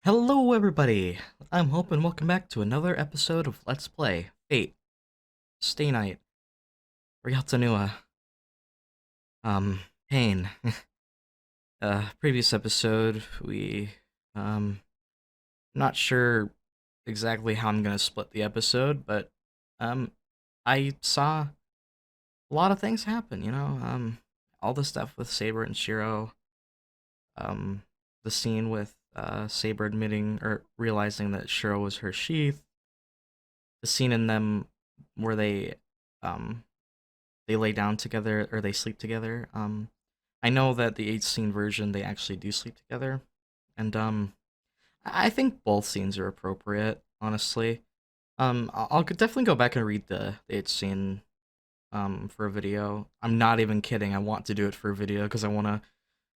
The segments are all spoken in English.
Hello everybody! I'm Hope and welcome back to another episode of Let's Play Fate Stay Night Ryatanua Pain. Previous episode we not sure exactly how I'm gonna split the episode, but I saw a lot of things happen, all the stuff with Saber and Shirou, um the scene with Saber admitting or realizing that Shirou was her Sheath, the scene in them where um they lay down together or they sleep together. I know that the 8 scene version they actually do sleep together, and I think both scenes are appropriate. Honestly, I'll definitely go back and read the 8 scene for a video. I'm not even kidding. I want to do it for a video because I want to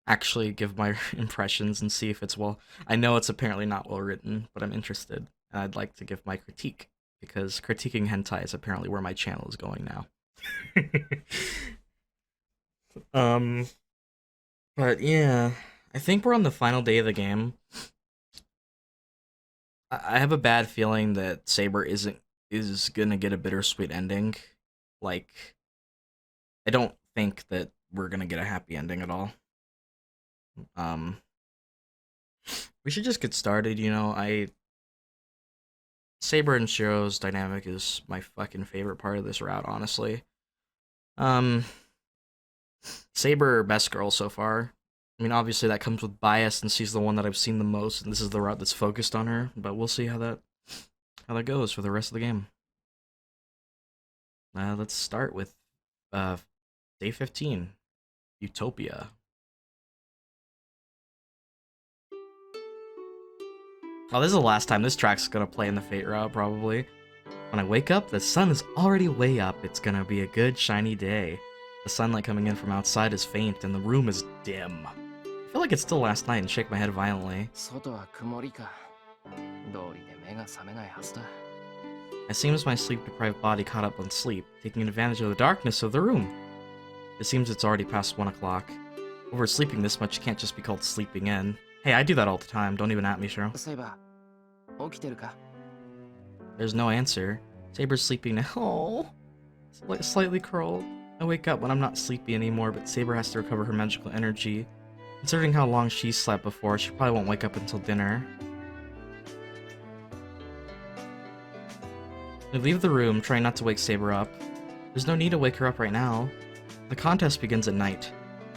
actually give my impressions and see if it's well. I know it's apparently not well written, but I'm interested and I'd like to give my critique because critiquing hentai is apparently where my channel is going now. um, but yeah, I think we're on the final day of the game. I have a bad feeling that Saber is gonna get a bittersweet ending. Like, I don't think that we're gonna get a happy ending at all. Um, we should just get started. Saber and Shirou's dynamic is my fucking favorite part of this route, honestly. Um, Saber, best girl so far. I mean, obviously that comes with bias, and she's the one that I've seen the most, and this is the route that's focused on her. But we'll see how that goes for the rest of the game. Let's start with day 15, Utopia. Oh, this is the last time this track's gonna play in the Fate route, probably. When I wake up, the sun is already way up. It's gonna be a good, shiny day. The sunlight coming in from outside is faint, and the room is dim. I feel like it's still last night and shake my head violently. It seems my sleep-deprived body caught up on sleep, taking advantage of the darkness of the room. It seems it's already past 1 o'clock. Oversleeping this much can't just be called sleeping in. Hey, I do that all the time. Don't even at me, Shiro. There's no answer. Saber's sleeping now. Oh, slightly curled. I wake up when I'm not sleepy anymore, but Saber has to recover her magical energy. Considering how long she slept before, she probably won't wake up until dinner. I leave the room, trying not to wake Saber up. There's no need to wake her up right now. The contest begins at night.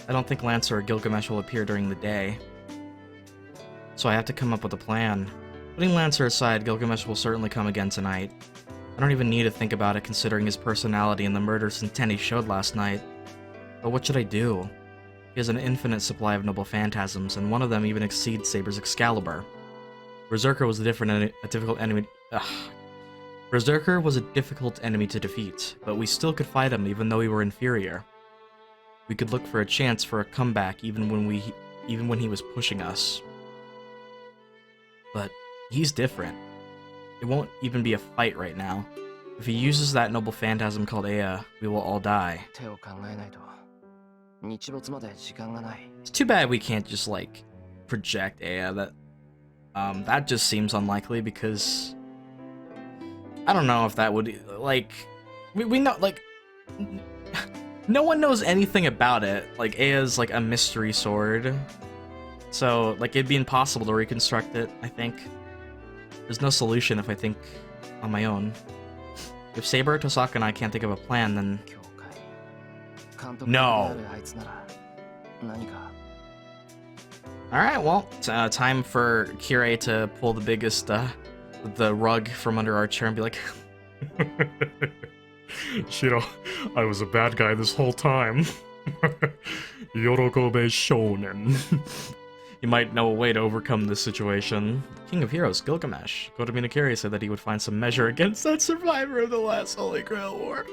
I don't think Lancer or Gilgamesh will appear during the day. So I have to come up with a plan. Putting Lancer aside, Gilgamesh will certainly come again tonight. I don't even need to think about it considering his personality and the murderous intent he showed last night. But what should I do? He has an infinite supply of noble phantasms, and one of them even exceeds Saber's Excalibur. Berserker was a difficult enemy. Berserker was a difficult enemy to defeat, but we still could fight him even though we were inferior. We could look for a chance for a comeback even when he was pushing us. But he's different. It won't even be a fight right now. If he uses that noble phantasm called Ea, we will all die. It's too bad we can't just, like, project Ea. That just seems unlikely because I don't know if that would, like, we know, like, no one knows anything about it. Like, Ea's, like, a mystery sword. So, like, it'd be impossible to reconstruct it, I think. There's no solution if I think on my own. If Saber, Tosaka, and I can't think of a plan, then no. Alright, well, time for Kirei to pull the biggest, the rug from under our chair and be like, Shiro, I was a bad guy this whole time. Yorokobe Shonen. You might know a way to overcome this situation. King of Heroes, Gilgamesh. Kotomine Kirei said that he would find some measure against that survivor of the last Holy Grail War.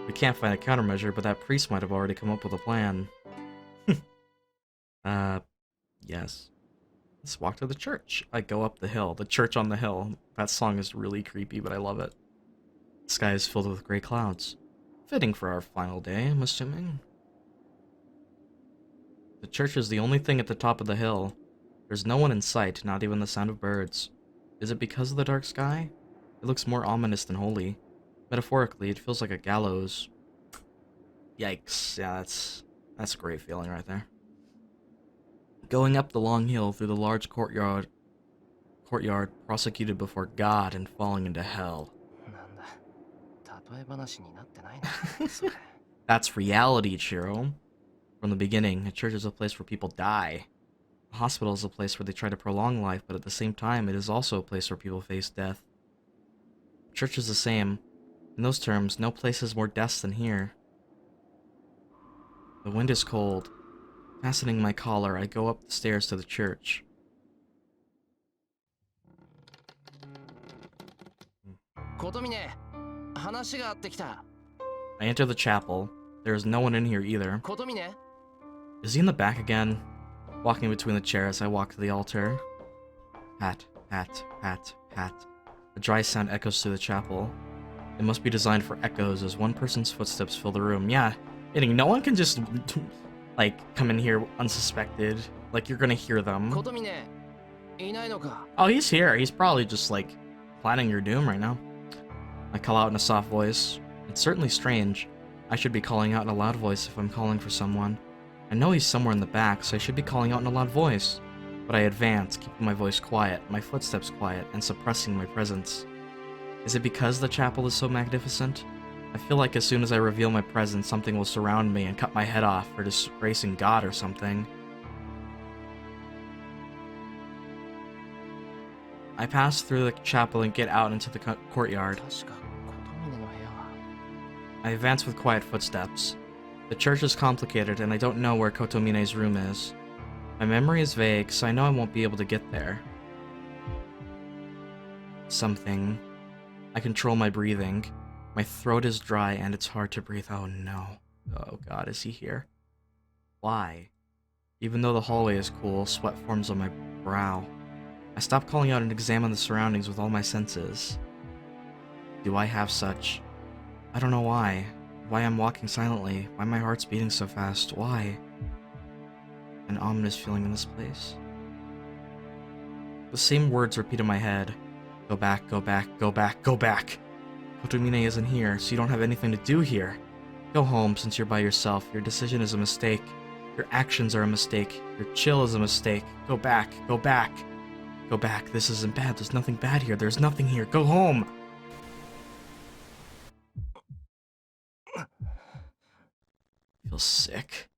We can't find a countermeasure, but that priest might have already come up with a plan. Yes. Let's walk to the church. I go up the hill. The church on the hill. That song is really creepy, but I love it. The sky is filled with gray clouds. Fitting for our final day, I'm assuming. The church is the only thing at the top of the hill. There's no one in sight, not even the sound of birds. Is it because of the dark sky? It looks more ominous than holy. Metaphorically, it feels like a gallows. Yikes. Yeah, that's a great feeling right there. Going up the long hill through the large courtyard prosecuted before God and falling into hell. That's reality, Shirou. From the beginning, a church is a place where people die. A hospital is a place where they try to prolong life, but at the same time, it is also a place where people face death. Church is the same. In those terms, no place has more deaths than here. The wind is cold. Fastening my collar, I go up the stairs to the church. Kotomine, I enter the chapel. There is no one in here either. Kotomine. Is he in the back again? Walking between the chairs, I walk to the altar. Pat, pat, pat, pat. A dry sound echoes through the chapel. It must be designed for echoes as one person's footsteps fill the room. Yeah, meaning no one can just, like, come in here unsuspected. Like, you're gonna hear them. Kotomine, oh, he's here. He's probably just, like, planning your doom right now. I call out in a soft voice. It's certainly strange. I should be calling out in a loud voice if I'm calling for someone. I know he's somewhere in the back, so I should be calling out in a loud voice. But I advance, keeping my voice quiet, my footsteps quiet, and suppressing my presence. Is it because the chapel is so magnificent? I feel like as soon as I reveal my presence, something will surround me and cut my head off for disgracing God or something. I pass through the chapel and get out into the courtyard. I advance with quiet footsteps. The church is complicated, and I don't know where Kotomine's room is. My memory is vague, so I know I won't be able to get there. Something. I control my breathing. My throat is dry, and it's hard to breathe. Oh no. Oh god, is he here? Why? Even though the hallway is cool, sweat forms on my brow. I stop calling out and examine the surroundings with all my senses. Do I have such? I don't know why. Why I'm walking silently. Why my heart's beating so fast. Why? An ominous feeling in this place. The same words repeat in my head. Go back, go back, go back, go back. Kotomine isn't here, so you don't have anything to do here. Go home since you're by yourself. Your decision is a mistake. Your actions are a mistake. Your chill is a mistake. Go back, go back. Go back. This isn't bad. There's nothing bad here. There's nothing here. Go home. I feel sick.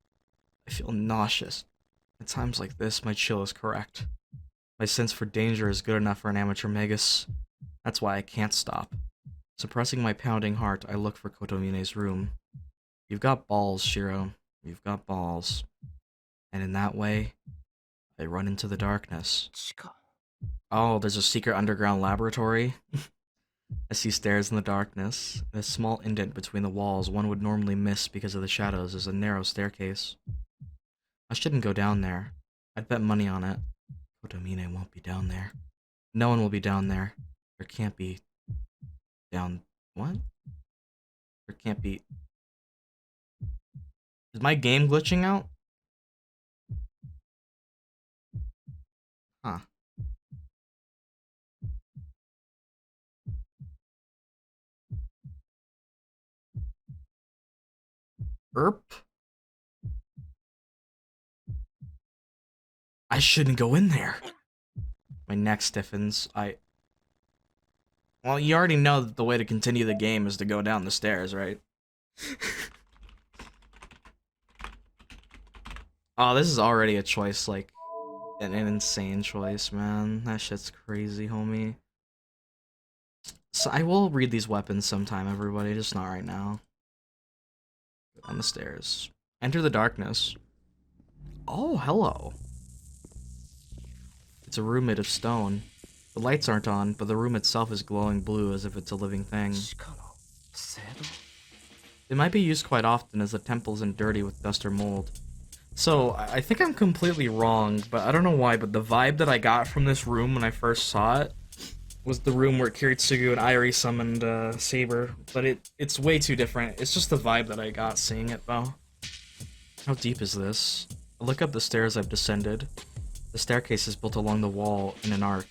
I feel nauseous. At times like this, my chill is correct. My sense for danger is good enough for an amateur magus. That's why I can't stop. Suppressing my pounding heart, I look for Kotomine's room. You've got balls, Shirou. You've got balls. And in that way, I run into the darkness. Oh, there's a secret underground laboratory? I see stairs in the darkness. A small indent between the walls one would normally miss because of the shadows is a narrow staircase. I shouldn't go down there. I'd bet money on it. Kotomine won't be down there. No one will be down there. There can't be... down... what? There can't be... Is my game glitching out? Huh. Erp? I shouldn't go in there. My neck stiffens. Well, you already know that the way to continue the game is to go down the stairs, right? Oh, this is already a choice, like, an insane choice, man. That shit's crazy, homie. So I will read these weapons sometime, everybody, just not right now. Go down the stairs. Enter the darkness. Oh, hello. It's a room made of stone. The lights aren't on, but the room itself is glowing blue as if it's a living thing. It might be used quite often as the temple isn't dirty with dust or mold. So, I think I'm completely wrong, but I don't know why, but the vibe that I got from this room when I first saw it was the room where Kiritsugu and Airi summoned Saber, but it's way too different. It's just the vibe that I got seeing it, though. How deep is this? I look up the stairs I've descended. The staircase is built along the wall in an arc.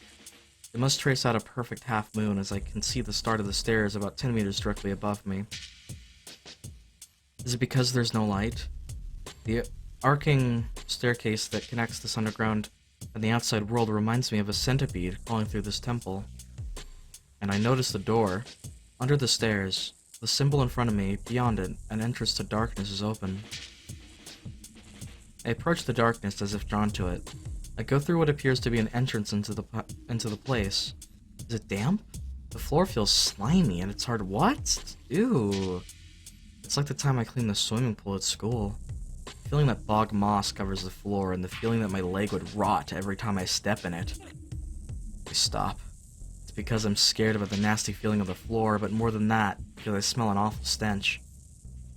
It must trace out a perfect half moon as I can see the start of the stairs about 10 meters directly above me. Is it because there's no light? The arcing staircase that connects this underground and the outside world reminds me of a centipede crawling through this temple. And I notice the door. Under the stairs, the symbol in front of me, beyond it, an entrance to darkness is open. I approach the darkness as if drawn to it. I go through what appears to be an entrance into the place. Is it damp? The floor feels slimy and it's hard. What? Ew. It's like the time I cleaned the swimming pool at school. The feeling that bog moss covers the floor and the feeling that my leg would rot every time I step in it. I stop. It's because I'm scared about the nasty feeling of the floor, but more than that, because I smell an awful stench.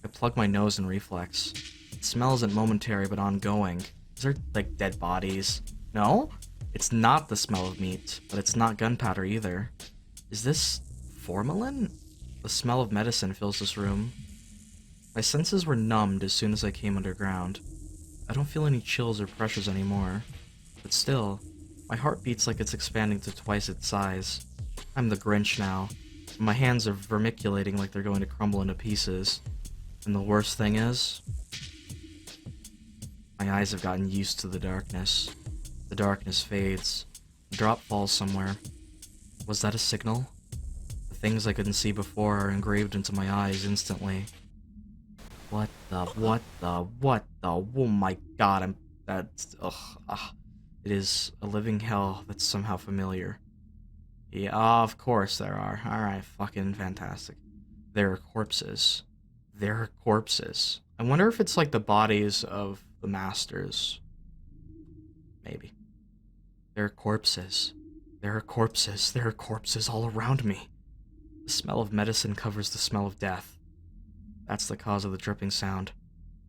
I plug my nose in reflex. The smell isn't momentary but ongoing. Is there, like, dead bodies? No? It's not the smell of meat, but it's not gunpowder either. Is this formalin? The smell of medicine fills this room. My senses were numbed as soon as I came underground. I don't feel any chills or pressures anymore. But still, my heart beats like it's expanding to twice its size. I'm the Grinch now. My hands are vermiculating like they're going to crumble into pieces. And the worst thing is, my eyes have gotten used to the darkness. The darkness fades. A drop falls somewhere. Was that a signal? The things I couldn't see before are engraved into my eyes instantly. What the, oh my god, it is a living hell that's somehow familiar. Yeah, of course there are. Alright, fucking fantastic. There are corpses. There are corpses. I wonder if it's like the bodies of the masters. Maybe. There are corpses. There are corpses. There are corpses all around me. The smell of medicine covers the smell of death. That's the cause of the dripping sound.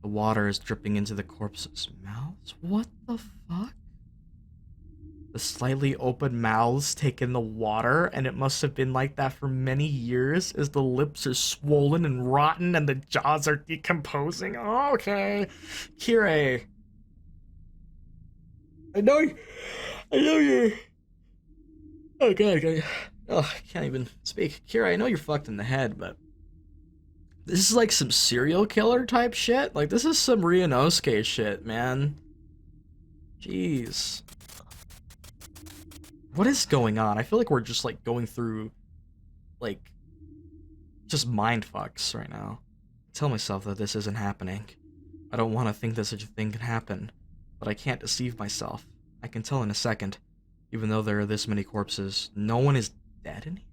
The water is dripping into the corpses' mouths? What the fuck? The slightly open mouths take in the water, and it must have been like that for many years as the lips are swollen and rotten and the jaws are decomposing. Oh, okay. Kirei. I know you're... Oh, God. Oh, I can't even speak. Kirei, I know you're fucked in the head, but this is like some serial killer type shit. Like, this is some Ryunosuke shit, man. Jeez. What is going on? I feel like we're just, like, going through, like, just mind fucks right now. I tell myself that this isn't happening. I don't want to think that such a thing can happen, but I can't deceive myself. I can tell in a second. Even though there are this many corpses, no one is dead in here?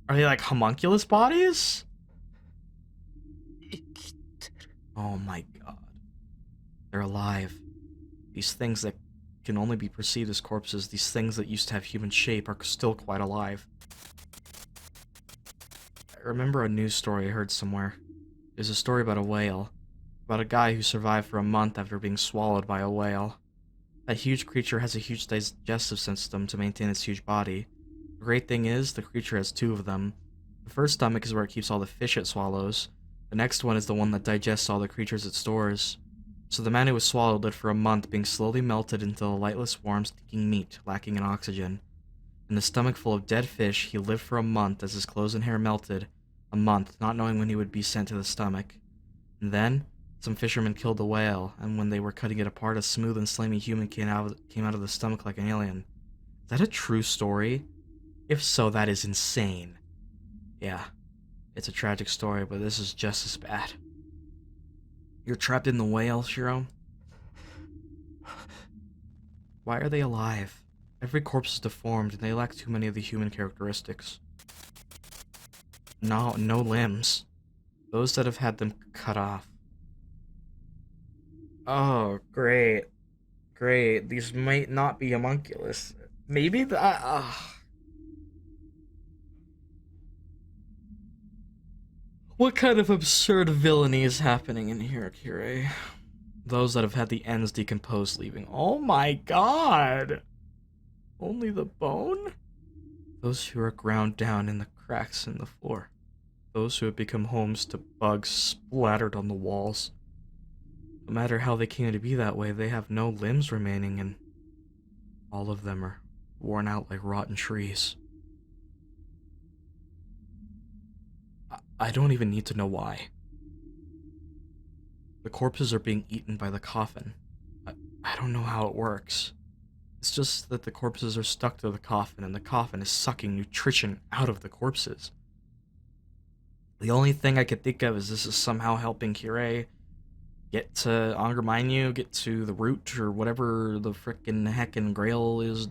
Are they like homunculus bodies? Oh my god. They're alive. These things that can only be perceived as corpses, these things that used to have human shape, are still quite alive. I remember a news story I heard somewhere. There's a story about a whale. About a guy who survived for a month after being swallowed by a whale. That huge creature has a huge digestive system to maintain its huge body. The great thing is, the creature has two of them. The first stomach is where it keeps all the fish it swallows. The next one is the one that digests all the creatures it stores. So the man who was swallowed lived for a month, being slowly melted into a lightless, warm, stinking meat, lacking in oxygen. In the stomach full of dead fish, he lived for a month as his clothes and hair melted. A month, not knowing when he would be sent to the stomach. And then, some fishermen killed the whale, and when they were cutting it apart, a smooth and slimy human came out of the stomach like an alien. Is that a true story? If so, that is insane. Yeah, it's a tragic story, but this is just as bad. You're trapped in the whale, Shirou? Why are they alive? Every corpse is deformed, and they lack too many of the human characteristics. No limbs. Those that have had them cut off. Oh, great. Great. These might not be homunculus. Maybe What kind of absurd villainy is happening in here, Kirei? Those that have had the ends decomposed leaving. Oh my god! Only the bone? Those who are ground down in the cracks in the floor. Those who have become homes to bugs splattered on the walls. No matter how they came to be that way, they have no limbs remaining, and all of them are worn out like rotten trees. I don't even need to know why. The corpses are being eaten by the coffin. I don't know how it works. It's just that the corpses are stuck to the coffin, and the coffin is sucking nutrition out of the corpses. The only thing I could think of is this is somehow helping Kirei get to Angerminu, get to the root, or whatever the frickin' heckin' grail is.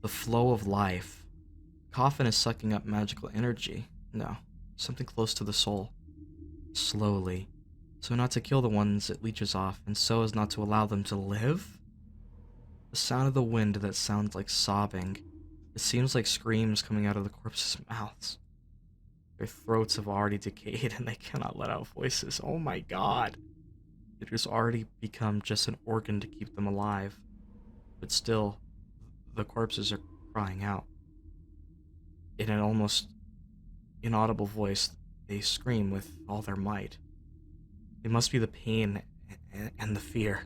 The flow of life. Coffin is sucking up magical energy. No, something close to the soul. Slowly. So not to kill the ones it leeches off, and so as not to allow them to live? The sound of the wind that sounds like sobbing. It seems like screams coming out of the corpses' mouths. Their throats have already decayed and they cannot let out voices. Oh my god. It has already become just an organ to keep them alive. But still, the corpses are crying out. In an almost inaudible voice, they scream with all their might. It must be the pain and the fear.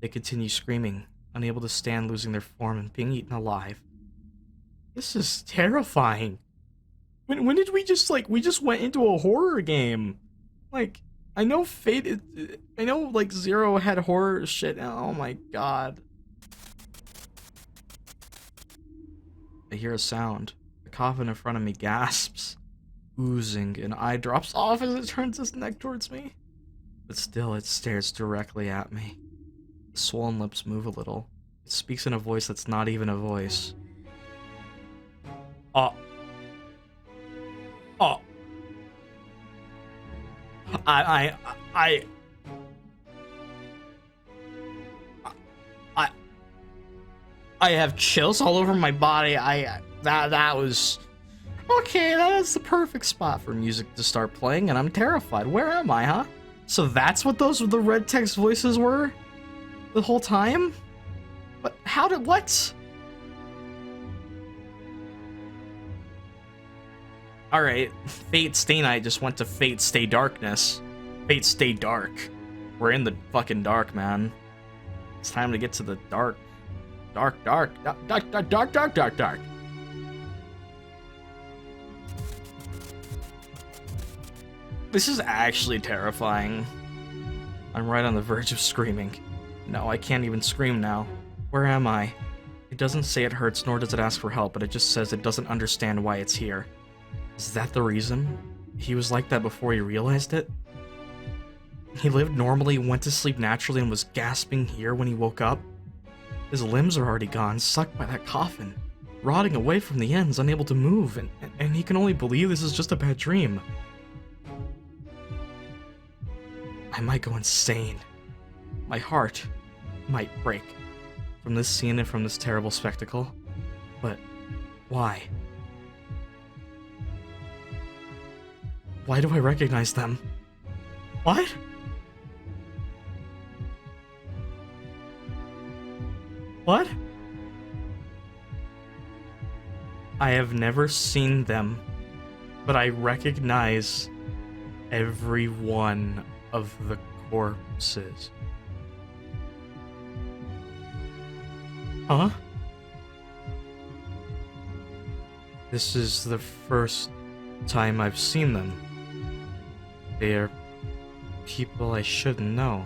They continue screaming, unable to stand losing their form and being eaten alive. This is terrifying. When did we just went into a horror game? Like, I know I know like Zero had horror shit. Oh my god. I hear a sound. The coffin in front of me gasps, oozing, and eye drops off as it turns its neck towards me. But still, it stares directly at me. The swollen lips move a little. It speaks in a voice that's not even a voice. Oh. Oh. I have chills all over my body. That was okay. That is the perfect spot for music to start playing, and I'm terrified. Where am I, huh? So that's what the red text voices were the whole time? But how did what? Alright, Fate Stay Night just went to Fate Stay Darkness. Fate Stay Dark. We're in the fucking dark, man. It's time to get to the dark. Dark. This is actually terrifying. I'm right on the verge of screaming. No, I can't even scream now. Where am I? It doesn't say it hurts, nor does it ask for help, but it just says it doesn't understand why it's here. Is that the reason? He was like that before he realized it? He lived normally, went to sleep naturally, and was gasping here when he woke up? His limbs are already gone, sucked by that coffin, rotting away from the ends, unable to move, and he can only believe this is just a bad dream. I might go insane. My heart might break from this scene and from this terrible spectacle. But why? Why do I recognize them? What? What? I have never seen them, but I recognize every one of the corpses. Huh? This is the first time I've seen them. They are people I shouldn't know.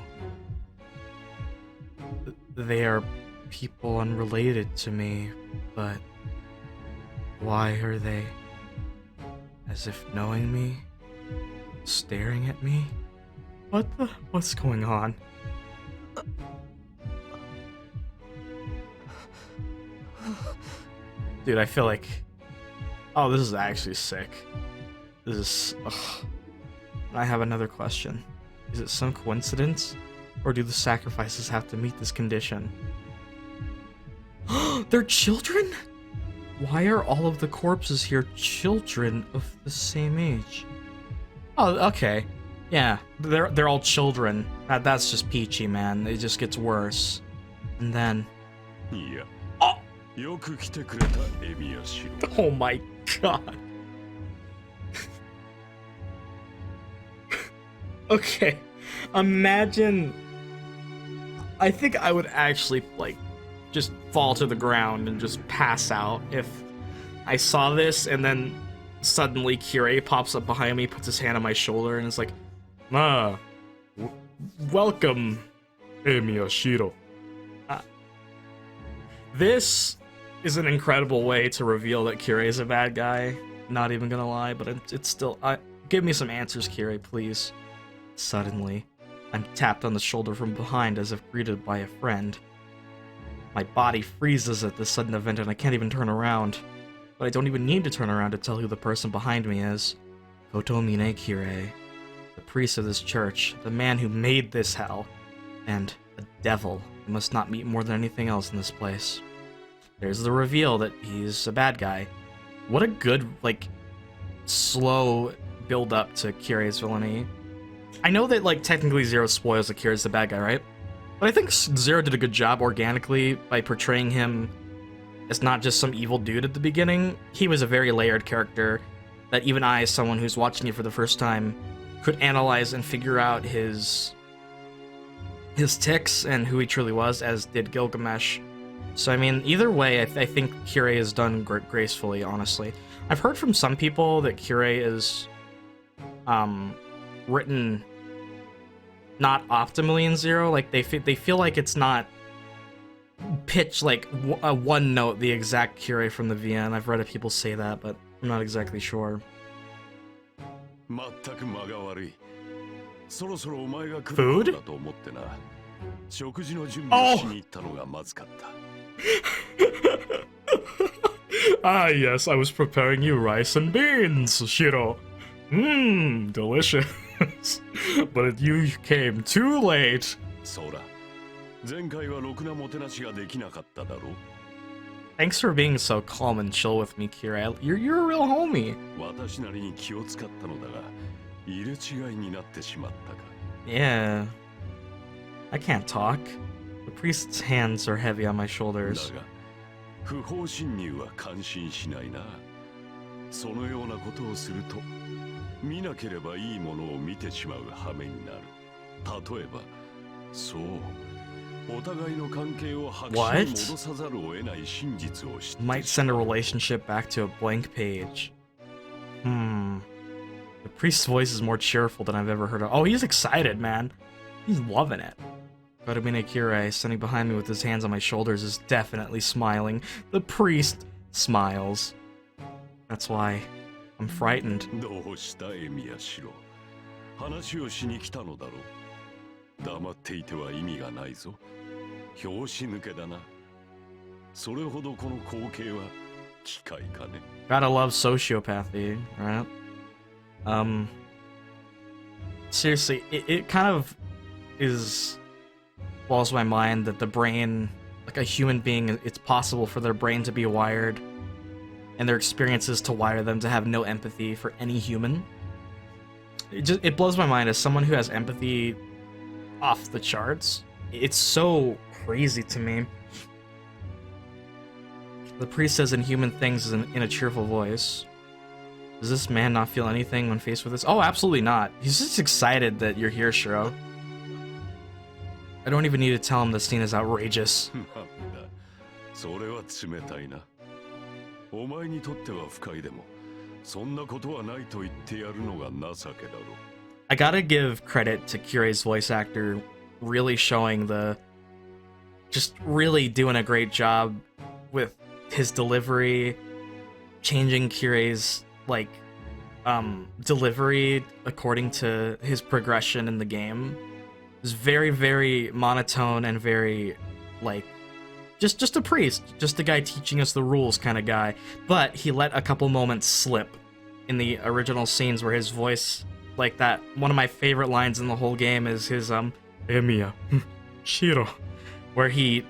They are people unrelated to me, but why are they as if knowing me, staring at me? What's going on? Dude, I feel like, oh, this is actually sick. This is, ugh. I have another question. Is it some coincidence? Or do the sacrifices have to meet this condition? They're children? Why are all of the corpses here children of the same age? Oh, okay. Yeah, they're all children. That's just peachy, man. It just gets worse. And then... Yeah. Oh! Oh my god. Okay. Imagine. I think I would actually, like, just fall to the ground and just pass out if I saw this and then suddenly Kirei pops up behind me, puts his hand on my shoulder, and is like, Ah, welcome, Emiya Shiro. Uh, this is an incredible way to reveal that Kirei is a bad guy. Not even gonna lie, but it's still. Give me some answers, Kirei, please. Suddenly, I'm tapped on the shoulder from behind as if greeted by a friend. My body freezes at this sudden event and I can't even turn around. But I don't even need to turn around to tell who the person behind me is. Kotomine Kirei, the priest of this church, the man who made this hell, and a devil I must not meet more than anything else in this place. There's the reveal that he's a bad guy. What a good, like, slow build up to Kirei's villainy. I know that, like, technically Zero spoils that Kirei's the bad guy, right? But I think Zero did a good job organically by portraying him as not just some evil dude at the beginning. He was a very layered character that even I, as someone who's watching it for the first time, could analyze and figure out his tics and who he truly was, as did Gilgamesh. So, I mean, either way, I think Kirei is done gracefully, honestly. I've heard from some people that Kirei is written not optimally in Zero. Like, they feel like it's not pitched like a one note, the exact Kirei from the VN. I've read people say that, but I'm not exactly sure. Food? Oh! Ah, yes, I was preparing you rice and beans, Shiro. Mmm, delicious. But you came too late. Thanks for being so calm and chill with me, Kirei. You're a real homie. Yeah. I can't talk. The priest's hands are heavy on my shoulders. What? Might send a relationship back to a blank page. The priest's voice is more cheerful than I've ever heard of. Oh, he's excited, man. He's loving it. Kotomine Kirei, standing behind me with his hands on my shoulders, is definitely smiling. The priest smiles. That's why I'm frightened. Gotta love sociopathy, right? Seriously, it kind of blows my mind that the brain, like a human being, it's possible for their brain to be wired and their experiences to wire them to have no empathy for any human. It blows my mind as someone who has empathy off the charts. It's so crazy to me. The priest says inhuman things in a cheerful voice. Does this man not feel anything when faced with this? Oh, absolutely not. He's just excited that you're here, Shiro. I don't even need to tell him the scene is outrageous. I gotta give credit to Kirei's voice actor really showing just really doing a great job with his delivery, changing Kirei's delivery according to his progression in the game. It was very, very monotone and very just a priest, just a guy teaching us the rules kind of guy. But he let a couple moments slip in the original scenes where his voice, like that. One of my favorite lines in the whole game is his Emiya Shiro, where he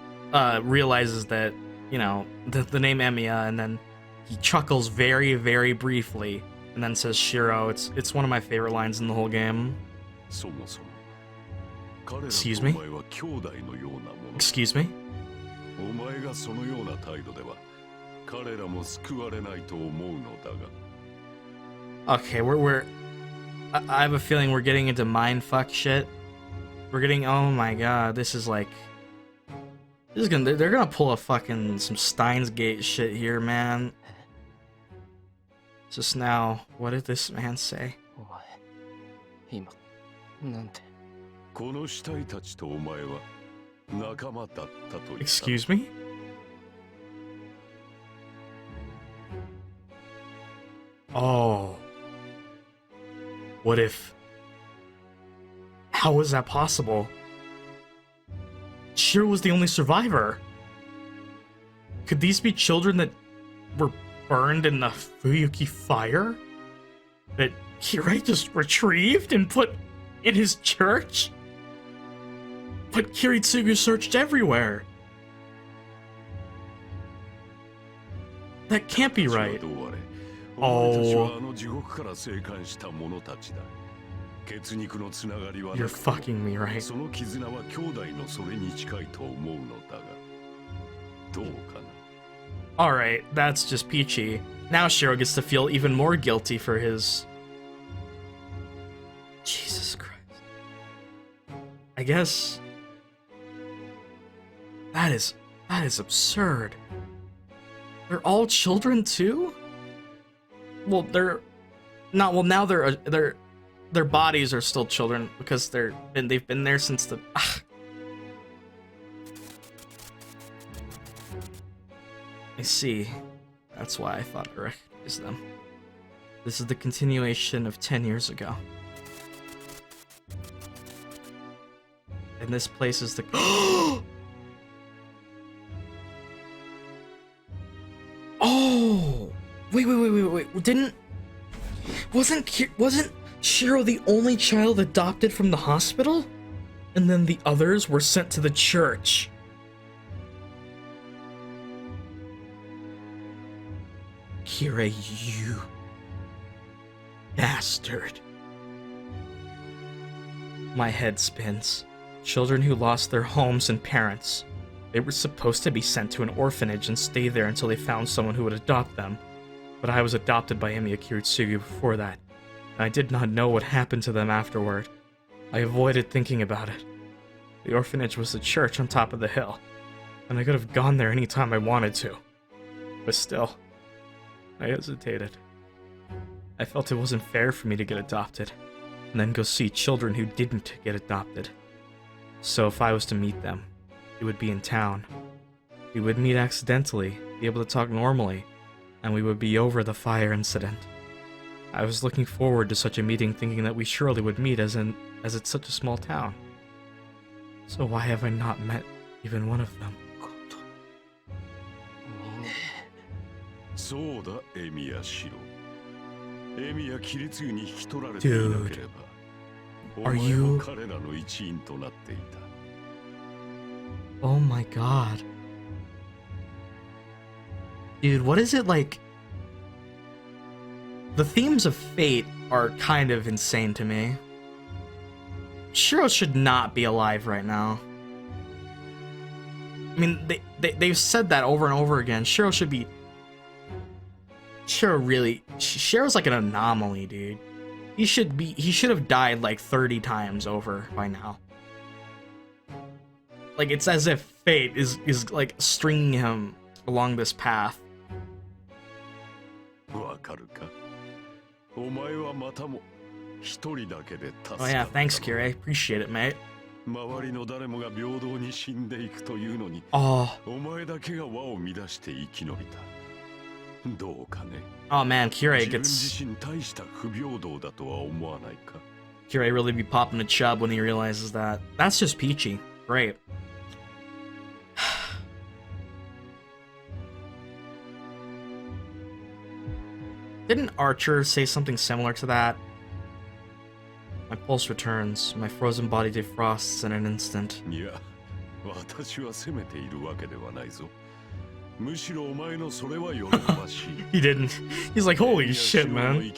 realizes that, you know, the name Emiya, and then he chuckles very, very briefly and then says Shiro. It's one of my favorite lines in the whole game. Excuse me? Excuse me? Okay, I have a feeling we're getting into mindfuck shit. We're getting, oh my god, this is like, they're gonna pull a fucking, some Steins Gate shit here, man. Just now, what did this man say? お前今なんてこの死体たちとお前は仲間だったと言った。 Excuse me? Oh. What if... How was that possible? Shiro was the only survivor. Could these be children that were burned in the Fuyuki fire? That Kirei just retrieved and put in his church? But Kiritsugu searched everywhere. That can't be right. Oh. You're fucking me, right? Alright, that's just peachy. Now Shiro gets to feel even more guilty for his... Jesus Christ. I guess... That is absurd. They're all children too? Well, they're not. Well, now their bodies are still children because they've been there since the. I see. That's why I thought I recognized them. This is the continuation of 10 years ago. And this place is the. Oh! Wait. Wasn't Shiro the only child adopted from the hospital? And then the others were sent to the church. Kirei, you bastard. My head spins. Children who lost their homes and parents. They were supposed to be sent to an orphanage and stay there until they found someone who would adopt them. But I was adopted by Emiya Kiritsugu before that, and I did not know what happened to them afterward. I avoided thinking about it. The orphanage was the church on top of the hill, and I could have gone there any time I wanted to. But still, I hesitated. I felt it wasn't fair for me to get adopted, and then go see children who didn't get adopted. So if I was to meet them, it would be in town. We would meet accidentally, be able to talk normally, and we would be over the fire incident. I was looking forward to such a meeting, thinking that we surely would meet as it's such a small town. So why have I not met even one of them? そうだ、エミヤシロ。エミヤキリツユに引き取られていなければ、お前も彼らの一員となっていた。Oh my god. Dude, what is it like? The themes of fate are kind of insane to me. Shiro should not be alive right now. I mean, they've said that over and over again. Shiro should be... Shiro's like an anomaly, dude. He should have died like 30 times over by now. Like, it's as if fate is like stringing him along this path. Oh yeah, thanks, Kirei. Appreciate it, mate. Oh man, Kirei gets... Kirei really be popping a chub when he realizes that. That's just peachy. Great. Didn't Archer say something similar to that? My pulse returns. My frozen body defrosts in an instant. He didn't. He's like, holy shit, man.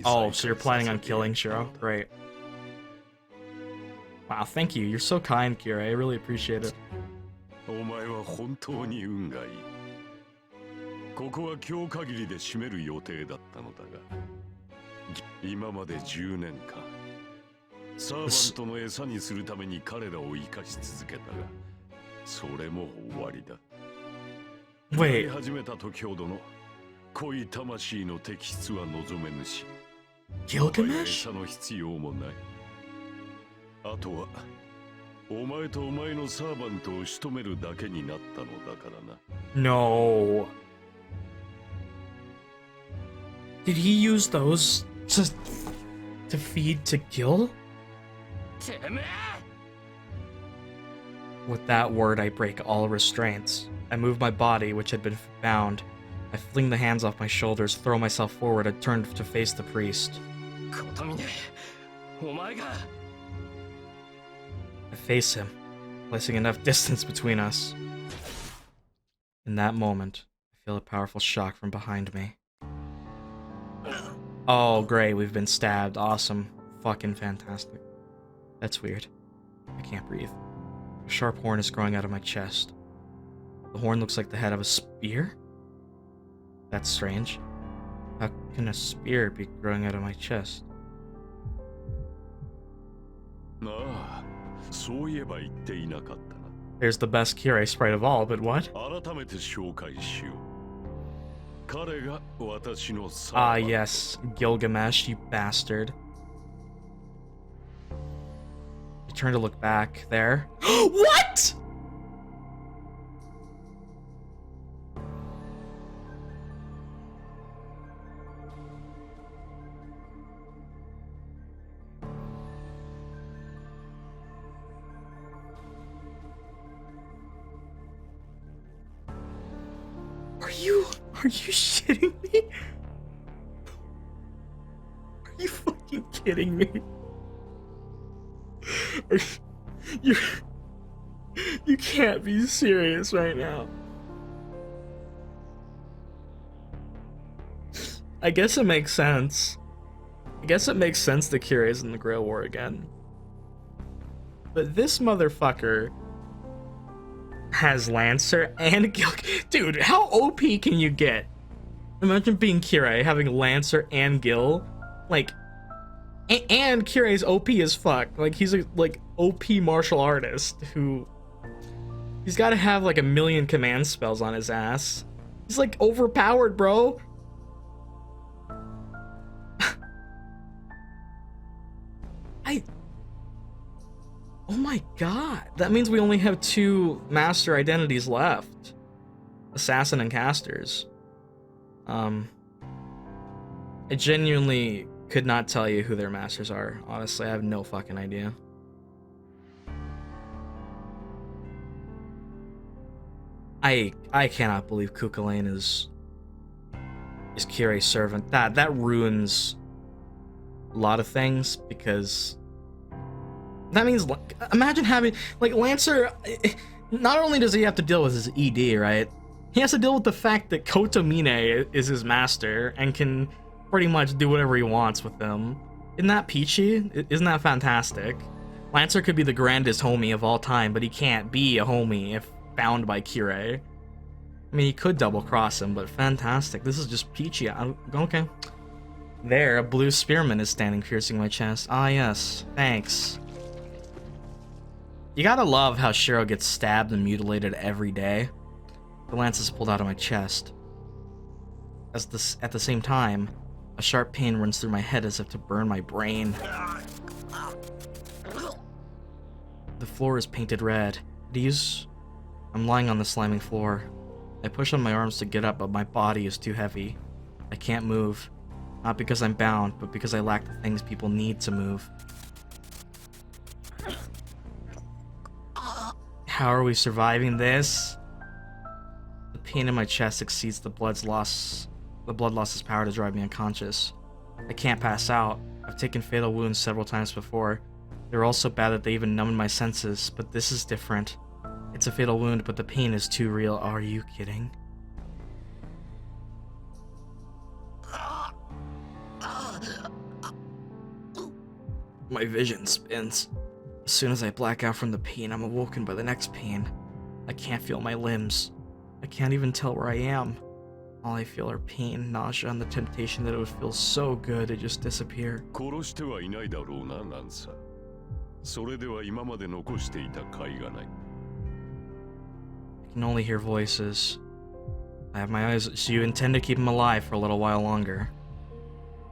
Oh, so you're planning on killing Shiro? Great. Wow, thank you. You're so kind, Kirei. I really appreciate it. ここは今日限りで締める予定だったのだが、今まで10年間サーバントの餌にするために彼らを生かし続けたが、それも終わりだ。やり始めた時ほどの濃い魂の摘出は望めぬし、Gilgamesh? 餌の必要もない。あとはお前とお前のサーバントを仕留めるだけになったのだからな。No. Did he use those to feed to Gil? With that word, I break all restraints. I move my body, which had been bound. I fling the hands off my shoulders, throw myself forward, and turn to face the priest. Kotomine, I face him, placing enough distance between us. In that moment, I feel a powerful shock from behind me. Oh, great, we've been stabbed. Awesome. Fucking fantastic. That's weird. I can't breathe. A sharp horn is growing out of my chest. The horn looks like the head of a spear? That's strange. How can a spear be growing out of my chest? There's the best Kirei sprite of all, but what? Ah, yes, Gilgamesh, you bastard. You turn to look back there. What?! Are you shitting me? Are you fucking kidding me? You can't be serious right now. I guess it makes sense. I guess it makes sense that Kirei's in the Grail War again. But this motherfucker has Lancer and Gil. Dude, how OP can you get? Imagine being Kirei, having Lancer and Gil. Like, and Kirei's OP as fuck. Like, he's a, like, OP martial artist who... He's gotta have, like, 1,000,000 command spells on his ass. He's, like, overpowered, bro. Oh my god. That means we only have 2 master identities left. Assassin and casters. I genuinely could not tell you who their masters are. Honestly, I have no fucking idea. I cannot believe Kukulane is Kirei's servant. That ruins a lot of things, because that means, like, imagine having, like, Lancer, not only does he have to deal with his ED, right? He has to deal with the fact that Kotomine is his master and can pretty much do whatever he wants with them. Isn't that peachy? Isn't that fantastic? Lancer could be the grandest homie of all time, but he can't be a homie if bound by Kirei. I mean, he could double cross him, but fantastic. This is just peachy. Okay. There, a blue spearman is standing, piercing my chest. Ah, yes. Thanks. You gotta love how Shirou gets stabbed and mutilated every day. The lance is pulled out of my chest. At the same time, a sharp pain runs through my head as if to burn my brain. The floor is painted red. I'm lying on the slimy floor. I push on my arms to get up, but my body is too heavy. I can't move. Not because I'm bound, but because I lack the things people need to move. How are we surviving this? The pain in my chest exceeds the blood loss's power to drive me unconscious. I can't pass out. I've taken fatal wounds several times before. They're all so bad that they even numbed my senses, but this is different. It's a fatal wound, but the pain is too real. Are you kidding? My vision spins. As soon as I black out from the pain, I'm awoken by the next pain. I can't feel my limbs. I can't even tell where I am. All I feel are pain, nausea, and the temptation that it would feel so good to just disappear. 殺してはいないだろうな、ナンサ。それでは今まで残していた甲斐がない。I can only hear voices. I have my eyes. So you intend to keep him alive for a little while longer.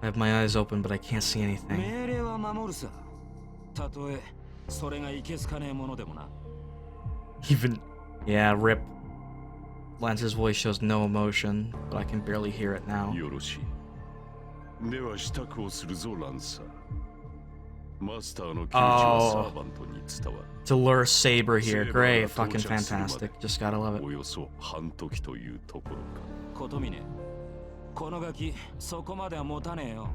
I have my eyes open, but I can't see anything. 命令は守るさ。たとえそれがいけすかねえものでもな。Even, yeah, rip. Lance's voice shows no emotion, but I can barely hear it now. よろしい。では支度をするぞ、ランサー。マスターの窮地はサーバントに伝わる。To lure Saber here, great, fucking fantastic. Just gotta love it. およそ半時というところか。コトミネ、このガキそこまでは持たねえよ。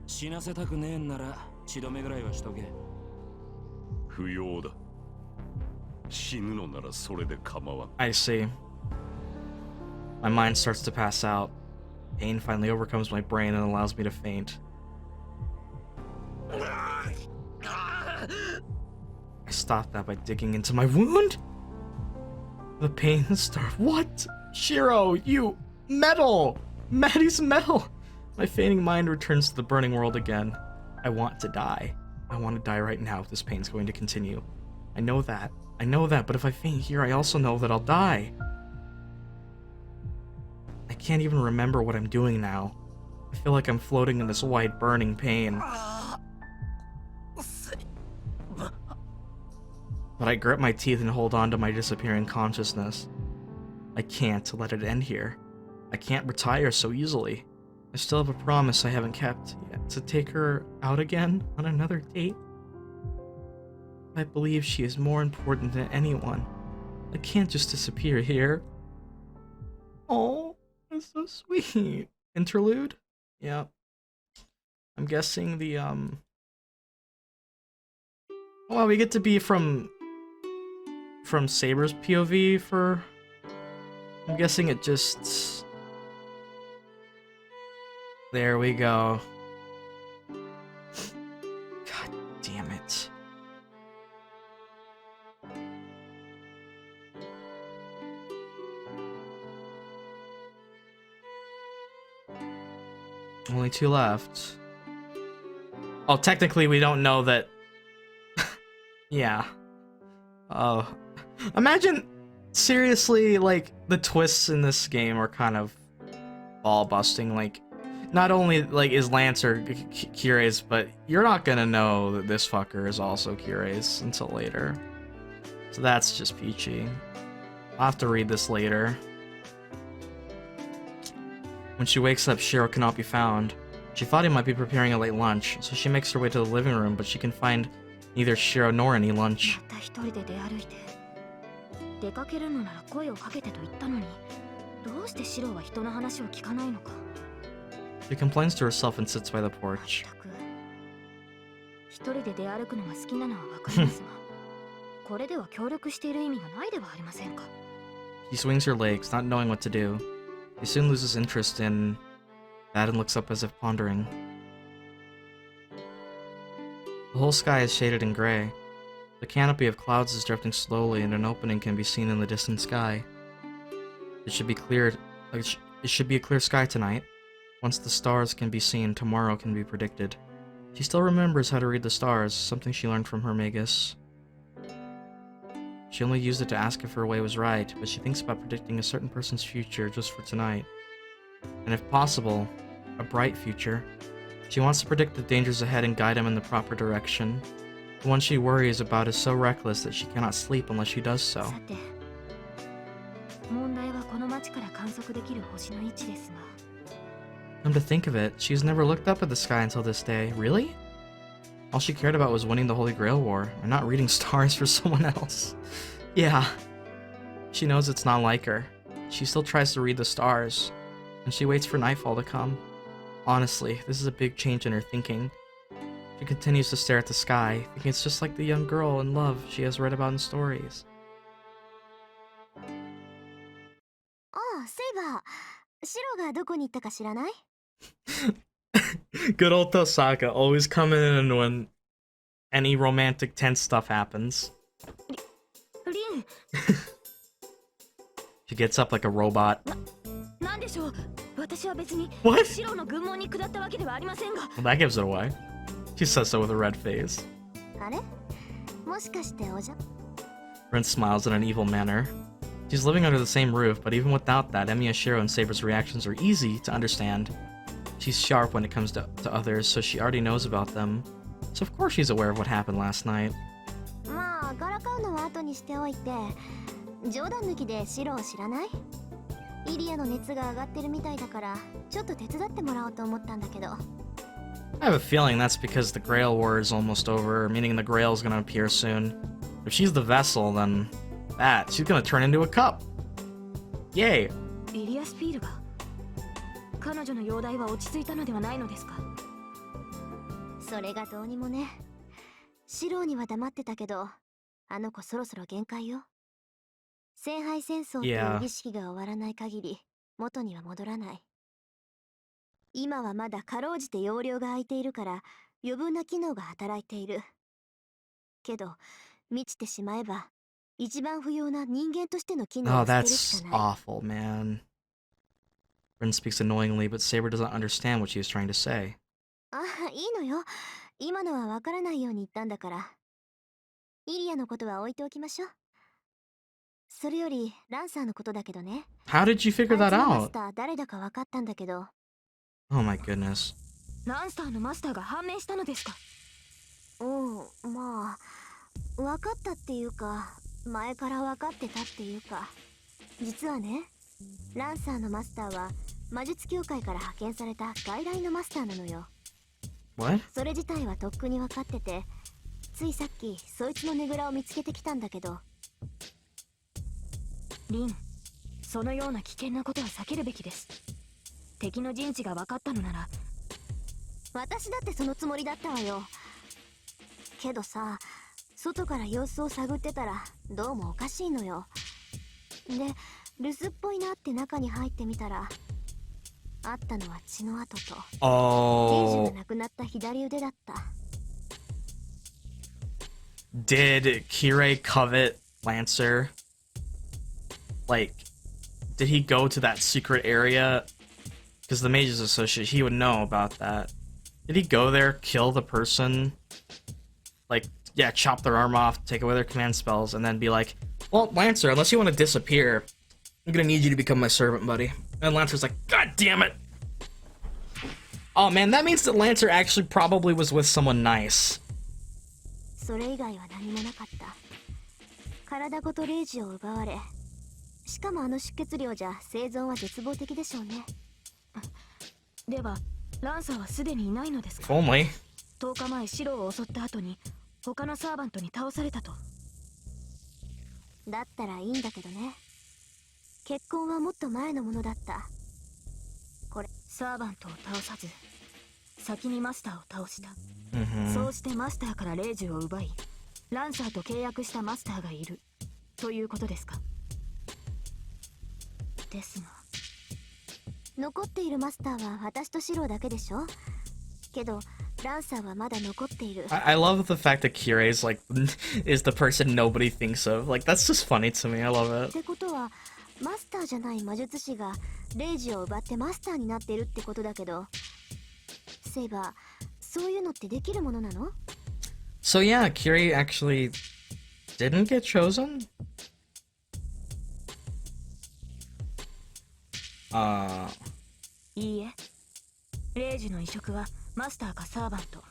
死なせたくねえんなら血止めぐらいはしとけ。不要だ。死ぬのならそれで構わん。I see. My mind starts to pass out. Pain finally overcomes my brain and allows me to faint. I stopped that by digging into my wound. The pain started. What? Shirou, you metal! Maddie's metal! My fainting mind returns to the burning world again. I want to die. I want to die right now if this pain's going to continue. I know that. I know that, but if I faint here, I also know that I'll die. I can't even remember what I'm doing now. I feel like I'm floating in this white, burning pain. But I grip my teeth and hold on to my disappearing consciousness. I can't let it end here. I can't retire so easily. I still have a promise I haven't kept yet, to take her out again on another date. I believe she is more important than anyone. I can't just disappear here. Oh, that's so sweet. Interlude? Yeah. I'm guessing the, well, we get to be from Saber's POV for... I'm guessing it just... There we go. God damn it. Only 2 left. Oh, technically we don't know that... Yeah. Oh. Imagine, seriously, like, the twists in this game are kind of ball-busting. Like, not only, like, is Lancer Kirei's, but you're not gonna know that this fucker is also Kirei's until later. So that's just peachy. I'll have to read this later. When she wakes up, Shirou cannot be found. She thought he might be preparing a late lunch, so she makes her way to the living room, but she can find neither Shirou nor any lunch. She complains to herself and sits by the porch. She swings her legs, not knowing what to do. She soon loses interest in that and looks up as if pondering. The whole sky is shaded in gray. The canopy of clouds is drifting slowly and an opening can be seen in the distant sky. It should be clear. It should be a clear sky tonight. Once the stars can be seen, tomorrow can be predicted. She still remembers how to read the stars, something she learned from her magus. She only used it to ask if her way was right, but she thinks about predicting a certain person's future just for tonight. And if possible, a bright future. She wants to predict the dangers ahead and guide him in the proper direction. The one she worries about is so reckless that she cannot sleep unless she does so. Come to think of it, she's never looked up at the sky until this day. Really? All she cared about was winning the Holy Grail War, and not reading stars for someone else. Yeah. She knows it's not like her. She still tries to read the stars, and she waits for nightfall to come. Honestly, this is a big change in her thinking. She continues to stare at the sky, thinking it's just like the young girl in love she has read about in stories. Oh, Saber! Shiro ga doko ni itta ka shiranai? Good old Tosaka, always coming in when any romantic tense stuff happens. Rin! She gets up like a robot. なんでしょう。私は別に What? 白の軍門に下ったわけではありませんが。 Well, that gives it away. She says so with a red face. あれ、もしかしておじゃ。 Rin smiles in an evil manner. She's living under the same roof, but even without that, Emiya, Shiro, and Saber's reactions are easy to understand. She's sharp when it comes to others, so she already knows about them. So of course she's aware of what happened last night. まあからかうのは後にしておいて、冗談抜きで白を知らない？イリアの熱が上がってるみたいだから、ちょっと手伝ってもらおうと思ったんだけど。 I have a feeling that's because the Grail War is almost over, meaning the Grail is gonna appear soon. If she's the vessel, then she's gonna turn into a cup. Yay! イリアスピールが彼女の容体は落ち着いたのではないのですか？それがどうにもね。シローには黙ってたけど、あの子そろそろ限界よ。聖杯戦争という儀式が終わらない限り、元には戻らない。今はまだかろうじて容量が空いているから余分な機能が働いている。けど満ちてしまえば一番不要な人間としての機能 Oh, を捨てるし that's かない。 awful, man. Rin speaks annoyingly, but Saber doesn't understand what she is trying to say. ああ、いいのよ。今のはわからないように言ったんだから。イリアのことは置いておきましょう。それよりランサーのことだけどね。 How did you figure あい that つのマス out? ター誰だかわかったんだけど。 Oh my goodness. ランサーのマスターが判明したのですか？うん、まあわかったっていうか、前からわかってたっていうか。実はね、ランサーのマスターは魔術協会から派遣された外来のマスターなのよ。 What? それ自体はとっくに分かってて、ついさっきそいつのねぐらを見つけてきたんだけど。リン、そのような危険なことは避けるべきです。敵の陣地が分かったのなら。私だってそのつもりだったわよ。けどさ、外から様子を探ってたらどうもおかしいのよ。で、留守っぽいなって中に入ってみたら、あったのは血の跡とレイジ Oh. が亡くなった左腕だった。 Did Kirei covet Lancer? Like, did he go to that secret area? Because the Mages Associate, he would know about that. Did he go there, kill the person? Like, yeah, chop their arm off, take away their command spells, and then be like, well, Lancer, unless you want to disappear, I'm gonna need you to become my servant, buddy. And Lancer's like, God damn it! Oh man, that means that Lancer actually probably was with someone nice. それ以外は何もなかった。体ごとレイジを奪われ、しかもあの出血量じゃ生存は絶望的でしょうね。ではランサーはすでにいないのですか？ If only. 10日前シロを襲った後に他のサーバントに倒されたと。だったらいいんだけどね。結婚はもっと前のものだった。これサーバントを倒さず先にマスターを倒した。 そうしてマスターからレイジを奪い、ランサーと契約したマスターがいるということですか？ですが、残っているマスターは私とシロだけでしょ？けどランサーはまだ残っている。 I love the fact that Kirei's like is the person nobody thinks of. Like that's just funny to me. I love っ it. てことはマスターじゃない魔術師がレイジを奪ってマスターになっているってことだけど、セイバー、そういうのってできるものなの？ So yeah, Kirei actually didn't get chosen. いいえ、レイジの移植はマスターかサーバント、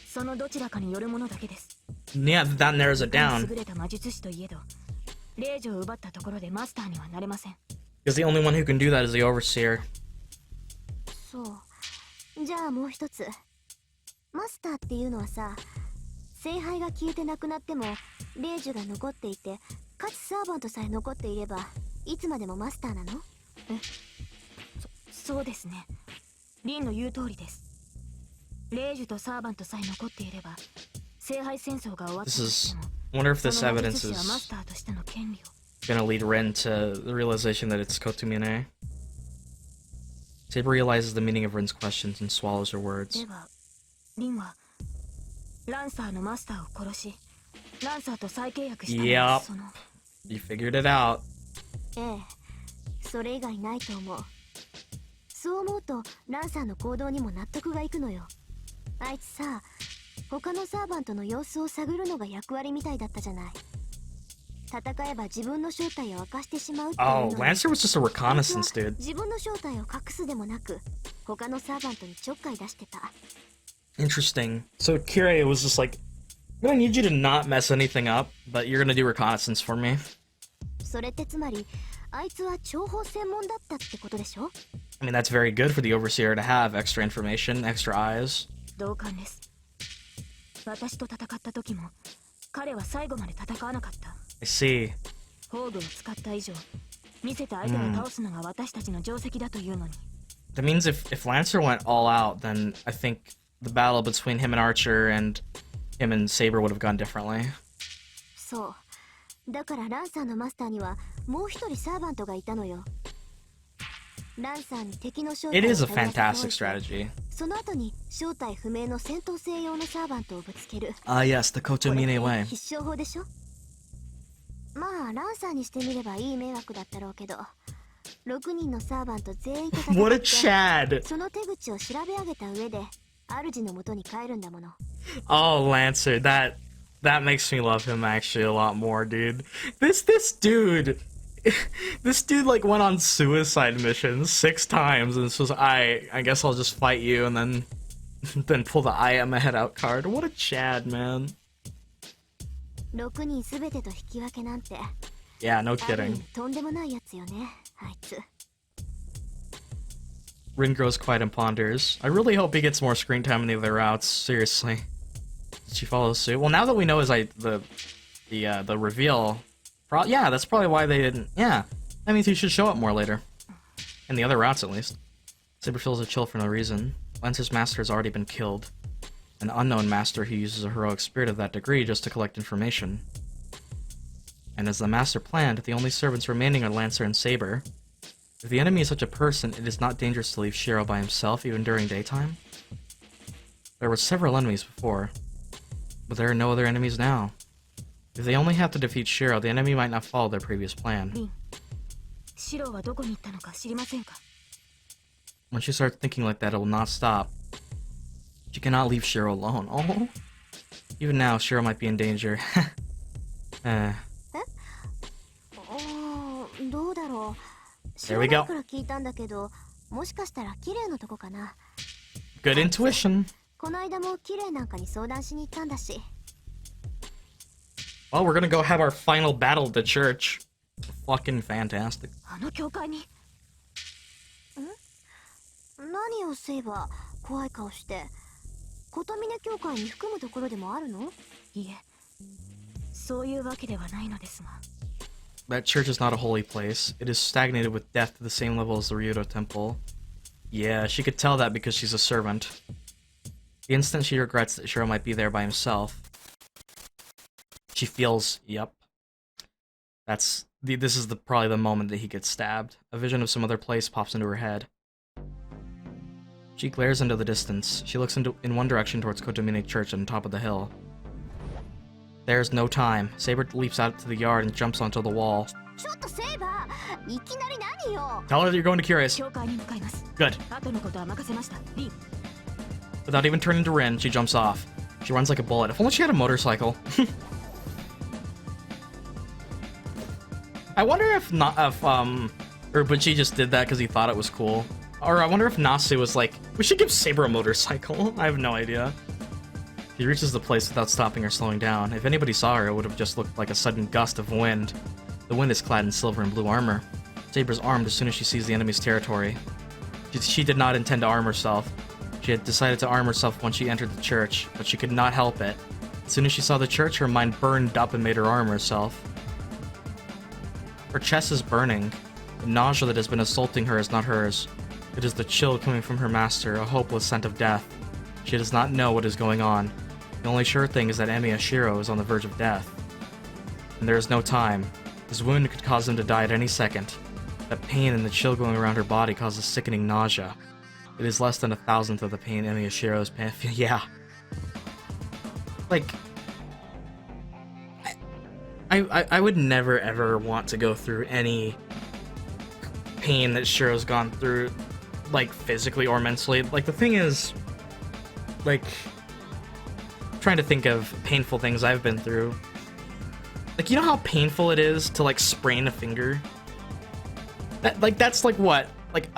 そのどちらかによるものだけです。 Yeah, that narrows it down. 優れた魔術師といえど、レイジを奪ったところでマスターにはなれません。 Because the only one who can do that is the Overseer. そう。じゃあもう一つ。マスターっていうのはさ、聖杯が消えてなくなってもレイジが残っていて、かつサーバントさえ残っていればいつまでもマスターなの？そうですね。リンの言う通りです。レイジとサーバントさえ残っていれば聖杯戦争が終わったとしても、 Wonder if this その魔 evidence 術師はマ is スターとしての権利を。 gonna lead Ren to the realization that it's Kotomine. Saber realizes the meaning of Ren's questions and swallows her words. では、リンはランサーのマスターを殺し、ランサーと再契約したのは Yep. You figured it out. ええ、それ以外ないと思う。そう思うとランさんの行動にも納得がいくのよ。あいつさ、他のサーバントの様子を探るのが役割みたいだったじゃない。戦えば自分の正体を明かしてしまうっていう Oh, のに、 Lancer was just a reconnaissance dude. 自分の正体を隠すでもなく他のサーバントにちょっかい出してた。 Interesting. So Kirei was just like, I'm gonna need you to not mess anything up, but you're gonna do reconnaissance for me. それってつまりあいつは諜報専門だったってことでしょ。 I mean, that's very good for the Overseer to have extra information, extra eyes. 同感です。私と戦った時も彼は最後まで戦わなかった。 I see. 宝具を使った以上見せた相手を倒すのが私たちの定石だというのに。 That means if Lancer went all out, then I think the battle between him and Archer and him and Saber would have gone differently. そうだからランサーのマスターにはもう一人サーバントがいたのよ。ランサーに敵の正体 It を is a 探らせておい fantastic て、 strategy. その後に正体不明の戦闘性用のサーバントをぶつける。 Ah, yes, the これって Kotomine way. 必勝法でしょ。まあランサーにしてみればいい迷惑だったろうけど、6人のサーバント全員と戦 What っ a て Chad! その手口を調べ上げた上で主の元に帰るんだもの。 Oh, Lancer, that makes me love him actually a lot more, dude. This dude, this dude like went on suicide missions 6 times, and this was I guess I'll just fight you, and then then pull the I am a head out card. What a Chad, man. 6人すべてと引き分けなんて Yeah, no ある意 kidding. 味とんでもないやつよね、あいつ。 Rin grows quiet and ponders. I really hope he gets more screen time in the other routes. Seriously. Did she follow suit? Well, now that we know is the reveal, yeah, that's probably why they didn't. Yeah, that means he should show up more later, in the other routes at least. Saber feels a chill for no reason. Lancer's master has already been killed, an unknown master who uses a heroic spirit of that degree just to collect information. And as the master planned, the only servants remaining are Lancer and Saber. If the enemy is such a person, it is not dangerous to leave Shirou by himself even during daytime. There were several enemies before, but there are no other enemies now. If they only have to defeat Shirou, the enemy might not follow their previous plan. リン、シローはどこに行ったのか知りませんか。 When she starts thinking like that, it will not stop. She cannot leave Shirou alone. Oh, even now, Shirou might be in danger. Eh. どうだろう。 There we go. から聞いたんだけど、もしかしたら綺麗のとこかな。 Good intuition. この間も綺麗なんかに相談しに行ったんだし。 Well, we're gonna go have our final battle at the church. Fucking fantastic. あの教会に。ん？何をすれば怖い顔して。琴峰教会に含むところでもあるの？いえ、そういうわけではないのですが。 That church is not a holy place. It is stagnated with death to the same level as the Ryudo Temple. Yeah, she could tell that because she's a servant. The instant she regrets that Shiro might be there by himself, she feels, yep. This is probably the moment that he gets stabbed. A vision of some other place pops into her head. She glares into the distance. She looks in one direction towards Kotomine Church on top of the hill. There's no time. Saber leaps out to the yard and jumps onto the wall. ちょっとセイバー、いきなり何よ。 Tell her that you're going to Kirei's. 教会に向かいます。 Good. 後のことは任せました。リン。 Without even turning to Rin, she jumps off. She runs like a bullet. If only she had a motorcycle. I wonder if but she just did that because he thought it was cool. Or I wonder if Nasu was like, we should give Saber a motorcycle. I have no idea. She reaches the place without stopping or slowing down. If anybody saw her, it would have just looked like a sudden gust of wind. The wind is clad in silver and blue armor. Saber's armed as soon as she sees the enemy's territory. She did not intend to arm herself. She had decided to arm herself when she entered the church, but she could not help it. As soon as she saw the church, her mind burned up and made her arm herself. Her chest is burning. The nausea that has been assaulting her is not hers. It is the chill coming from her master, a hopeless scent of death. She does not know what is going on. The only sure thing is that Emiya Shiro is on the verge of death. And there is no time. His wound could cause him to die at any second. That pain and the chill going around her body causes sickening nausea. It is less than 1,000th of the pain Emiya Shiro's pain. Yeah. Like, I would never ever want to go through any pain that Shiro's gone through. like physically or mentally. Like the thing is, like, trying to think of painful things I've been through. Like, you know how painful it is to like sprain a finger? That's like what? Like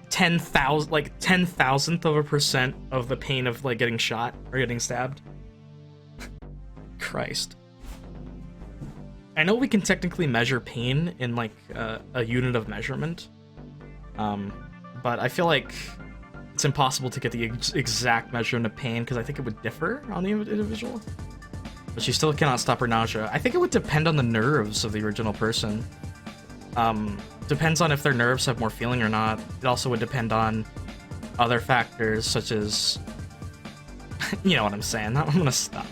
10,000, like 10,000th% of the pain of like getting shot or getting stabbed. Christ. I know we can technically measure pain in like a unit of measurement, but I feel like it's impossible to get the exact measurement of pain because I think it would differ on the individual. But she still cannot stop her nausea. I think it would depend on the nerves of the original person. Depends on if their nerves have more feeling or not. It also would depend on other factors such as, you know what I'm saying. I'm gonna stop.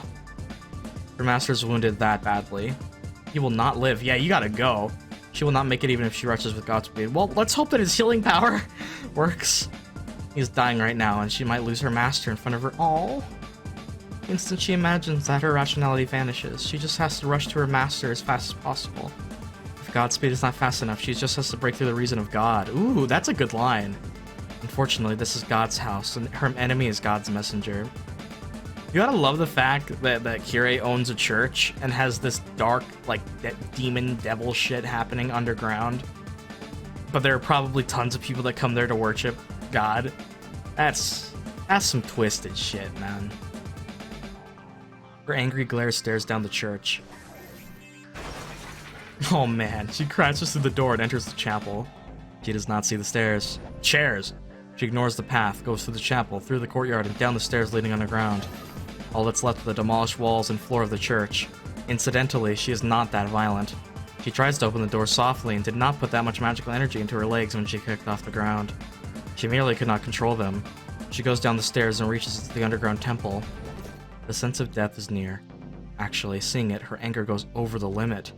Her master's wounded that badly. He will not live. Yeah, you gotta go. She will not make it even if she rushes with Godspeed. Well, let's hope that his healing power works. He's dying right now, and she might lose her master in front of her. Aww. Instant she imagines that her rationality vanishes. She just has to rush to her master as fast as possible. If Godspeed is not fast enough, she just has to break through the reason of God. Ooh, that's a good line. Unfortunately, this is God's house, and her enemy is God's messenger. You gotta love the fact that Kirei owns a church and has this dark, like, demon devil shit happening underground. But there are probably tons of people that come there to worship God. That's some twisted shit, man. Her angry glare stares down the church. Oh man, she crashes through the door and enters the chapel. She does not see the stairs. Chairs! She ignores the path, goes through the chapel, through the courtyard, and down the stairs leading underground. All that's left are the demolished walls and floor of the church. Incidentally, she is not that violent. She tries to open the door softly and did not put that much magical energy into her legs when she kicked off the ground. She merely could not control them. She goes down the stairs and reaches into the underground temple. The sense of death is near. Actually, seeing it, her anger goes over the limit.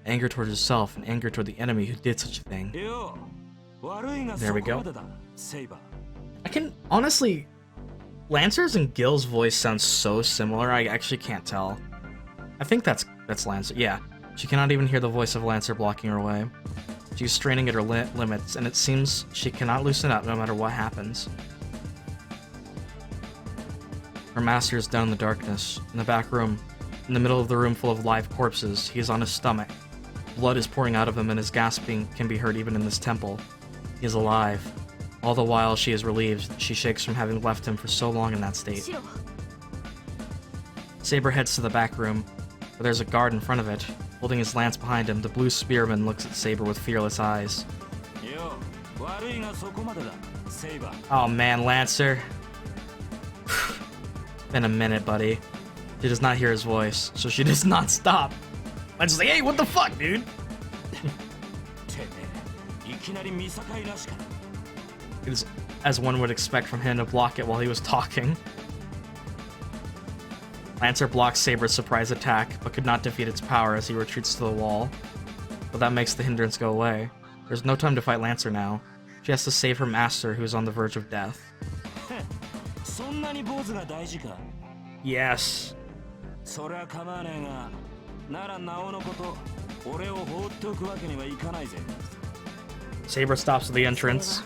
Anger toward herself and anger toward the enemy who did such a thing. There we go. I can honestly... Lancer's and Gil's voice sounds so similar, I actually can't tell. I think that's Lancer. Yeah, she cannot even hear the voice of Lancer blocking her way. She's straining at her limits, and it seems she cannot loosen up no matter what happens. Her master is down in the darkness, in the back room. In the middle of the room full of live corpses, he is on his stomach. Blood is pouring out of him and his gasping can be heard even in this temple. He is alive. All the while she is relieved, she shakes from having left him for so long in that state. Saber heads to the back room, where there's a guard in front of it. Holding his lance behind him, the blue spearman looks at Saber with fearless eyes. Oh man, Lancer. Been a minute, buddy. She does not hear his voice, so she does not stop. Lancer's like, hey, what the fuck, dude? It is as one would expect from him to block it while he was talking. Lancer blocks Saber's surprise attack, but could not defeat its power as he retreats to the wall. But that makes the hindrance go away. There's no time to fight Lancer now. She has to save her master, who is on the verge of death. Yes. Saber stops at the entrance.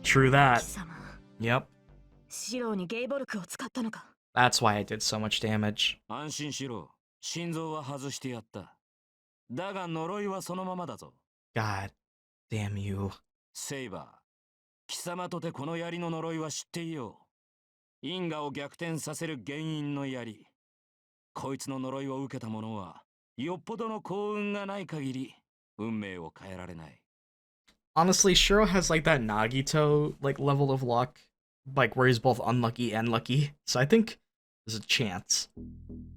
True that. Yep. That's why I did so much damage. 心臓は外してやった。だが呪いはそのままだぞ。God damn you. セイバー、貴様とてこの槍の呪いは知っていよう。因果を逆転させる原因の槍。こいつの呪いを受けた者は、よっぽどの幸運がない限り、運命を変えられない。Honestly, Shiro has like that Nagito like level of luck, like where he's both unlucky and lucky. So I think there's a chance.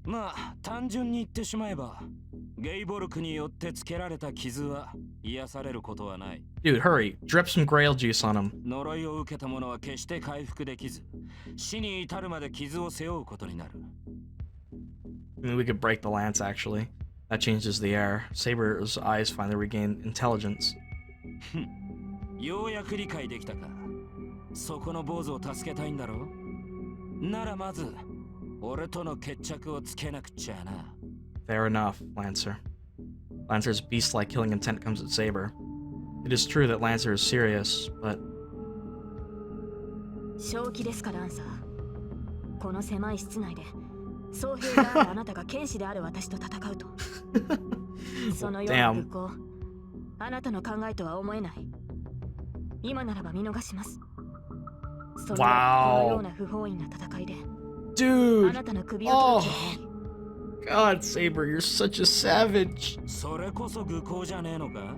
まあ単純に言ってしまえばゲイボルクによってつけられた傷は癒されることはない。 Dude, hurry. Drip some grail juice on him. 呪いを受けた者は決して回復できず死に至るまで傷を背負うことになる。 I mean, we could break the lance actually. That changes the air. Saber's eyes finally regain intelligence. ようやく理解できたか。そこの坊主を助けたいんだろ。ならまず俺との決着をつけなくちゃな。 Fair enough, Lancer. Lancer's beast-like killing intent comes at Saber. It is true that Lancer is serious, but 正気ですか、ランサー。この狭い室内で総兵であるあなたが剣士である私と戦うと。そのような武功、あなたの考えとは思えない。今ならば見逃します。それはこのような不本意な戦いで、あなたの首を取る気はない。 God, Saber, you're such a savage. それこそ愚行じゃねえのか。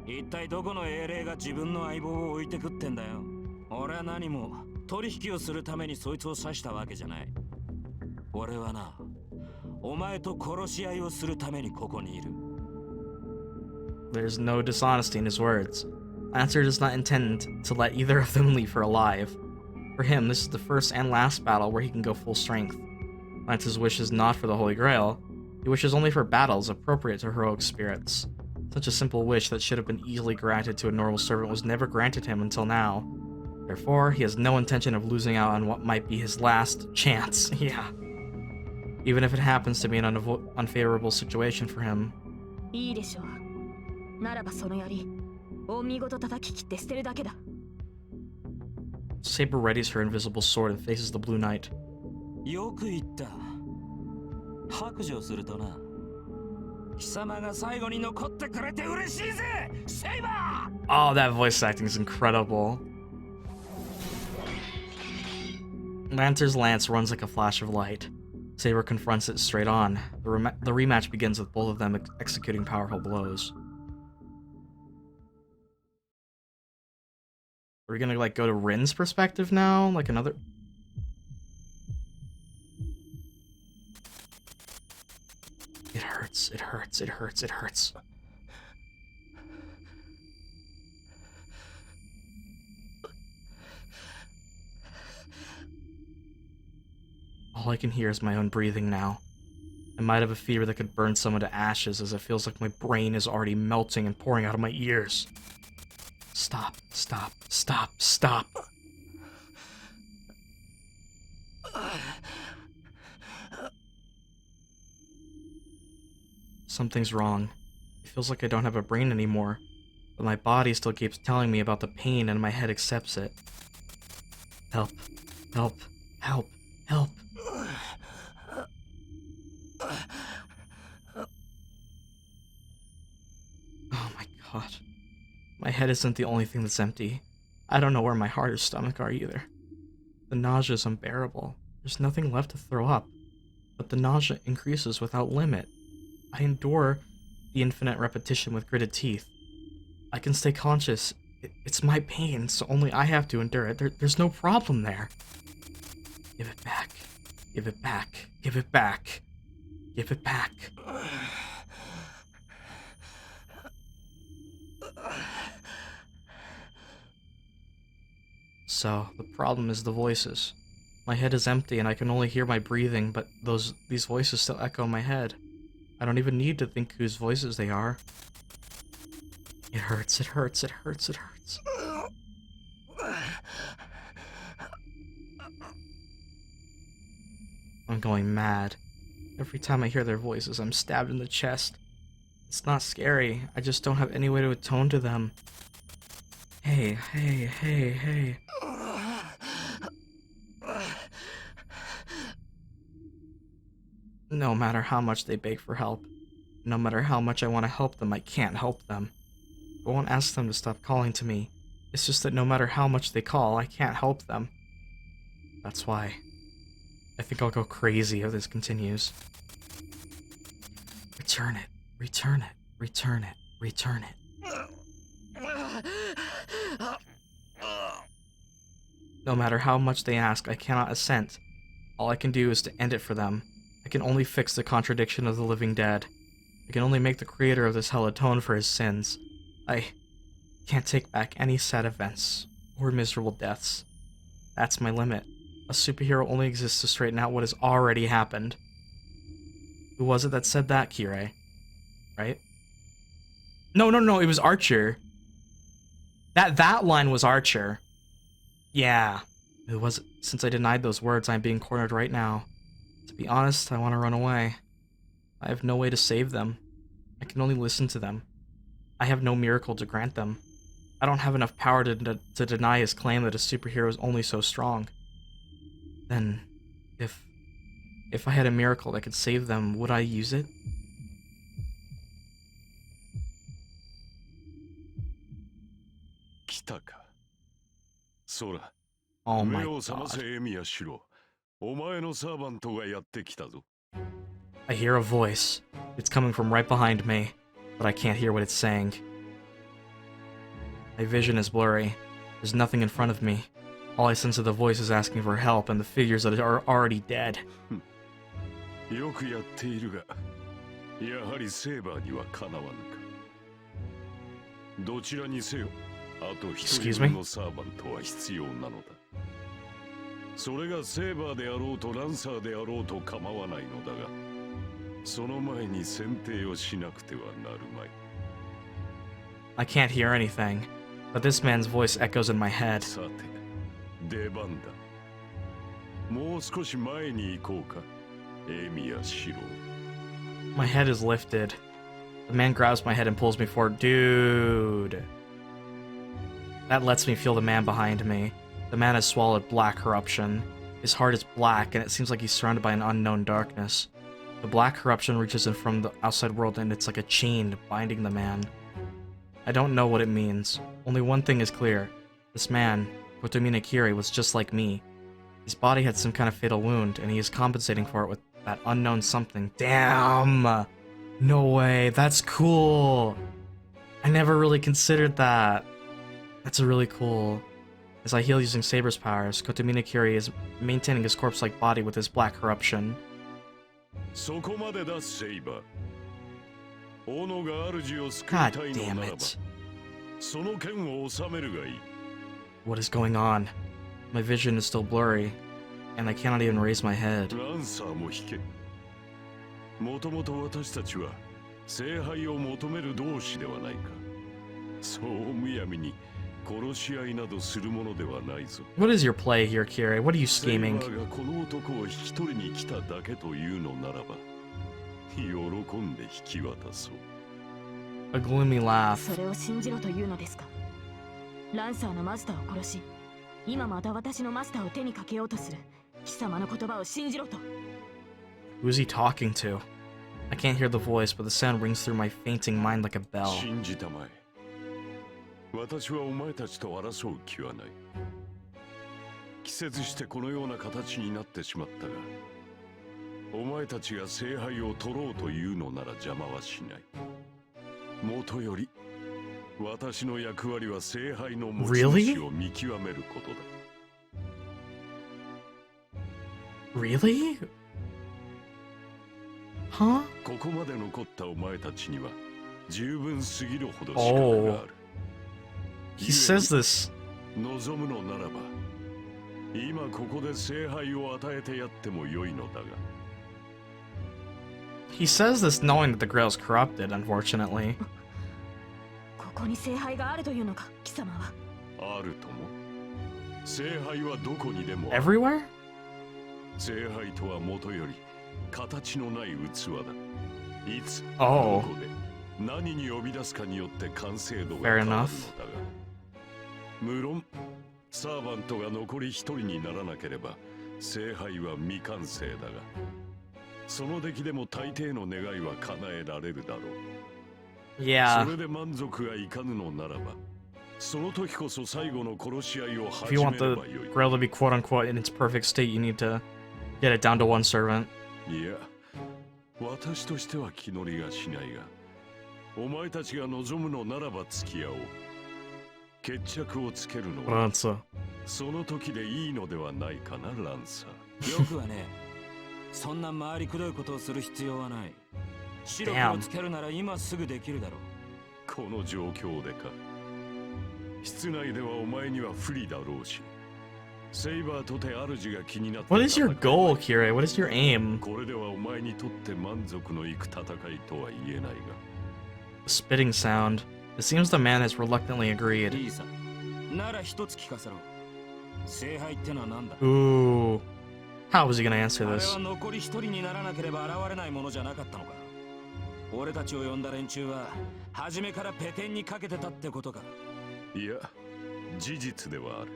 一体どこの英霊が自分の相棒を置いてくってんだよ。俺は何も取引をするためにそいつを刺したわけじゃない。俺はな、お前と殺し合いをするためにここにいる。 There's no dishonesty in his words. Lancer does not intend to let either of them leave her alive. For him, this is the first and last battle where he can go full strength. Lancer's wish is not for the Holy Grail. He wishes only for battles appropriate to heroic spirits. Such a simple wish that should have been easily granted to a normal servant was never granted him until now. Therefore, he has no intention of losing out on what might be his last chance. Yeah. Even if it happens to be an unfavorable situation for him. いいでしょう。ならばその槍、お見事叩き切って捨てるだけだ。 Saber readies her invisible sword and faces the Blue Knight. よく言った。白状するとな。貴様が最後に残ってくれて嬉しいぜ、セイバー! Oh, that voice acting is incredible. Lancer's lance runs like a flash of light. Saber confronts it straight on. The rematch begins with both of them executing powerful blows. Are we gonna, like, go to Rin's perspective now? Like another... It hurts, it hurts, it hurts, it hurts. All I can hear is my own breathing now. I might have a fever that could burn someone to ashes, as it feels like my brain is already melting and pouring out of my ears. Stop, stop, stop, stop. Something's wrong. It feels like I don't have a brain anymore, but my body still keeps telling me about the pain and my head accepts it. Help, help, help, help. Oh my god. My head isn't the only thing that's empty. I don't know where my heart or stomach are either. The nausea is unbearable. There's nothing left to throw up, but the nausea increases without limit. I endure the infinite repetition with gritted teeth. I can stay conscious. It's my pain, so only I have to endure it. There's no problem there. Give it back. Give it back. Give it back. Give it back. So, the problem is the voices. My head is empty and I can only hear my breathing, but these voices still echo in my head. I don't even need to think whose voices they are. It hurts, it hurts, it hurts, it hurts. I'm going mad. Every time I hear their voices, I'm stabbed in the chest. It's not scary, I just don't have any way to atone to them. Hey, hey, hey, hey. No matter how much they beg for help, no matter how much I want to help them, I can't help them. I won't ask them to stop calling to me. It's just that no matter how much they call, I can't help them. That's why. I think I'll go crazy if this continues. Return it, return it, return it, return it. No matter how much they ask, I cannot assent. All I can do is to end it for them. I can only fix the contradiction of the living dead. I can only make the creator of this hell atone for his sins. I can't take back any sad events or miserable deaths. That's my limit. A superhero only exists to straighten out what has already happened. Who was it that said that, Kirei? right? No, no, no, it was Archer. That line was Archer. Yeah. It was. Since I denied those words, I'm being cornered right now. To be honest, I want to run away. I have no way to save them. I can only listen to them. I have no miracle to grant them. I don't have enough power to deny his claim that a superhero is only so strong. Then, if I had a miracle that could save them, would I use it? Oh my god. I hear a voice. It's coming from right behind me, but I can't hear what it's saying. My vision is blurry. There's nothing in front of me. All I sense of the voice is asking for help and the figures that are already dead. Excuse me? それがセーバーであろうとランサーであろうと構わないのだが、その前に選定をしなくてはなるまい。I can't hear anything, but this man's voice echoes in my head. さて、出番だ。もう少し前に行こうか、エミヤシロ。My head is lifted. The man grabs my head and pulls me forward. Dude. That lets me feel the man behind me. The man has swallowed black corruption. His heart is black, and it seems like he's surrounded by an unknown darkness. The black corruption reaches in from the outside world, and it's like a chain binding the man. I don't know what it means. Only one thing is clear. This man, Kotomine Kirei, was just like me. His body had some kind of fatal wound, and he is compensating for it with that unknown something. Damn! No way, that's cool! I never really considered that. That's really cool. As I heal using Saber's powers, Kotomine Kirei is maintaining his corpse-like body with his black corruption. God damn it. What is going on? My vision is still blurry, and I cannot even raise my head. もともと私たちは聖杯を求める同士ではないか。そうむやみに殺し合いなどするものではないぞ。What is your play here, Kirei? What are you scheming? セイバーがこの男を引き取りに来ただけというのならば、喜んで引き渡そう。A gloomy laugh. それを信じろというのですか。ランサーのマスターを殺し、今また私のマスターを手にかけようとする貴様の言葉を信じろと。Who is he talking to? I can't hear the voice, but the sound rings through my fainting mind like a bell. 信じたまえ。私はお前たちと争う気はない。季節してこのような形になってしまったが、お前たちが聖杯を取ろうというのなら邪魔はしない。もとより、私の役割は聖杯の持ち主を見極めることだ。Really? Huh? ここまで残ったお前たちには十分すぎるほど資格がある。He says this. 望むのならば、今ここで聖杯を与えてやってもよいのだが。He says this knowing that the grail is corrupted, unfortunately. ここに聖杯があるというのか、貴様は。あるとも。聖杯はどこにでも。Everywhere? 聖杯とはもとより形のない器だ。いつ、Oh. どこで、何に呼び出すかによって完成度が Fair 変わるのだが。 enough. 無論、サーバントが残り一人にならなければ、聖杯は未完成だが、その出来でも大抵の願いは叶えられるだろう。Yeah. それで満足がいかぬのならば、その時こそ最後の殺し合いを If 始 you め want れ the ばよい。 grail to be quote unquote in its perfect state, you need to get it down to one servant. いや、私としては気乗りがしないが、お前たちが望むのならば付き合おう。決着をつけるのは、 Ransa. その時でいいのではないかな、ランサー。よくはね、そんな回りくどいことをする必要はない。白黒をつけるなら今すぐできるだろう。この状況でか。室内ではお前には不利だろうし。セイバーとて主が気になって。 What is your goal, Kirei? What is your aim? これではお前にとって満足のいく戦いとは言えないが。The spitting sound. It seems the man has reluctantly agreed. いいさ。なら一つ聞かせろ。聖杯ってのは何だ？ Ooh. How was he gonna answer あれ this? は残り一人にならなければ現れないものじゃなかったのか。俺たちを呼んだ連中は初めからペテンにかけてたってことか。いや、事実ではある。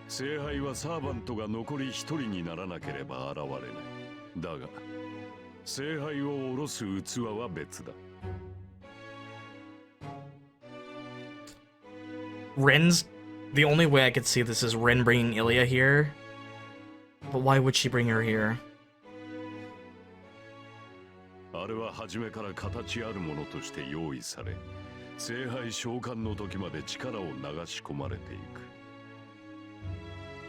聖杯はサーバントが残り一人にならなければ現れない。だが、聖杯を下ろす器は別だ。Rin's... The only way I could see this is Rin bringing Ilya here. But why would she bring her here? あれは初めから形あるものとして用意され、聖杯召喚の時まで力を流し込まれてい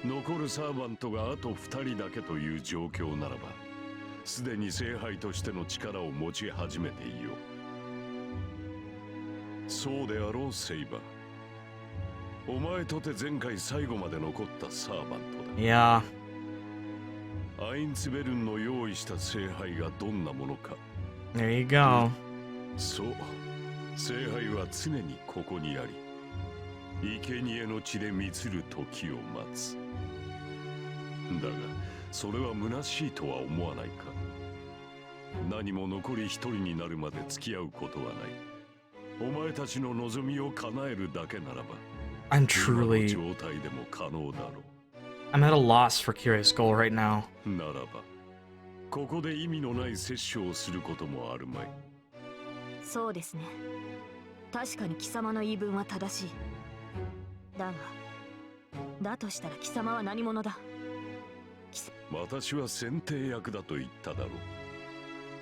く。残るサーバントがあと2人だけという状況ならば、すでに聖杯としての力を持ち始めていよう。そうであろう、セイバー。お前とて前回最後まで残ったサーバントだ。Yeah. アインツベルンの用意した聖杯がどんなものか。There you go. そう、聖杯は常にここにあり、生贄の地で満つる時を待つ。だが、それは虚しいとは思わないか。何も残り一人になるまで付き合うことはない。お前たちの望みを叶えるだけならば、I'm 今の truly... 状態でも可能だろう。I'm at a loss for Kirei's goal right now. ならば、ここで意味のない摂取をすることもあるまい。そうですね。確かに貴様の言い分は正しい。だが、だとしたら貴様は何者だ？私は選定役だと言っただろう。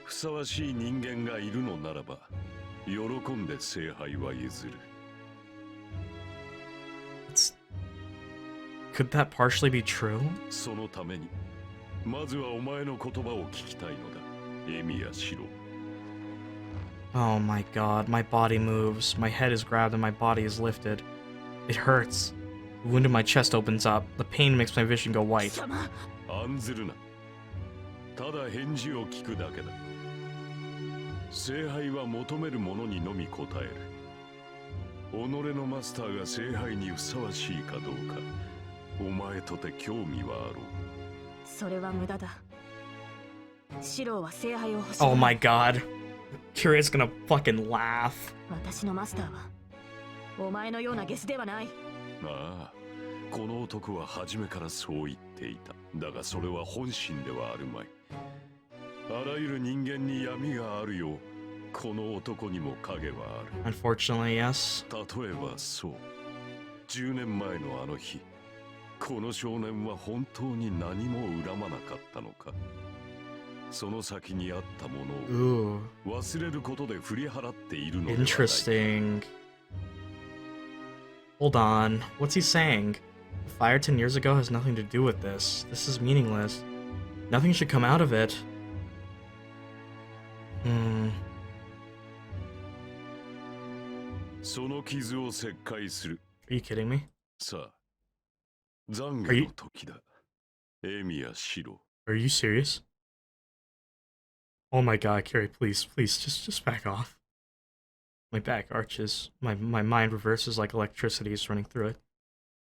ふさわしい人間がいるのならば、喜んで聖杯は譲る。Could that partially be true? そのために、まずはお前の言葉を聞きたいのだ、エミヤシロ。Oh my god, my body moves. My head is grabbed and my body is lifted. It hurts. The wound in my chest opens up. The pain makes my vision go white. 案ずるな。ただ返事を聞くだけだ。聖杯は求めるものにのみ答える。己のマスターが聖杯にふさわしいかどうか、お前とて興味はあろう。それは無駄だ。シローは聖杯を欲しい。Oh my god. Kirei's gonna fucking laugh. 私のマスターはお前のようなゲスではない。ああ、この男は初めからそう言っていた。だがそれは本心ではあるまい。あらゆる人間に闇があるよう、この男にも影はある。 Unfortunately, yes. 例えばそう、10年前のあの日、この少年は本当に何も恨まなかったのか。その先にあったものを Ooh. 忘れることで振り払っているのではない。 Interesting. Hold on. What's he saying? The fire 10 years ago has nothing to do with this. This is meaningless. Nothing should come out of it. Hmm. その傷を切開する。 Are you kidding me? さあ、懺悔の時だ。エミヤシロ。 Are you serious? Oh my god, Kirei, please, just back off. My back arches. My mind reverses like electricity is running through it.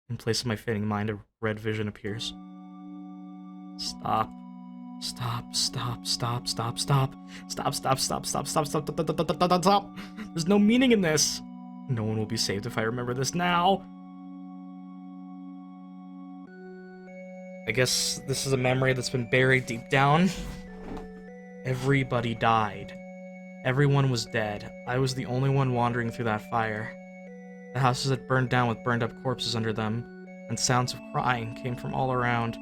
In place of my fading mind, a red vision appears. Stop. Stop, stop, stop, stop, stop. Stop, stop, stop, stop, stop, stop, stop, stop, stop, stop, stop. There's no meaning in this. No one will be saved if I remember this now. I guess this is a memory that's been buried deep down. Everybody died. Everyone was dead. I was the only one wandering through that fire. The houses had burned down with burned up corpses under them, and sounds of crying came from all around.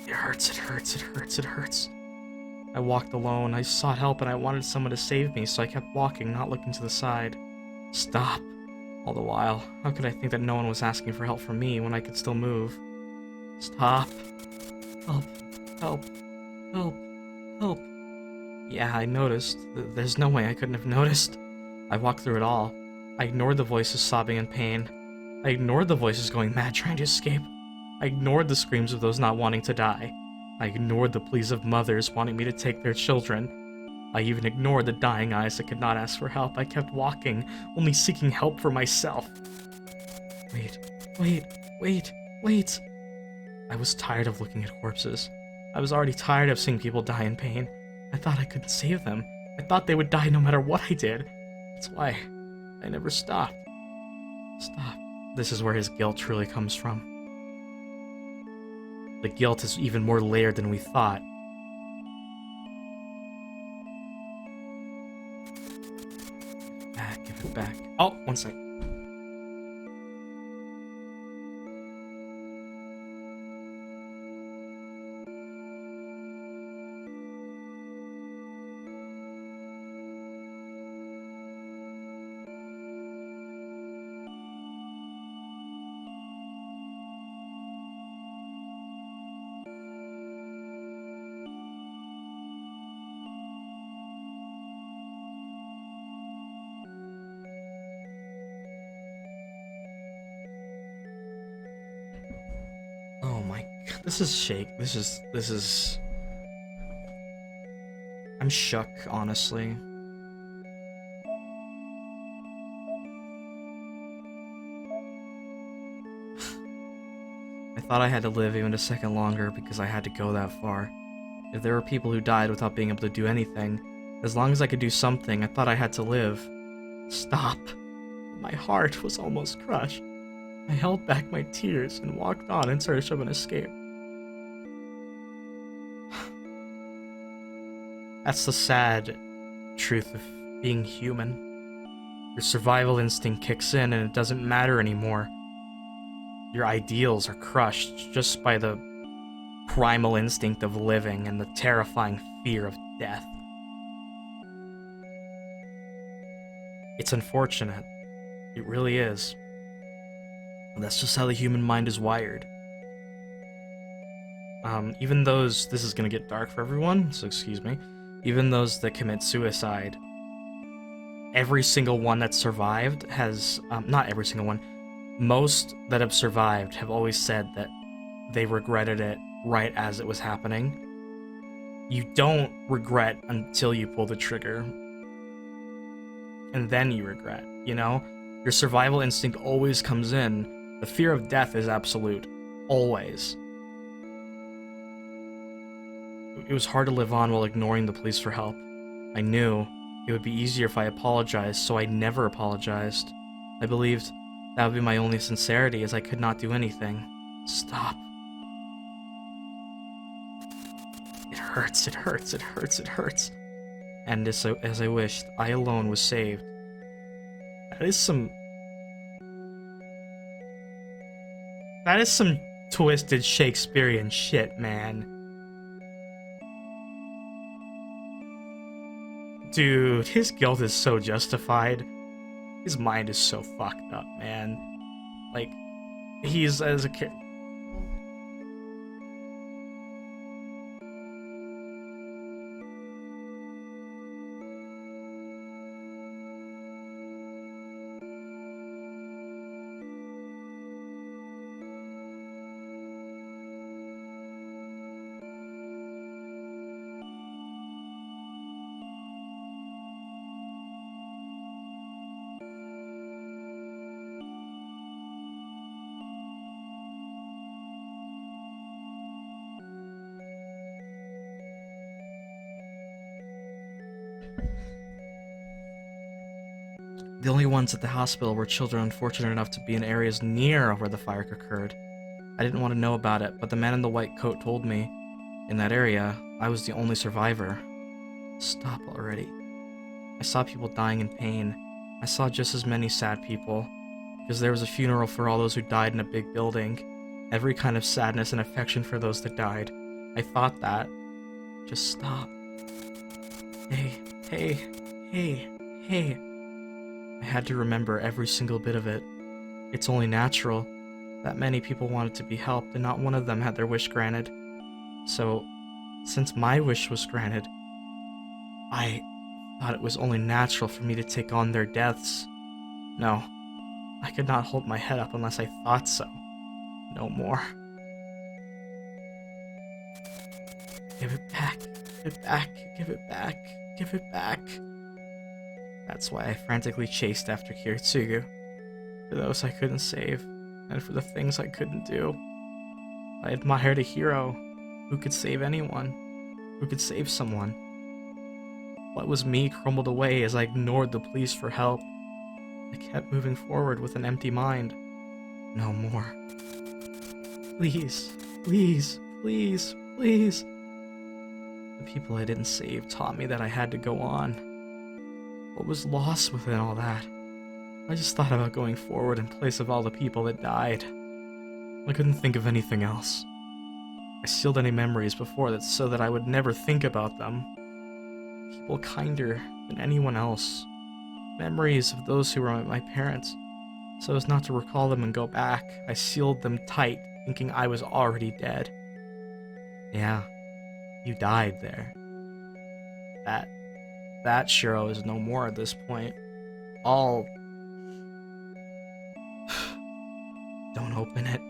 It hurts, it hurts, it hurts, it hurts. I walked alone. I sought help and I wanted someone to save me, so I kept walking, not looking to the side. Stop. All the while, how could I think that no one was asking for help from me when I could still move? Stop. Help. Help. Help. Help. Yeah, I noticed. There's no way I couldn't have noticed. I walked through it all. I ignored the voices sobbing in pain. I ignored the voices going mad trying to escape. I ignored the screams of those not wanting to die. I ignored the pleas of mothers wanting me to take their children. I even ignored the dying eyes that could not ask for help. I kept walking, only seeking help for myself. Wait, wait, wait, wait. I was tired of looking at corpses. I was already tired of seeing people die in pain. I thought I could save them. I thought they would die no matter what I did. That's why I never stopped. Stop. This is where his guilt truly comes from. The guilt is even more layered than we thought. Back, give it back. Oh, one sec. Oh my god, this is shake. This is... I'm shook, honestly. I thought I had to live even a second longer because I had to go that far. If there were people who died without being able to do anything, as long as I could do something, I thought I had to live. Stop. My heart was almost crushed. I held back my tears and walked on in search of an escape. That's the sad truth of being human. Your survival instinct kicks in and it doesn't matter anymore. Your ideals are crushed just by the primal instinct of living and the terrifying fear of death. It's unfortunate. It really is. That's just how the human mind is wired. Even those, this is gonna get dark for everyone, so excuse me. Even those that commit suicide, every single one that survived has, not every single one, most that have survived have always said that they regretted it right as it was happening. You don't regret until you pull the trigger. And then you regret, you know? Your survival instinct always comes in. The fear of death is absolute. Always. It was hard to live on while ignoring the police for help. I knew it would be easier if I apologized, so I never apologized. I believed that would be my only sincerity, as I could not do anything. Stop. It hurts, it hurts, it hurts, it hurts. And as I wished, I alone was saved. That is some twisted Shakespearean shit, man. Dude, his guilt is so justified. His mind is so fucked up, man. Like, he's as a kid. The only ones at the hospital were children unfortunate enough to be in areas near where the fire occurred. I didn't want to know about it, but the man in the white coat told me. In that area, I was the only survivor. Stop already. I saw people dying in pain. I saw just as many sad people, because there was a funeral for all those who died in a big building. Every kind of sadness and affection for those that died. I thought that. Just stop. Hey, hey, hey, hey. I had to remember every single bit of it. It's only natural that many people wanted to be helped and not one of them had their wish granted. So, since my wish was granted, I thought it was only natural for me to take on their deaths. No, I could not hold my head up unless I thought so. No more. Give it back, give it back, give it back. Give it back. That's why I frantically chased after Kiritsugu. For those I couldn't save, and for the things I couldn't do. I admired a hero who could save anyone, who could save someone. What was me crumbled away as I ignored the pleas for help. I kept moving forward with an empty mind. No more. Please, please, please, please. The people I didn't save taught me that I had to go on. What was lost within all that? I just thought about going forward in place of all the people that died. I couldn't think of anything else. I sealed any memories before that so that I would never think about them. People kinder than anyone else. Memories of those who were my parents. So as not to recall them and go back, I sealed them tight, thinking I was already dead. Yeah, you died there. That Shirou is no more at this point. All... Don't open it.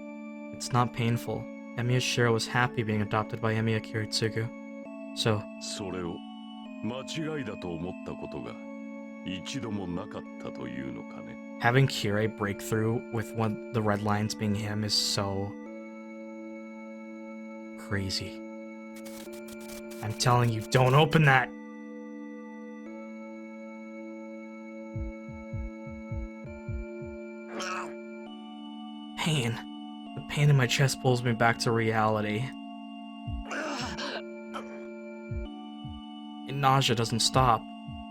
It's not painful. Emiya Shirou was happy being adopted by Emiya Kiritsugu. So... それを間違いだと思ったことが一度もなかったというのかね。Having Kirei break through with one the red lines being him is so... crazy. I'm telling you, don't open that! Pain. The pain in my chest pulls me back to reality. And nausea doesn't stop.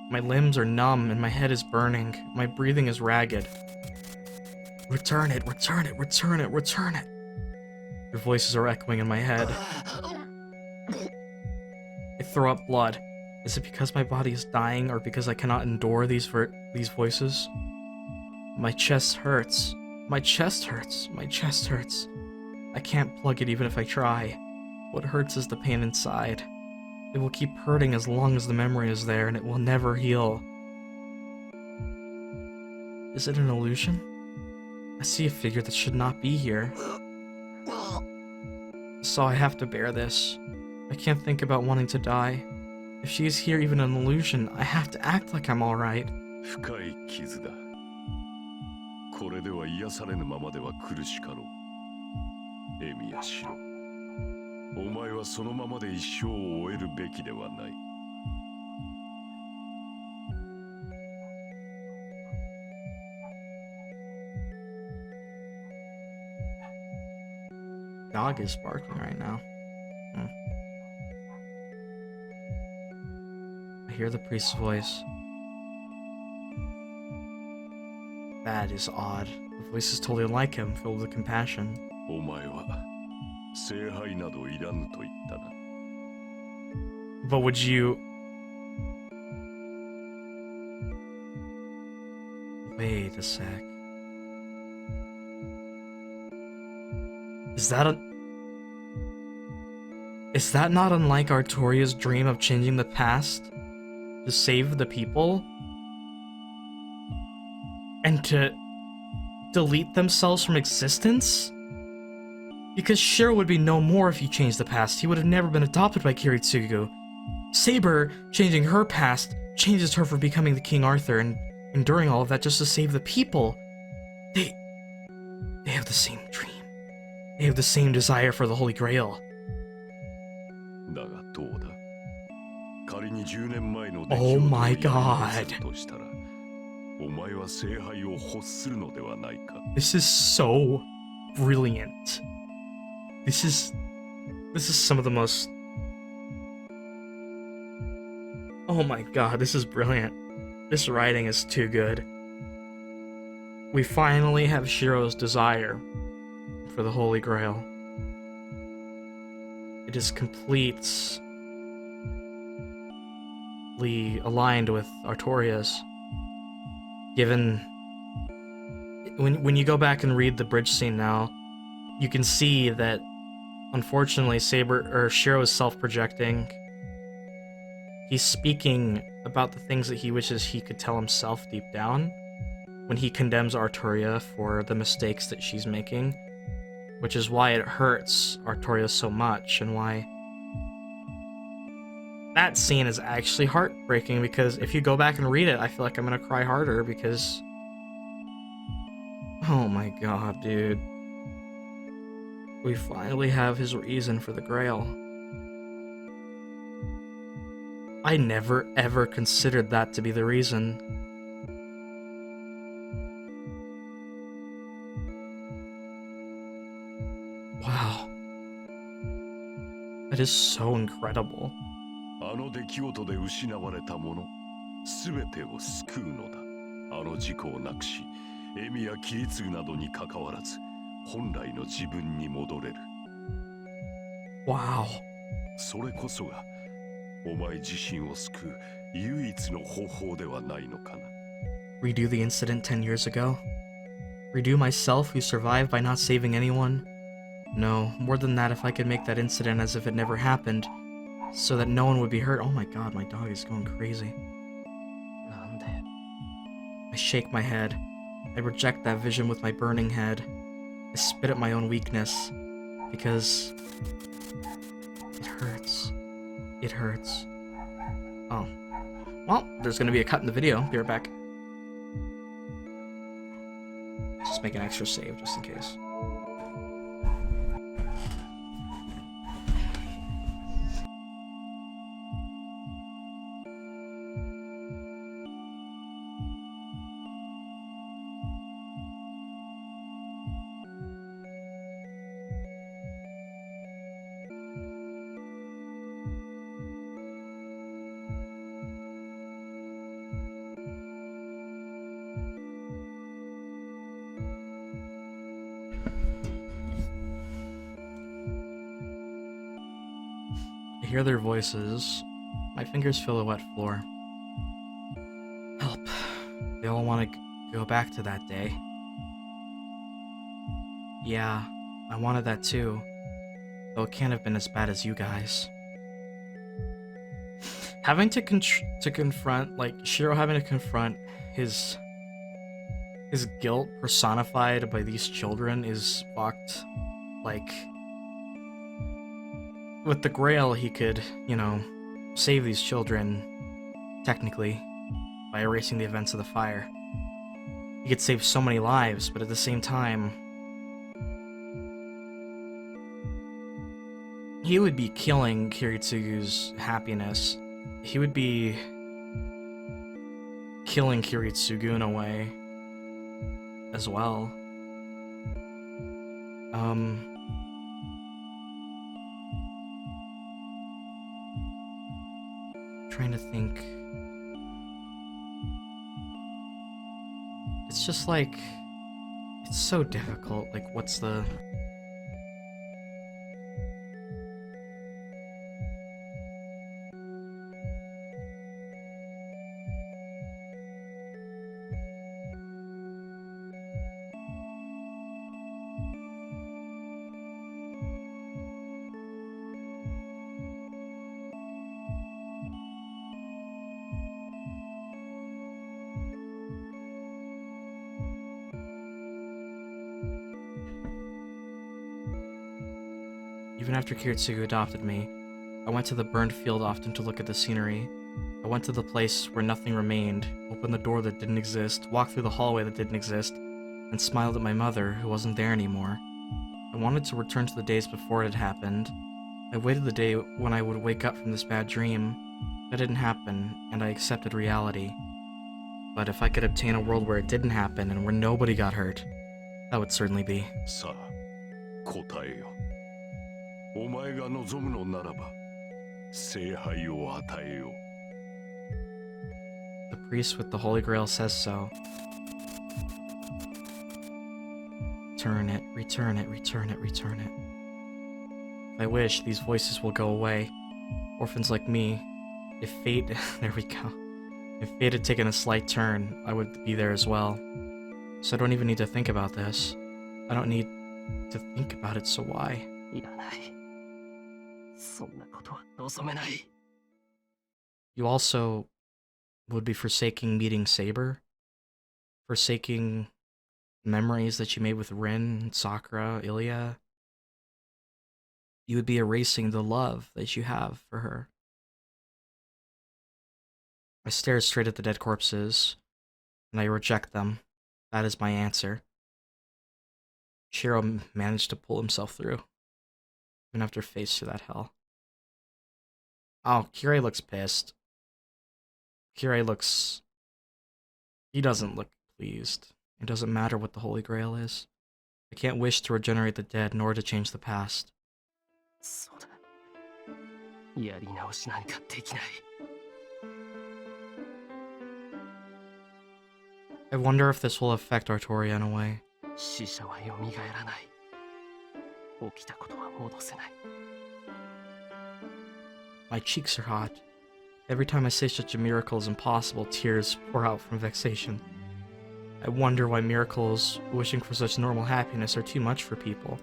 My limbs are numb and my head is burning. My breathing is ragged. Return it, return it, return it, return it. Your voices are echoing in my head. I throw up blood. Is it because my body is dying or because I cannot endure these voices? My chest hurts. My chest hurts. My chest hurts. I can't plug it even if I try. What hurts is the pain inside. It will keep hurting as long as the memory is there, and it will never heal. Is it an illusion? I see a figure that should not be here. So I have to bear this. I can't think about wanting to die. If she is here even an illusion, I have to act like I'm alright. 深い傷だ。これでは癒されぬままでは苦しかろう。エミヤシロ。お前はそのままで一生を終えるべきではない。Dog is barking right now. I hear the priest's voice. That is odd. The voice is totally like him, filled with compassion. お前は聖杯などいらぬと言ったな。But would you... Wait a sec. Is that not unlike Artoria's dream of changing the past to save the people? And to delete themselves from existence? Because Shirou would be no more if he changed the past. He would have never been adopted by Kiritsugu. Saber, changing her past, changes her from becoming the King Arthur and enduring all of that just to save the people. They have the same dream. They have the same desire for the Holy Grail. だがどうだ。仮に10年前の Oh my god. としたら、お前は聖杯を欲するのではないか。This is so brilliant. This is some of the most... Oh my god, this is brilliant. This writing is too good. We finally have Shirou's desire for the Holy Grail. It is completely aligned with Artoria's. Given... When you go back and read the bridge scene now, you can see that, unfortunately, Shirou is self-projecting. He's speaking about the things that he wishes he could tell himself deep down when he condemns Artoria for the mistakes that she's making, which is why it hurts Artoria so much and why that scene is actually heartbreaking because if you go back and read it, I feel like I'm gonna cry harder because... Oh my god, dude. We finally have his reason for the grail. I never ever considered that to be the reason. Wow. That is so incredible. あの出来事で失われたもの、すべてを救うのだ。あの事故をなくし、エミやキリツグなどに関わらず、本来の自分に戻れる。Wow. それこそが、お前自身を救う唯一の方法ではないのかな。Redo the incident 10 years ago? Redo myself who survived by not saving anyone? No, more than that, if I could make that incident as if it never happened, so that no one would be hurt. Oh my god, my dog is going crazy. なんで I shake my head. I reject that vision with my burning head. I spit at my own weakness, because it hurts. It hurts. Oh. Well, there's gonna be a cut in the video. Be right back. Just make an extra save, just in case. I hear their voices. My fingers feel the wet floor. Help. They all want to go back to that day. Yeah, I wanted that too. Though it can't have been as bad as you guys. Having to confront, like, Shirou having to confront his guilt personified by these children is fucked. Like, with the grail, he could, you know, save these children, technically, by erasing the events of the fire. He could save so many lives, but at the same time, he would be killing Kiritsugu's happiness. He would be killing Kiritsugu in a way, as well. Trying to think. It's just like, it's so difficult. Like, what's the... Even after Kiritsugu adopted me, I went to the burned field often to look at the scenery. I went to the place where nothing remained, opened the door that didn't exist, walked through the hallway that didn't exist, and smiled at my mother, who wasn't there anymore. I wanted to return to the days before it had happened. I waited the day when I would wake up from this bad dream. That didn't happen, and I accepted reality. But if I could obtain a world where it didn't happen and where nobody got hurt, that would certainly be. さあ、答えよ。お前が望むのならば、聖杯を与えよう。The priest with the Holy Grail says so. Return it, return it, return it, return it. If I wish, these voices will go away. Orphans like me. If fate... there we go. If fate had taken a slight turn, I would be there as well. So I don't even need to think about this. I don't need to think about it, so why? いらない。そんなことは望めない。You also would be forsaking meeting Saber? Forsaking memories that you made with Rin, Sakura, Ilya? You would be erasing the love that you have for her. I stare straight at the dead corpses, and I reject them. That is my answer. Shirou managed to pull himself through, even after faced through that hell. Oh, Kirei looks pissed. Kirei looks... He doesn't look pleased. It doesn't matter what the Holy Grail is. I can't wish to regenerate the dead, nor to change the past. そうだ。やり直しなんかできない。I wonder if this will affect Artoria in a way. 死者は蘇らない。起きたことは戻せない。My cheeks are hot. Every time I say such a miracle is impossible, tears pour out from vexation. I wonder why miracles, wishing for such normal happiness, are too much for people.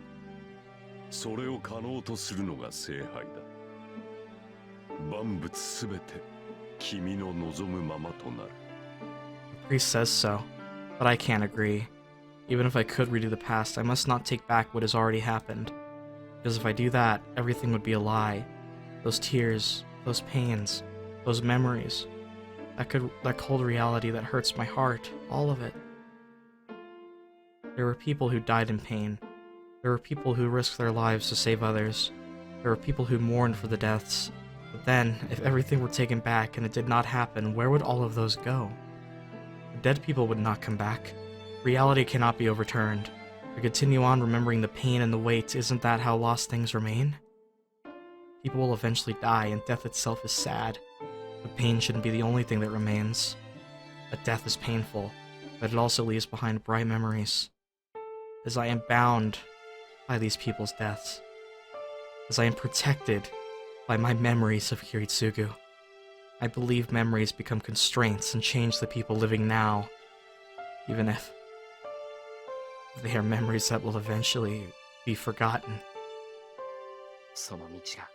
それを可能とするのが聖杯だ。万物すべて君の望むままとなる。The priest says so, but I can't agree. Even if I could redo the past, I must not take back what has already happened. Because if I do that, everything would be a lie. Those tears, those pains, those memories, that cold reality that hurts my heart, all of it. There were people who died in pain. There were people who risked their lives to save others. There were people who mourned for the deaths. But then, if everything were taken back and it did not happen, where would all of those go? The dead people would not come back. Reality cannot be overturned. To continue on remembering the pain and the weight, isn't that how lost things remain? People will eventually die, and death itself is sad. But pain shouldn't be the only thing that remains. A death is painful, but it also leaves behind bright memories. As I am bound by these people's deaths, as I am protected by my memories of Kiritsugu, I believe memories become constraints and change the people living now, even if they are memories that will eventually be forgotten. その道が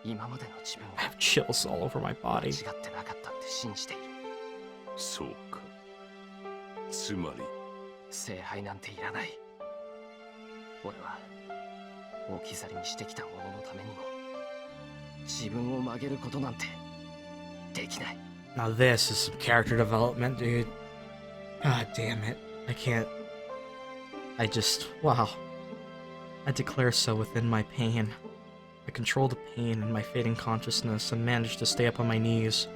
今までの自分 I have chills all over my は body. 違ってなかったって信じている。そうか。つまり聖杯なんていらない。俺は置き去りにしてきたもののためにも自分を曲げることなんてできない。 Now this is some character development, dude. God damn it. I can't... wow. I declare so within my pain. I control the pain in my fading consciousness and manage to stay up on my knees.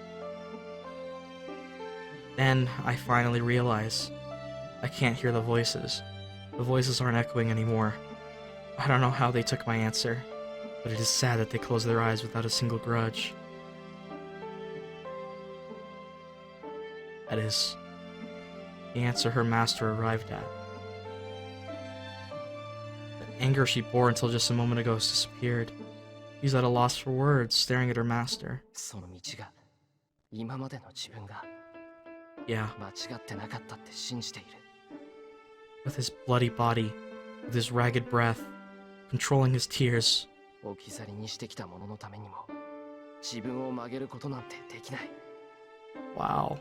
Then, I finally realize I can't hear the voices. The voices aren't echoing anymore. I don't know how they took my answer, but it is sad that they closed their eyes without a single grudge. That is the answer her master arrived at. The anger she bore until just a moment ago has disappeared. She's at a loss for words, staring at her master. その道が今までの自分が Yeah, 間違ってなかったって信じている。 with his bloody body, with his ragged breath, controlling his tears. 置き去りにしてきたもののためにも自分を曲げることなんてできない。 Wow.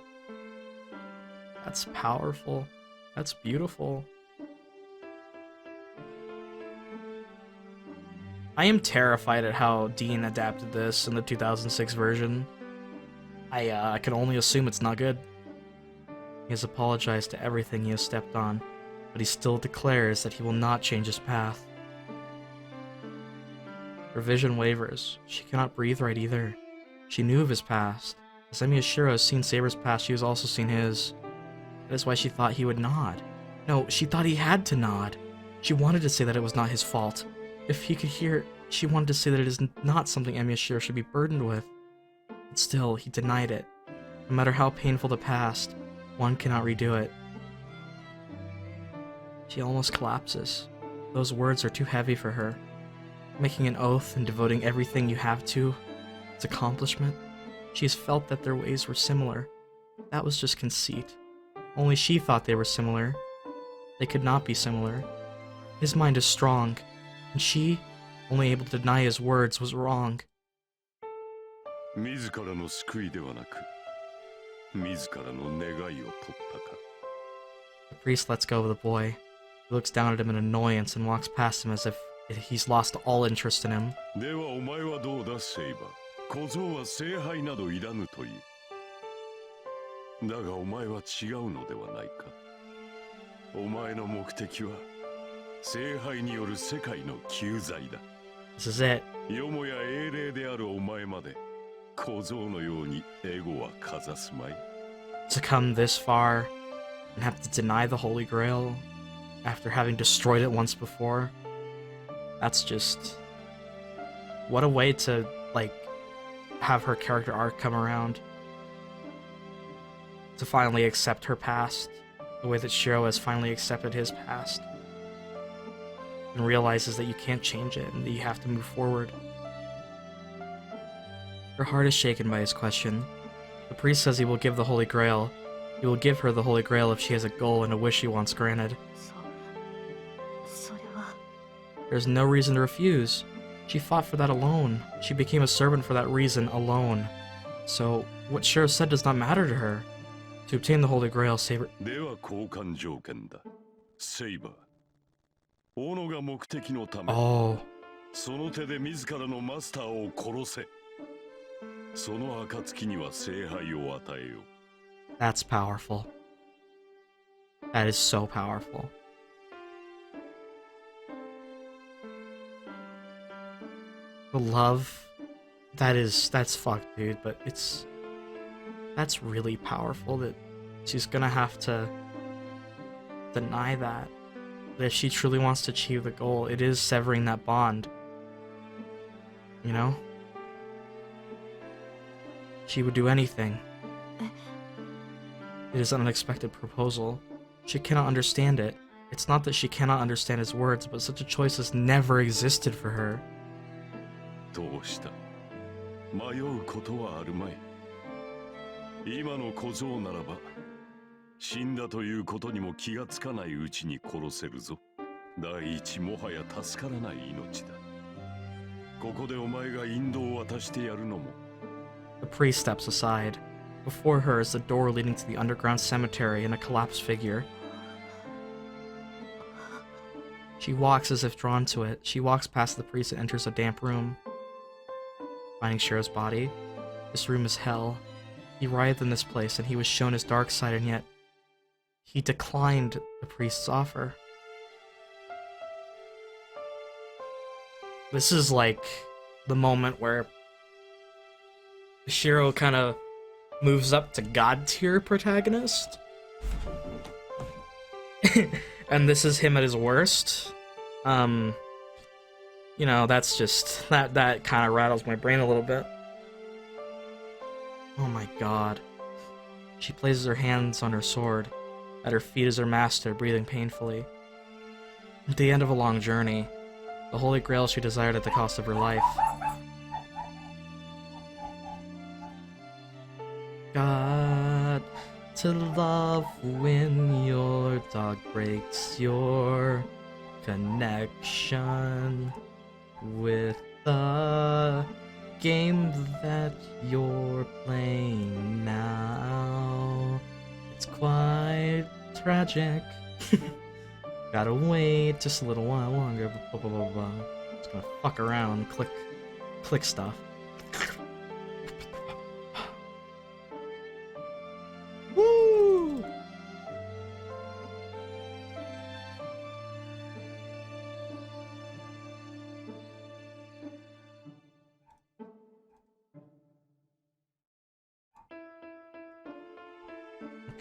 That's powerful. That's beautiful. I am terrified at how Dean adapted this in the 2006 version. I can only assume it's not good. He has apologized to everything he has stepped on, but he still declares that he will not change his path. Her vision wavers. She cannot breathe right either. She knew of his past. As Shirou has seen Saber's past, she has also seen his. That is why she thought he would nod. No, she thought he had to nod. She wanted to say that it was not his fault. If he could hear, she wanted to say that it is not something Shirou should be burdened with. But still, he denied it. No matter how painful the past, one cannot redo it. She almost collapses. Those words are too heavy for her. Making an oath and devoting everything you have to its accomplishment. She has felt that their ways were similar. That was just conceit. Only she thought they were similar. They could not be similar. His mind is strong, and she, only able to deny his words, was wrong. 自らの救いではなく自らの願いを取ったか。 The priest lets go of the boy. He looks down at him in annoyance and walks past him as if he's lost all interest in him. ではお前はどうだセイバー。小僧は聖杯などいらぬという。だがお前は違うのではないか。お前の目的は聖杯による世界の救済だ。This is it. よもや英霊であるお前まで小僧のようにエゴはかざすまい。 To come this far and have to deny the Holy Grail after having destroyed it once before. That's just... what a way to, like, have her character arc come around. To finally accept her past, the way that Shirou has finally accepted his past. And realizes that you can't change it and that you have to move forward. Her heart is shaken by his question. The priest says he will give the Holy Grail. He will give her the Holy Grail if she has a goal and a wish she wants granted. それは There's no reason to refuse. She fought for that alone. She became a servant for that reason alone. So, what Shirou said does not matter to her. To obtain the Holy Grail, Saber... では交換条件だ。セイバー。斧が目的のため、 Oh, その手で自らのマスターを殺せ。その暁には聖杯を与えよう。 that's powerful. That is so powerful. The love, that's fucked, dude, but that's really powerful that she's gonna have to deny that. That if she truly wants to achieve the goal, it is severing that bond. You know? She would do anything. It is an unexpected proposal. She cannot understand it. It's not that she cannot understand his words, but such a choice has never existed for her. どうした？迷うことはあるまい。今の小僧ならば、死んだということにも気がつかないうちに殺せるぞ。第一、もはや助からない命だ。ここでお前が引導を渡してやるのも。 The priest steps aside. Before her is the door leading to the underground cemetery and a collapsed figure. She walks as if drawn to it. She walks past the priest and enters a damp room. Finding Shirou's body. This room is hell. He writhed in this place and he was shown his dark side, and yet he declined the priest's offer. This is like the moment where Shirou kind of moves up to god tier protagonist. And this is him at his worst. You know, that's just that kind of rattles my brain a little bit. Oh my god. She places her hands on her sword. At her feet is her master, breathing painfully. At the end of a long journey, the Holy Grail she desired at the cost of her life. Got to love when your dog breaks your connection with the game that you're playing now. It's quite tragic. Gotta wait just a little while longer. Blah, blah, blah, blah. Just gonna fuck around, click stuff. Woo!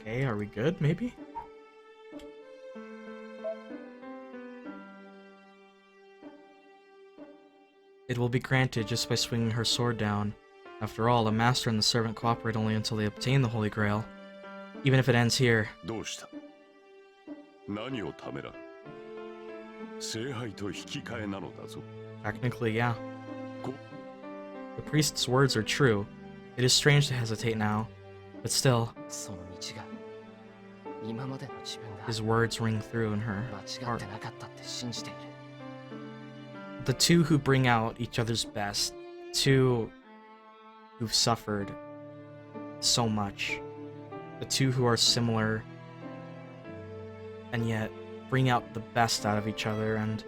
Okay, are we good, maybe? It will be granted just by swinging her sword down. After all, the master and the servant cooperate only until they obtain the Holy Grail. Even if it ends here. どうした？何をためらう？聖杯と引き換えなのだぞ。 Technically, yeah. こ The priest's words are true. It is strange to hesitate now, but still, その道が今までの自分が his words ring through in her 間違っ heart. てなかったって信じている。 The two who bring out each other's best, two who've suffered so much, the two who are similar and yet bring out the best out of each other and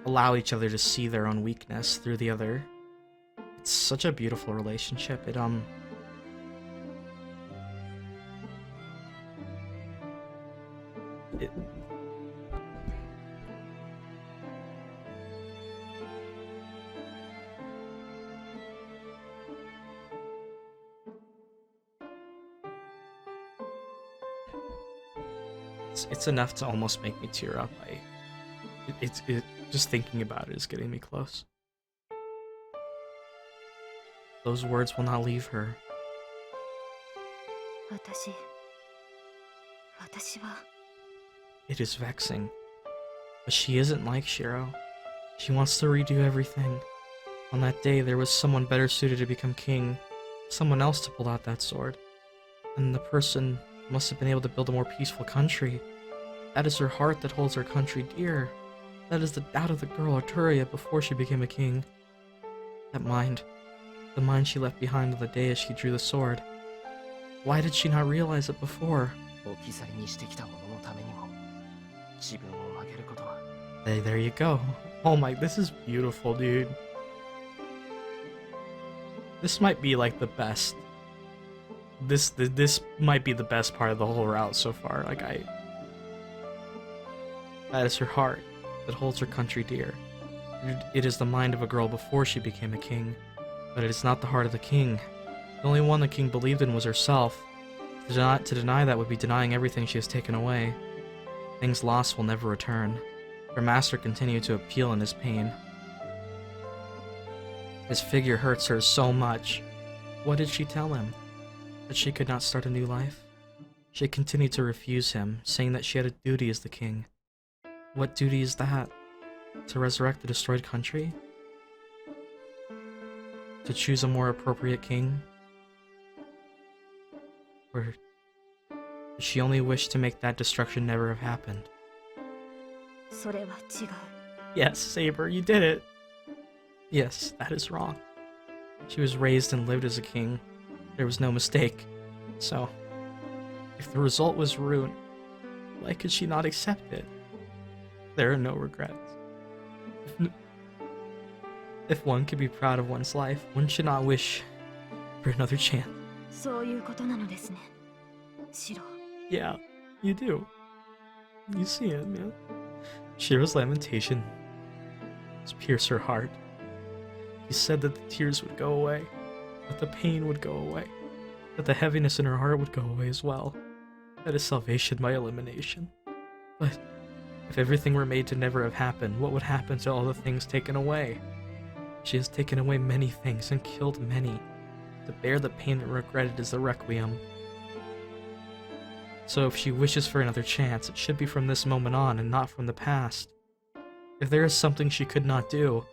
allow each other to see their own weakness through the other. It's such a beautiful relationship. It, it's enough to almost make me tear up. Just thinking about it is getting me close. Those words will not leave her. 私は It is vexing. But she isn't like Shirou. She wants to redo everything. On that day, there was someone better suited to become king. Someone else to pull out that sword. And the person must have been able to build a more peaceful country. That is her heart that holds her country dear. That is the doubt of the girl Arturia before she became a king. That mind. The mind she left behind on the day as she drew the sword. Why did she not realize it before? 置き去りにしてきた者のためにも自分を曲げることは Hey, there you go. Oh my, this is beautiful, dude. This might be like the best. This might be the best part of the whole route so far. That is her heart that holds her country dear. It is the mind of a girl before she became a king, but it is not the heart of the king. The only one the king believed in was herself. To deny that would be denying everything she has taken away. Things lost will never return. Her master continued to appeal in his pain. His figure hurts her so much. What did she tell him? That she could not start a new life? She continued to refuse him, saying that she had a duty as the king. What duty is that? To resurrect the destroyed country? To choose a more appropriate king? Or did she only wish to make that destruction never have happened? それは違う Yes, Saber, you did it! Yes, that is wrong. She was raised and lived as a king. There was no mistake. So, if the result was ruin, why could she not accept it? There are no regrets. If one could be proud of one's life, one should not wish for another chance. そういうことなのですねシロ Yeah, you do. You see it, man. Shirou's lamentation pierced her heart. He said that the tears would go away, that the pain would go away, that the heaviness in her heart would go away as well. That is salvation by elimination. But if everything were made to never have happened, what would happen to all the things taken away? She has taken away many things and killed many. To bear the pain and regret it is the requiem. So if she wishes for another chance, it should be from this moment on and not from the past. If there is something she could not do,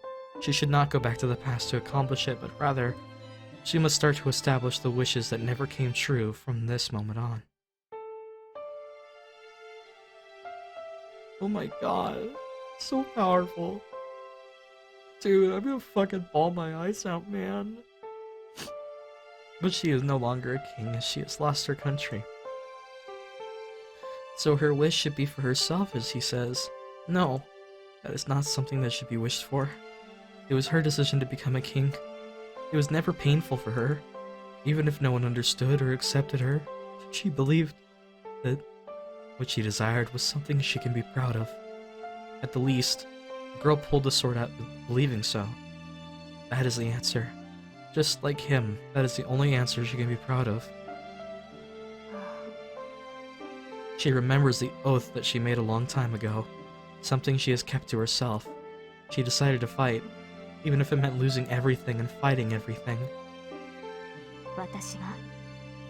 she should not go back to the past to accomplish it, but rather, she must start to establish the wishes that never came true from this moment on. Oh my god, so powerful. Dude, I'm gonna fucking bawl my eyes out, man. But she is no longer a king as she has lost her country. So her wish should be for herself, as he says. No, that is not something that should be wished for. It was her decision to become a king. It was never painful for her. Even if no one understood or accepted her, she believed that what she desired was something she can be proud of. At the least, the girl pulled the sword out believing so. That is the answer. Just like him, that is the only answer she can be proud of. She remembers the oath that she made a long time ago, something she has kept to herself. She decided to fight, even if it meant losing everything and fighting everything. 私は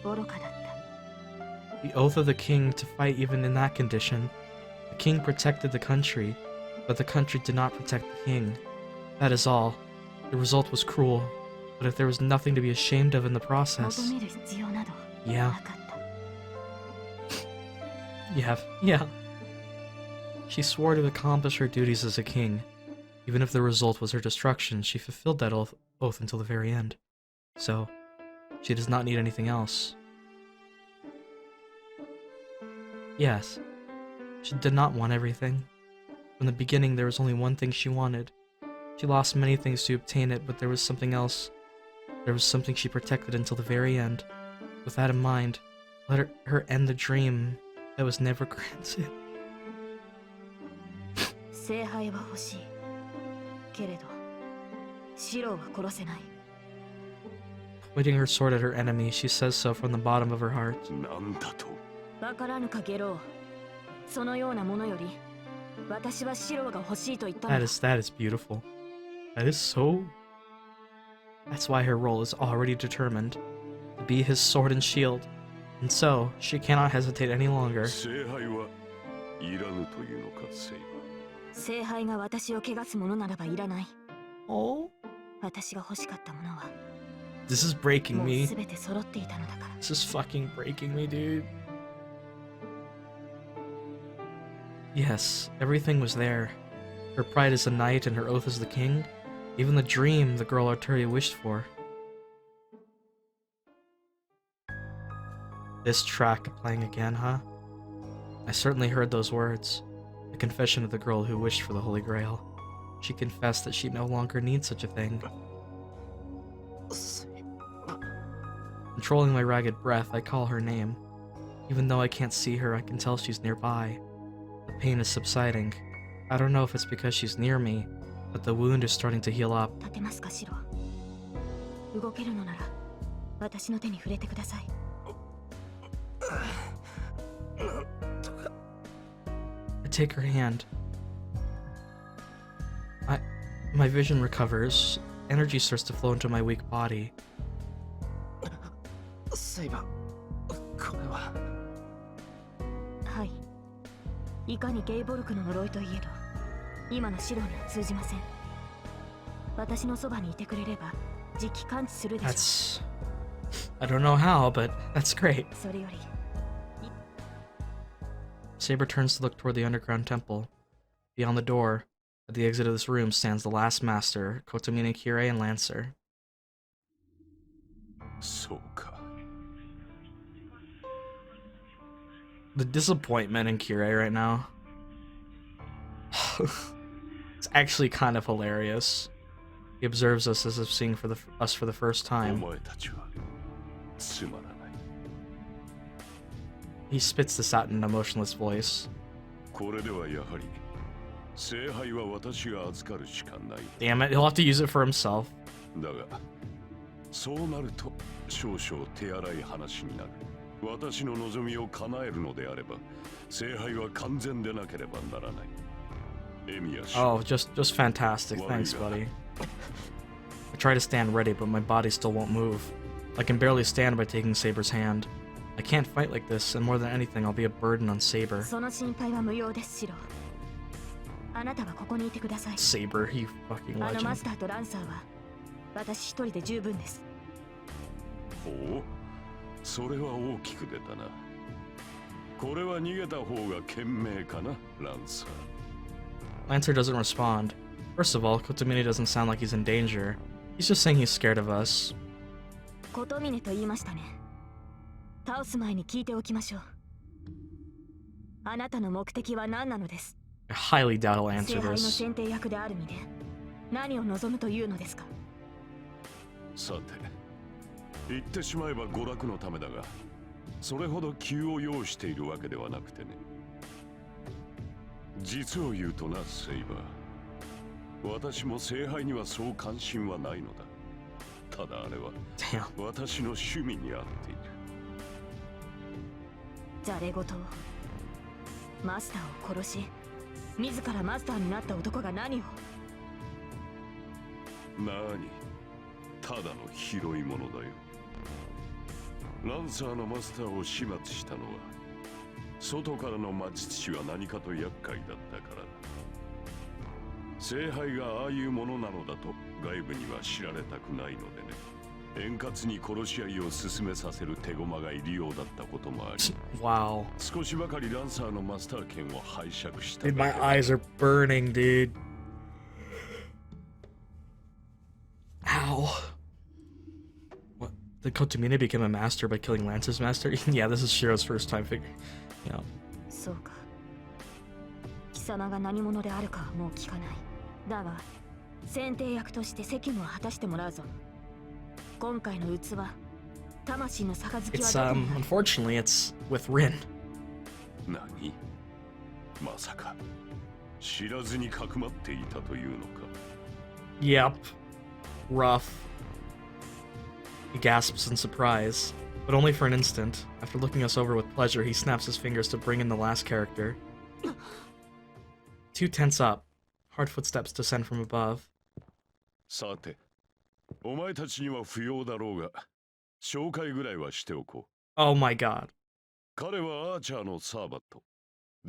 愚かだった The oath of the king to fight even in that condition. The king protected the country, but the country did not protect the king. That is all. The result was cruel, but if there was nothing to be ashamed of in the 求 process... める必要など Yeah. なかった Yeah. She swore to accomplish her duties as a king. Even if the result was her destruction, she fulfilled that oath until the very end. So, she does not need anything else. Yes, she did not want everything. From the beginning, there was only one thing she wanted. She lost many things to obtain it, but there was something else. There was something she protected until the very end. With that in mind, let her end the dream that was never granted. 聖杯は欲しいけれどシローは殺せない。 Pointing her sword at her enemy, she says so from the bottom of her heart. なんだと。わからぬかゲロー。そのようなものより私はシローが欲しいと言ったのだ。 That is beautiful. That is so... That's why her role is already determined. To be his sword and shield. And so, she cannot hesitate any longer. 聖杯はいらぬというのか、セイバー。聖杯が私を汚すものならばいらない。 Oh? 私が欲しかったものは This is breaking もう me. 全て揃っていたのだから。 This is fucking breaking me, dude. Yes, everything was there. Her pride as a knight and her oath as the king. Even the dream the girl Arturia wished for. This track playing again, huh? I certainly heard those words. The confession of the girl who wished for the Holy Grail. She confessed that she no longer needs such a thing. Controlling my ragged breath, I call her name. Even though I can't see her, I can tell she's nearby. The pain is subsiding. I don't know if it's because she's near me, but the wound is starting to heal up. 立てますかシロー。動けるのなら私の手に触れてください。 I take her hand. My vision recovers. Energy starts to flow into my weak body. セイバー、これは。はい。いかにゲイボルクの呪いといえど、今のシローには通じません。私のそばにいてくれれば、じき感知するでしょう。 I don't know how, but that's great. それより。 Saber turns to look toward the underground temple. Beyond the door, at the exit of this room, stands the last master, Kotomine, Kirei, and Lancer. そうか。 The disappointment in Kirei right now. It's actually kind of hilarious. He observes us as if seeing us for the first お time. 前たちはつまらない。 He spits this out in an emotionless voice. これではやはり聖杯は私が預かるしかない。 Damn it, he'll have to use it for himself. だが、そうなると少々手荒い話になる。私の望みを叶えるのであれば、聖杯は完全でなければならない。エミヤ氏。 Oh, just fantastic. Thanks, buddy. I try to stand ready, but my body still won't move. I can barely stand by taking Saber's hand. I can't fight like this, and more than anything, I'll be a burden on Saber. その心配は無用です、シロー。あなたはここにいてください。 Saber, you fucking あのマ legend. スターとランサーは私一人で十分です。ほう、それは大きく出たな。これは逃げた方が賢明かな、ランサー。 Lancer doesn't respond. First of all, Kotomine doesn't sound like he's in danger. He's just saying he's scared of us. コトミネと言いましたね。倒す前に聞いておきましょう。あなたの目的は何なのです。 I highly doubt he'll 聖 answer 杯の this. 選定役である身で何を望むというのですか。さて、言ってしまえば娯楽のためだが、それほど急を要しているわけではなくてね。実を言うとな、セイバー。私も聖杯にはそう関心はないのだ。ただあれは Damn. 私の趣味に合っている。ざれ言を。マスターを殺し、自らマスターになった男が何を。なに、ただの拾い物だよ。ランサーのマスターを始末したのは、外からの魔術師は何かと厄介だったからだ。聖杯がああいうものなのだと外部には知られたくないのでね。円滑に殺し合いを進めさせる手駒が入りようだったこともあり、 Wow. 少しばかりランサーのマスター権を拝借した Dude, だ my け。 eyes are burning, dude. Ow. What? Did Kotomine become a master by killing Lance's master? Yeah, this is Shiro's first time figuring. You know. そうか。貴様が何者であるかはもう聞かない。だが、選定役として責務を果たしてもらうぞ。今回の器、魂の杯は It's どこにある？ unfortunately it's with Rin. 何、まさか知らずにかくまっていたというのか。 Yep. Rough. He gasps in surprise, but only for an instant. After looking us over with pleasure, he snaps his fingers to bring in the last character. Two tense up. Hard footsteps descend from above. さて、お前たちには不要だろうが、紹介ぐらいはしておこう。 Oh my god. 彼はアーチャーのサーバット。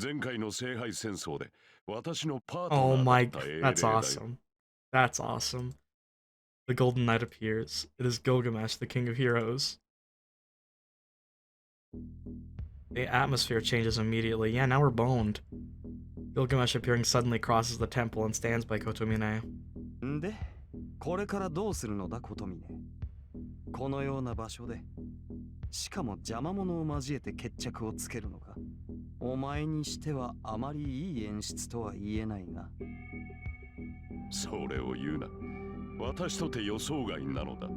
前回の聖杯戦争で私のパート Oh ナー my だった英霊 that's だよ。 awesome. That's awesome. The Golden Knight appears. It is Gilgamesh, the King of Heroes. The atmosphere changes immediately. Yeah, now we're boned. Gilgamesh appearing suddenly crosses the temple and stands by Kotomine. んで、これからどうするのだ、ことみね。このような場所で、しかも邪魔者を交えて決着をつけるのか。お前にしてはあまりいい演出とは言えないが。それを言うな。私とて予想外なのだ。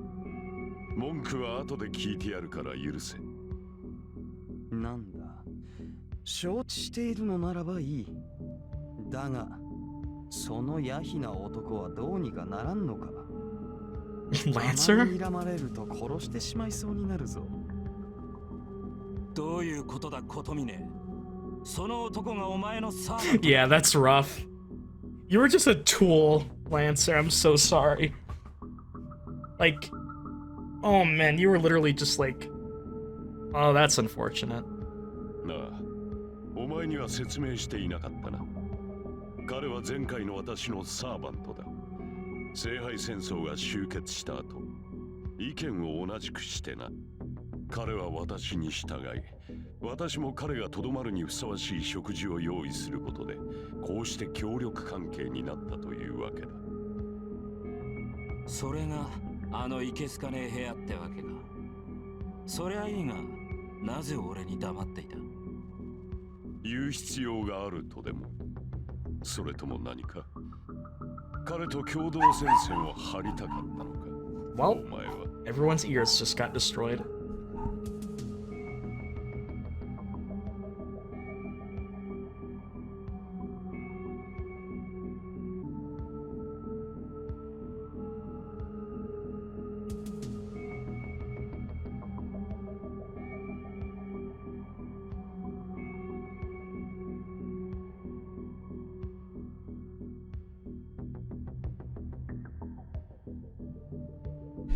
文句は後で聞いてやるから許せ。なんだ。承知しているのならばいい。だが、そのヤヒな男はどうにかならんのか。Lancer? あまり睨まれると殺してしまいそうになるぞ。どういうことだ、ことみね。その男がお前のサーバー。Yeah, that's rough. You were just a tool, Lancer. I'm so sorry. Like, oh man, you were literally just like, oh, that's unfortunate. なあ、お前には説明していなかったな。彼は前回の私のサーバントだ。聖杯戦争が終結した後、意見を同じくしてな。彼は私に従い、私も彼がとどまるにふさわしい食事を用意することで、こうして協力関係になったというわけだ。それがあのいけすかねえ部屋ってわけか。そりゃいいが、なぜ俺に黙っていた？言う必要があるとでも、それとも何か彼と共同戦線を張りたかったのか。 Well, お前は everyone's ears just got destroyed.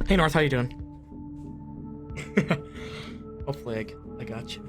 Hey North, how you doing? Hopefully I got you.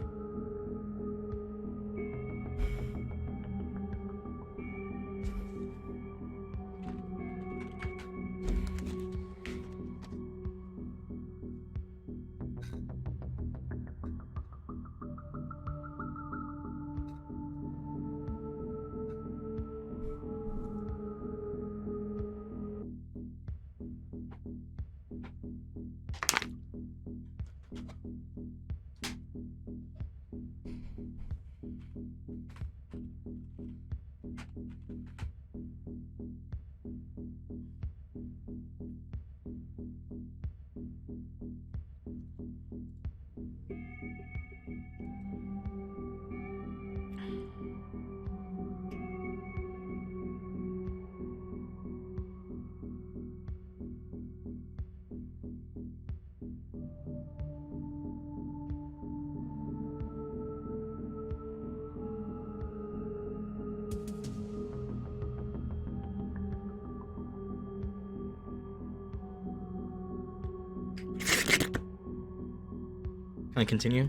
Can I continue?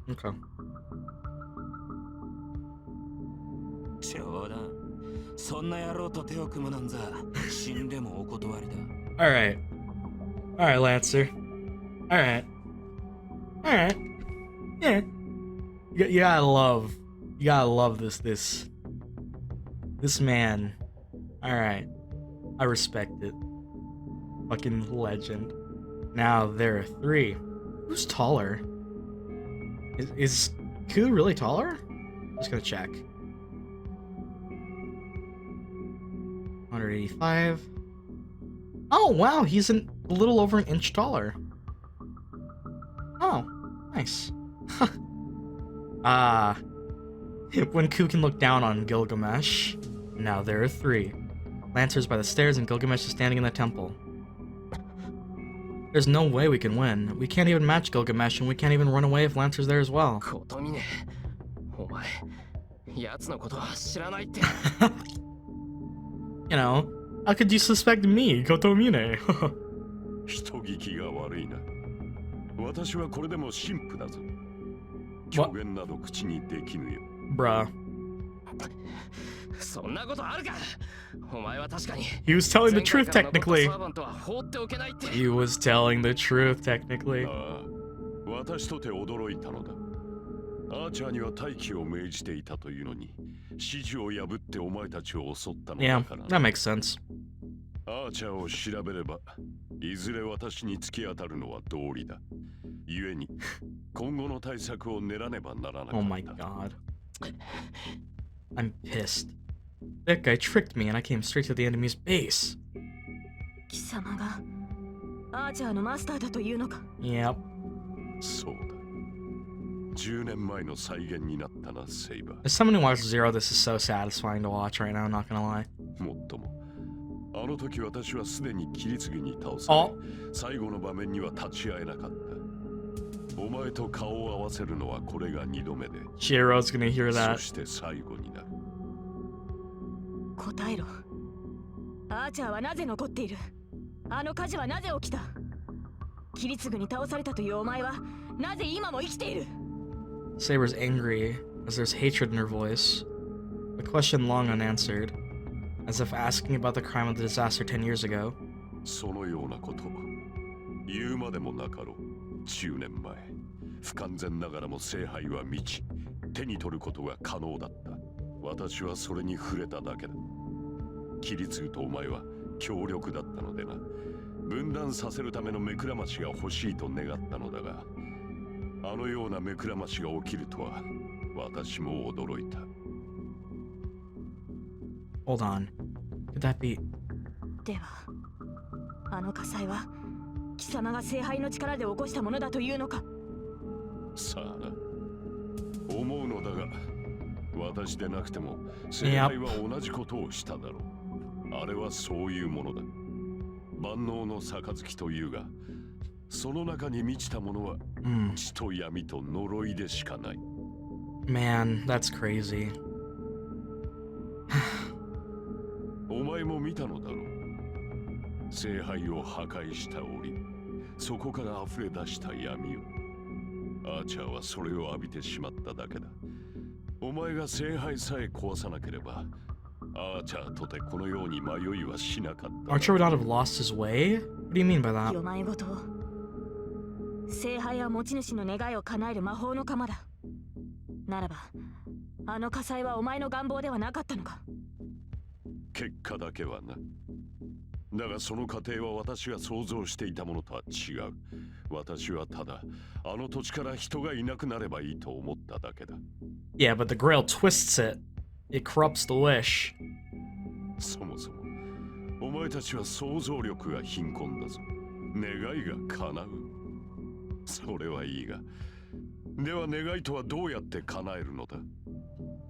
Okay. 冗談。そんな野郎と手を組むなんざ死んでもお断りだ。Alright. Alright, Lancer. Alright. Alright. Yeah. You gotta love this man. Alright. I respect it. Fucking legend. Now there are three. Who's taller? Is Ku really taller? Just gonna check. 185. Oh wow, he's a little over an inch taller. Oh, nice. When Ku can look down on Gilgamesh, now there are 3. Lancers by the stairs and Gilgamesh is standing in the temple. There's no way we can win. We can't even match Gilgamesh, and we can't even run away if Lancer's there as well. コトミネ、お前、奴のことは知らないって。You know, how could you suspect me, Kotomine? 人聞きが悪いな。私はこれでも神父だぞ。狂言など口にできぬよ。Bruh. そんなことあるか。お前は確かに。He was telling the truth technically. サーバントは放っておけないって。He was telling the truth technically. ああ、私とて驚いたのだ。アーチャーには待機を命じていたというのに、指示を破ってお前たちを襲ったのだ Yeah, から。that makes sense. アーチャーを調べれば、いずれ私に突き当たるのは道理だ。故に、今後の対策を練らねばならなかった。Oh my god. I'm pissed. That guy tricked me and I came straight to the enemy's base. 貴様がアーチャーのマスターだというのか。Yep. そうだ。10年前の再現になったな、セイバー。 As someone who watched Zero, this is so satisfying to watch right now, I'm not gonna lie. もっとも、あの時私はすでに切り継ぎに倒され、最後の場面には立ち会えなかった。お前と顔を合わせるのはこれが2度目で。Shiro's gonna hear そ that. して最後になる。答えろ。アーチャーはなぜ残っている。あの火事はなぜ起きた。キリツグに倒されたというお前はなぜ今も生きている。 Saber's angry as there's hatred in her voice. A question long unanswered, as if asking about the crime of the disaster 10 years ago. そのようなこと言うまでもなかろう。10年前、不完全ながらも聖杯は満ち、手に取ることが可能だった。私はそれに触れただけだ。キリツグとお前は強力だったのでな。分断させるための目くらましが欲しいと願ったのだが、あのような目くらましが起きるとは私も驚いた。Hold on. Could that be... では、あの火災は貴様が聖杯の力で起こしたものだというのか。さあな。思うのだが、私でなくても聖杯は同じことをしただろう。あれはそういうものだ。万能の杯というが、その中に満ちたものは血と闇と呪いでしかない。Man, that's crazy. お前も見たのだろう。聖杯を破壊した折、そこから溢れ出した闇を。アーチャーはそれを浴びてしまっただけだ。お前が聖杯さえ壊さなければ、アーチャーとてこのように迷いはしなかった。Archer would not have lost his way? What do you mean by that? よまいごと。聖杯は持ち主の願いを叶える魔法の鎌だ。ならば、あの火災はお前の願望ではなかったのか。結果だけはな。だがその過程は私が想像していたものとは違う。私はただ、あの土地から人がいなくなればいいと思っただけだ。Yeah, but the grail twists it. It corrupts the wish. そもそも、お前たちは想像力が貧困だぞ。願いが叶う。それはいいが。では願いとはどうやって叶えるのだ。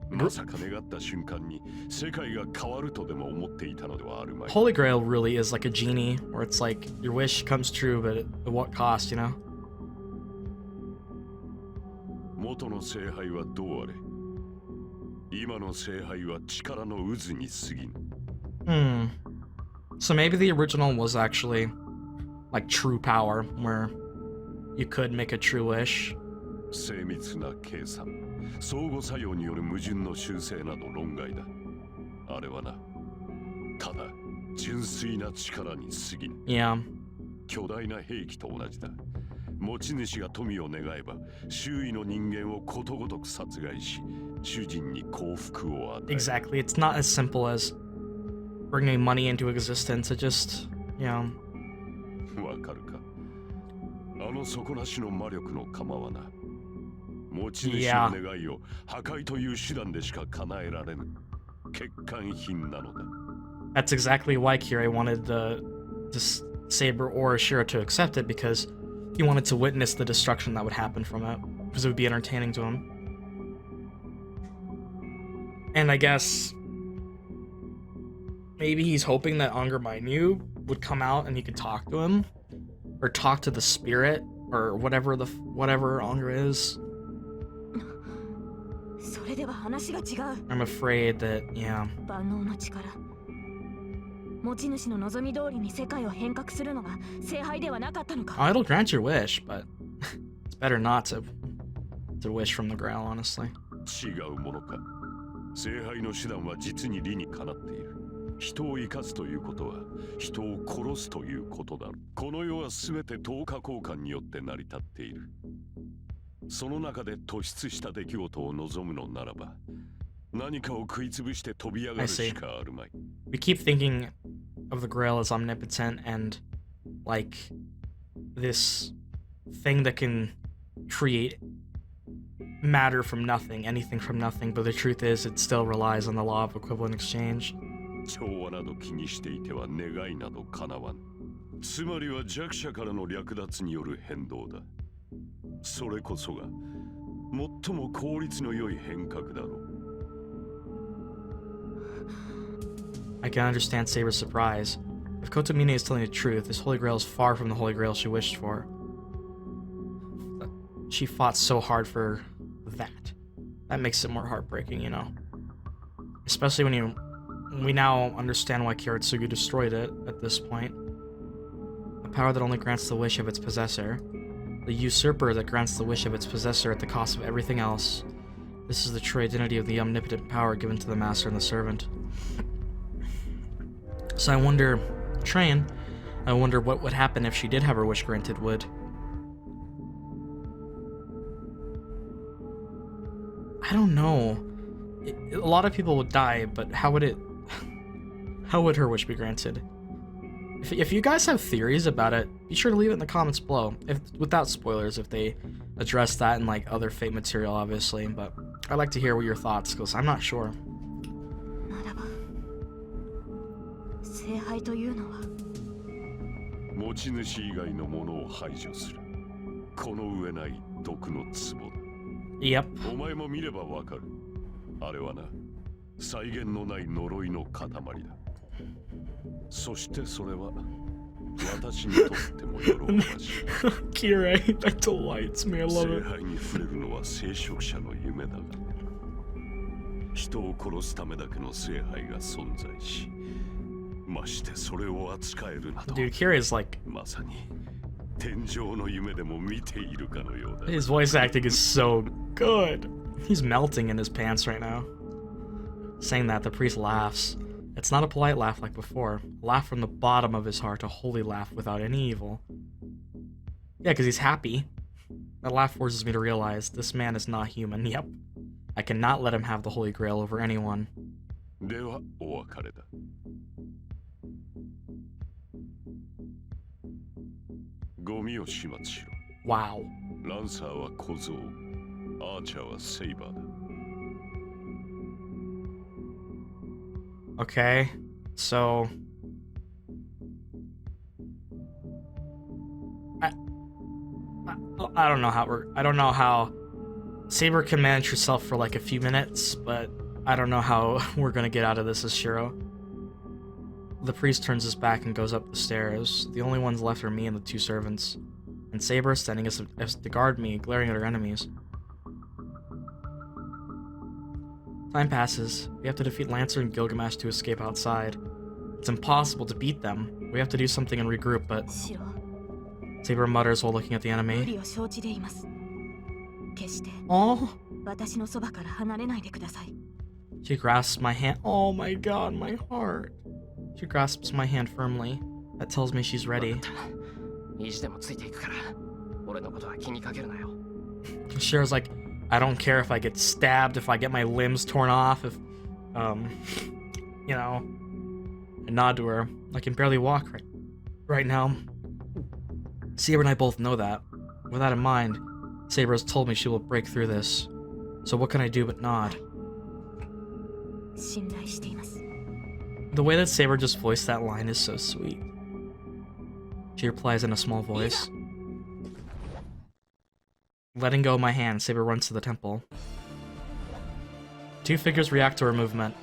まさか願った瞬間に世界が変わるとでも思っていたのではあるまい。Holy Grail really is like a genie, where it's like your wish comes true, but at what cost, you know? 元の聖杯はどうあれ。今の聖杯は力の渦に過ぎん。So maybe the original was actually like true power, where you could make a true wish. 精密な計算、相互作用による矛盾の修正など論外だ。あれはな、ただ純粋な力に過ぎぬ。Yeah. 巨大な兵器と同じだ。持ち主が富を願えば、周囲の人間をことごとく殺害し、主人に幸福を与える。Exactly. It's not as simple as bringing money into existence. It just, you know. わかるか。あの底なしの魔力の釜はな。持ち主の願いを破壊という手段でしか叶えられぬ欠陥品なのだ。That's exactly why Kirei wanted Saber or Shiro to accept it, because he wanted to witness the destruction that would happen from it, because it would be entertaining to him. And I guess maybe he's hoping that Angermainu would come out and he could talk to him, or talk to the spirit, or whatever Anger is. それでは話が違う。 I'm afraid that, yeah. 万能な力。持ち主の望み通りに世界を変革するのが聖杯ではなかったのか。 Oh, it'll grant your wish, but it's better not to wish from the grail, honestly. 違うものか。聖杯の手段は実に理にかなっている。人を生かすということは人を殺すということだ。この世は全て等価交換によって成り立っている。その中で突出した出来事を望むのならば、何かを食いつぶして飛び上がるしかあるまい。We keep thinking of the grail as omnipotent and like this thing that can create matter from nothing, anything from nothing, but the truth is it still relies on the law of equivalent exchange. 調和など気にしていては願いなど叶わん。つまりは弱者からの略奪による変動だ。それこそが最も効率の良い変革だろう。I can understand Saber's surprise. If Kotomine is telling the truth, this Holy Grail is far from the Holy Grail she wished for. She fought so hard for that. That makes it more heartbreaking, you know. Especially when we now understand why Kiritsugu destroyed it at this point. A power that only grants the wish of its possessor. The usurper that grants the wish of its possessor at the cost of everything else. This is the true identity of the omnipotent power given to the master and the servant. So I wonder, I wonder what would happen if she did have her wish granted. I don't know. A lot of people would die, but how would her wish be granted? If you guys have theories about it, be sure to leave it in the comments below. Without spoilers, if they address that in like other Fate material, obviously. But I'd like to hear what your thoughts, because I'm not sure. 聖杯というのは持ち主以外のものを排除する。この上ない毒の壺だ。Yep. お前も見ればわかる。あれはな、際限のない呪いの塊だ。そしてそれは私にとっても喜ばしい。Kirei, that delights me. I love 聖 it. 杯に触れるのは聖職者の夢だが、人を殺すためだけの聖杯が存在し、ましてそれを扱えるなど、 Dude, Kirei's like, まさに天上の夢でも見ているかのようだ。 his voice acting is so good. He's melting in his pants right now. Saying that, the priest laughs. It's not a polite laugh like before. A laugh from the bottom of his heart, a holy laugh without any evil. Yeah, because he's happy. That laugh forces me to realize this man is not human. Yep. I cannot let him have the Holy Grail over anyone. ではお別れだ。ゴミを始末しろ。 Wow. ランサーは小僧、アーチャーはセイバーだ。 Okay, so I don't know how Saber can manage herself for like a few minutes, but I don't know how we're gonna get out of this as Shiro. The priest turns his back and goes up the stairs. The only ones left are me and the two servants, and Saber standing as to guard me, glaring at her enemies. Time passes. We have to defeat Lancer and Gilgamesh to escape outside. It's impossible to beat them. We have to do something and regroup, but シロ Saber mutters while looking at the 無 enemy. 理を承知でいます。決して Oh, 私のそばから離れないでください。 she grasps my hand. Oh my god, my heart. She grasps my hand firmly. That tells me she's ready. 意地でもついていくから、俺のことは気にかけるなよ。 Shira's like, I don't care if I get stabbed, if I get my limbs torn off, if, you know. I nod to her. I can barely walk right now. Saber and I both know that. With that in mind, Saber has told me she will break through this. So what can I do but nod? 信頼しています。 The way that Saber just voiced that line is so sweet. She replies in a small voice. Letting go of my hand, Saber runs to the temple. Two figures react to her movement.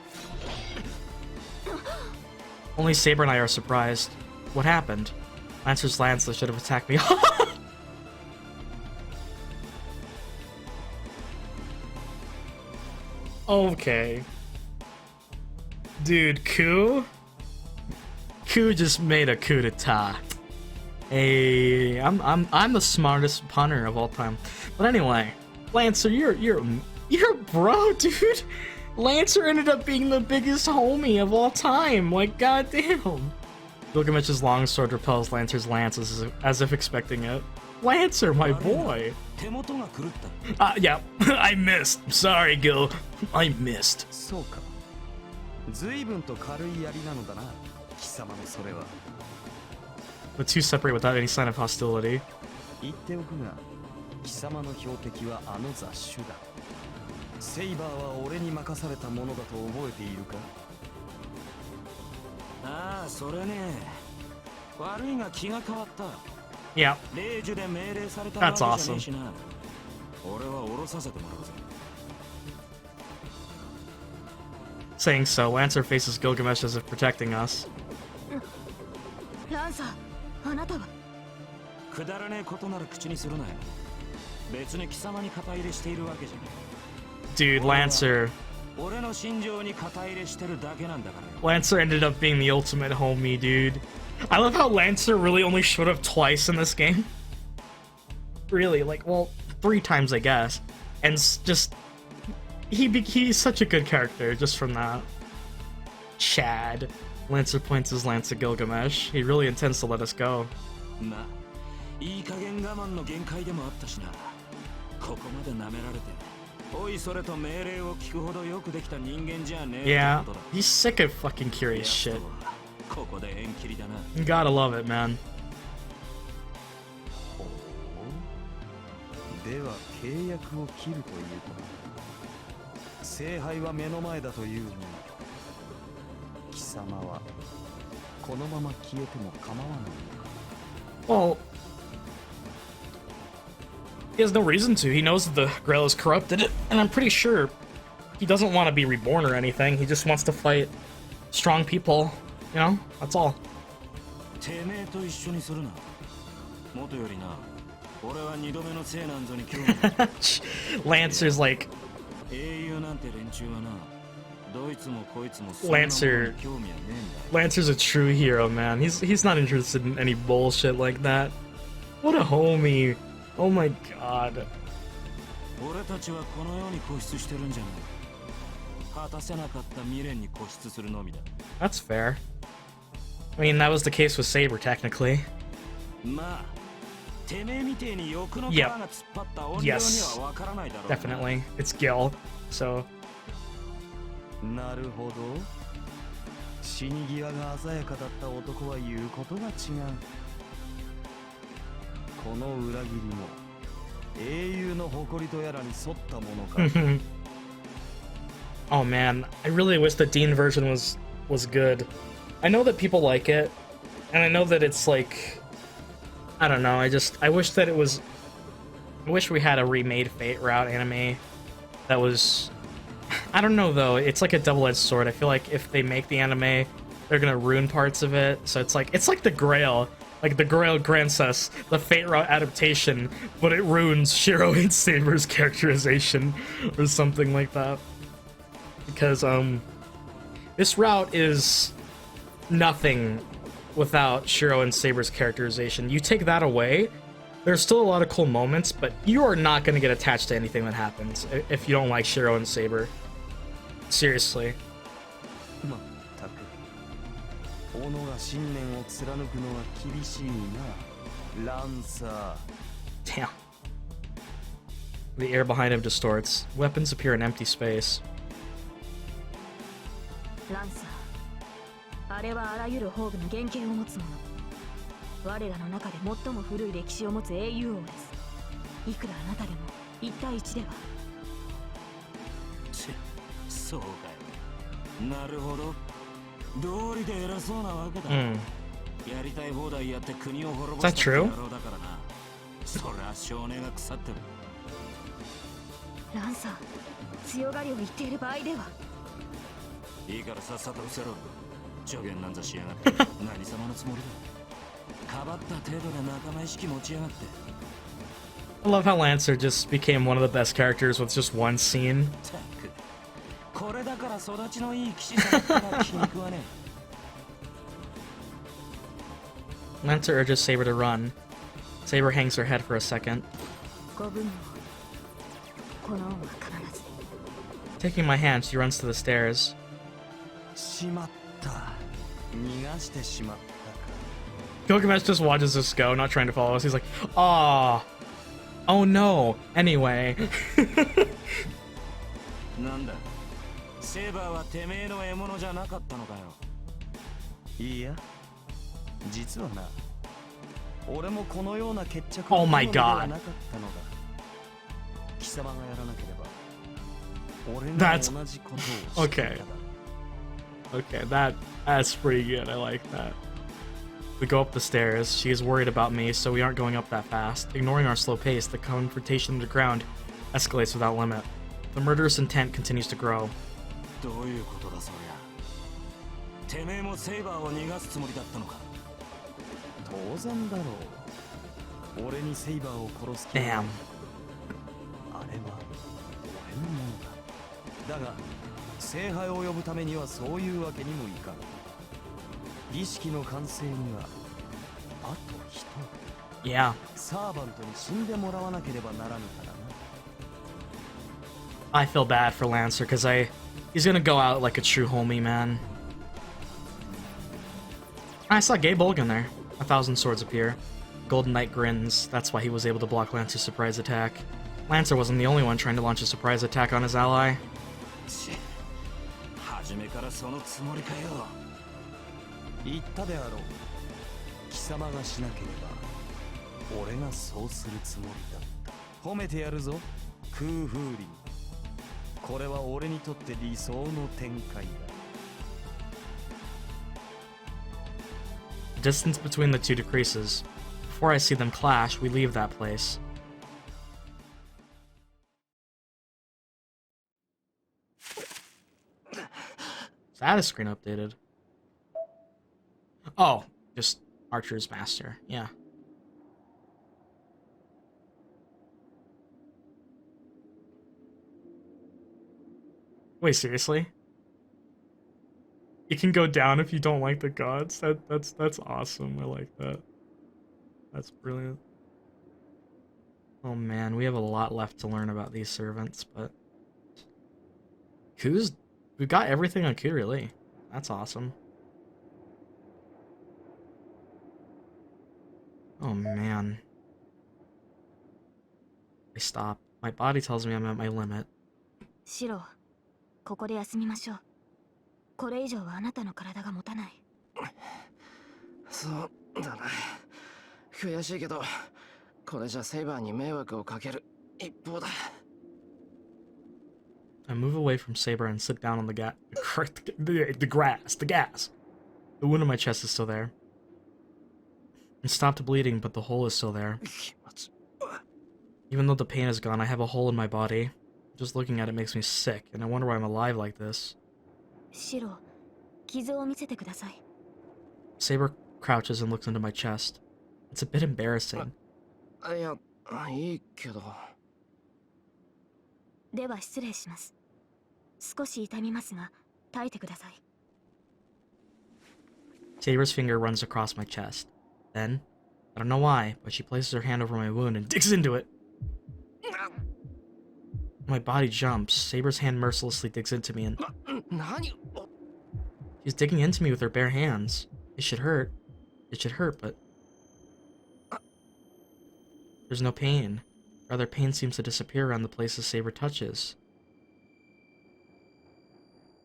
Only Saber and I are surprised. What happened? Lancer's lance that should have attacked me. Okay. Dude, coup just made a coup d'etat. Hey, I'm the smartest punter of all time. But anyway, Lancer, you're bro, dude. Lancer ended up being the biggest homie of all time. Like, goddamn. Gilgamesh's longsword repels Lancer's lance as if expecting it. Lancer, my boy. Yeah, I missed. Sorry, Gil. I missed. そうか。随分と軽い槍なのだな、貴様のそれは。The two separate without any sign of hostility. 言っておくが、貴様の標的はあの雑種だ。セイバーは俺に任されたものだと覚えているか？ああ、それね。悪いが気が変わった。Yeah. 霊樹で命令された That's わけじゃね awesome. えしな。俺は降ろさせてもらうぜ。Saying so, Lancer faces Gilgamesh as if protecting us. ランサー、あなたは。くだらねえことなら口にするなよ。別に貴様に肩入れしているわけじゃねえ。 Dude, Lancer. 俺の心情に肩入れしてるだけなんだからよ。 Lancer ended up being the ultimate homie, dude. I love how Lancer really only showed up twice in this game. Really, like, well, 3 times, I guess. And just... He's such a good character, just from that. Chad. Lancer points his lance at Gilgamesh. He really intends to let us go. まあ、いい加減我慢の限界でもあったしな。ここまで舐められて。おいそれと命令を聞くほどよくできた人間じゃねえ。 Yeah, he's sick of fucking Kirei's shit. ここで縁切りだな。 You gotta love it, man. では契約を切るということ。聖杯は目の前だというのに、貴様はこのまま消えても構わないのか。 Well, he has no reason to. He knows that the grail is corrupted, and I'm pretty sure he doesn't want to be reborn or anything. He just wants to fight strong people, you know? That's all. てめえと一緒にするな。元よりな。俺は2度目の生なんぞに興味ない。Lancer's like... 英雄なんて連中はな。どいつもこいつもそんなものに Lancer... 興味はねえんだ。 Lancer's a true hero, man. He's not interested in any bullshit like that. What a homie. Oh my god. 俺たちはこの世に固執してるんじゃない。果たせなかった未練に固執するのみだ。 That's fair. I mean, that was the case with Saber, technically. まあ、てめえみてえに欲の皮が突っ張った音量にはわからないだろうな。 Definitely. It's Gil, so... なるほど。死に際が鮮やかだった男は言うことが違う。この裏切りも英雄の誇りとやらに沿ったものか。Oh man, I really wish the Dean version was good. I know that people like it, and I know that it's like, I don't know, I wish that it was, I wish we had a remade Fate route anime that was, I don't know though, it's like a double-edged sword. I feel like if they make the anime, they're gonna ruin parts of it, so it's like the Grail. Like, the Grail grants us the Fate route adaptation, but it ruins Shirou and Saber's characterization, or something like that. Because, this route is nothing without Shirou and Saber's characterization. You take that away, there's still a lot of cool moments, but you are not going to get attached to anything that happens if you don't like Shirou and Saber. Seriously. まったく、己が信念を貫くのは厳しいな、ランサー。 Damn. The air behind him distorts. Weapons appear in empty space. ランサー、あれはあらゆる宝具の原型を持つもの。我らの中で最も古い歴史を持つ英雄王です。いくらあなたでも1対1では。そうかよ。なるほど。道理で偉そうなわけだ。Hmm. やりたい放題やって国を滅ぼ Is した that 野 true? 郎だからな。そりゃ少年が腐ってる。ランサー、強がりを言っている場合では。いいからさっさと伏せろ。助言なんざしやがって何様のつもりだ。かばった程度で仲間意識持ちやがって。 I love how Lancer just became one of the best characters with just one scene. ったくこれだから育ちのいい騎士さんから気に食わね Lancer urges Saber to run. Saber hangs her head for a second. ご分のこの恩は必ず。 Taking my hand, she runs to the stairs. しまった。逃がしてしまったか。 Gilgamesh just watches us go, not trying to follow us. He's like, "Ah, oh no." Anyway, なんだセーバーはてめえの獲物じゃなかったのかよ。いや、実はな、俺もこのような決着 Oh my では God. なかったのだ。貴様がやらなければ、俺 That's が同じことをしていただろう。 okay, that's pretty good. I like that. We go up the stairs. She is worried about me, so we aren't going up that fast. Ignoring our slow pace, the confrontation underground escalates without limit. The murderous intent continues to grow. どういうことだそりゃ。てめえもセーバーを逃がすつもりだったのか。当然だろう。俺にセイバーを殺す気は Damn. あれは俺のものだ。だが聖杯を呼ぶためにはそういうわけにもいかん。儀式の完成にはあと一人。 Yeah. サーバントに死んでもらわなければならぬからな。 I feel bad for Lancer because he's gonna go out like a true homie, man. I saw Gabe Bolgan there. 1,000 swords appear. Golden Knight grins. That's why he was able to block Lancer's surprise attack. Lancer wasn't the only one trying to launch a surprise attack on his ally. 初めからそのつもりかよ。言ったであろう。貴様がしなければ俺がそうするつもりだった。褒めてやるぞ、空風林。これは俺にとって理想の展開だ。 The distance between the two decreases. Before I see them clash, we leave that place. Status screen updated. Oh, just Archer's Master. Yeah. Wait, seriously? You can go down if you don't like the gods? That's awesome. I like that. That's brilliant. Oh man, we have a lot left to learn about these servants, but we've got everything on Kirei. That's awesome. Oh man. I stopped. My body tells me I'm at my limit. シロ、ここで休みましょう。これ以上はあなたの体が持たない。そうだな。悔しいけど、これじゃセイバーに迷惑をかける一方だ。I move away from Saber and sit down on the grass. The gas. The wound in my chest is still there. It stopped bleeding, but the hole is still there. Even though the pain is gone, I have a hole in my body. Just looking at it makes me sick, and I wonder why I'm alive like this. シロ、傷を見せてください。 Saber crouches and looks into my chest. It's a bit embarrassing. いや、いいけど。では失礼します。少し痛みますが、耐えてください。 Saber's finger runs across my chest. Then, I don't know why, but she places her hand over my wound and digs into it. My body jumps. Saber's hand mercilessly digs into me and... 何？ She's digging into me with her bare hands. It should hurt. It should hurt, but... There's no pain. Rather, pain seems to disappear around the places Saber touches.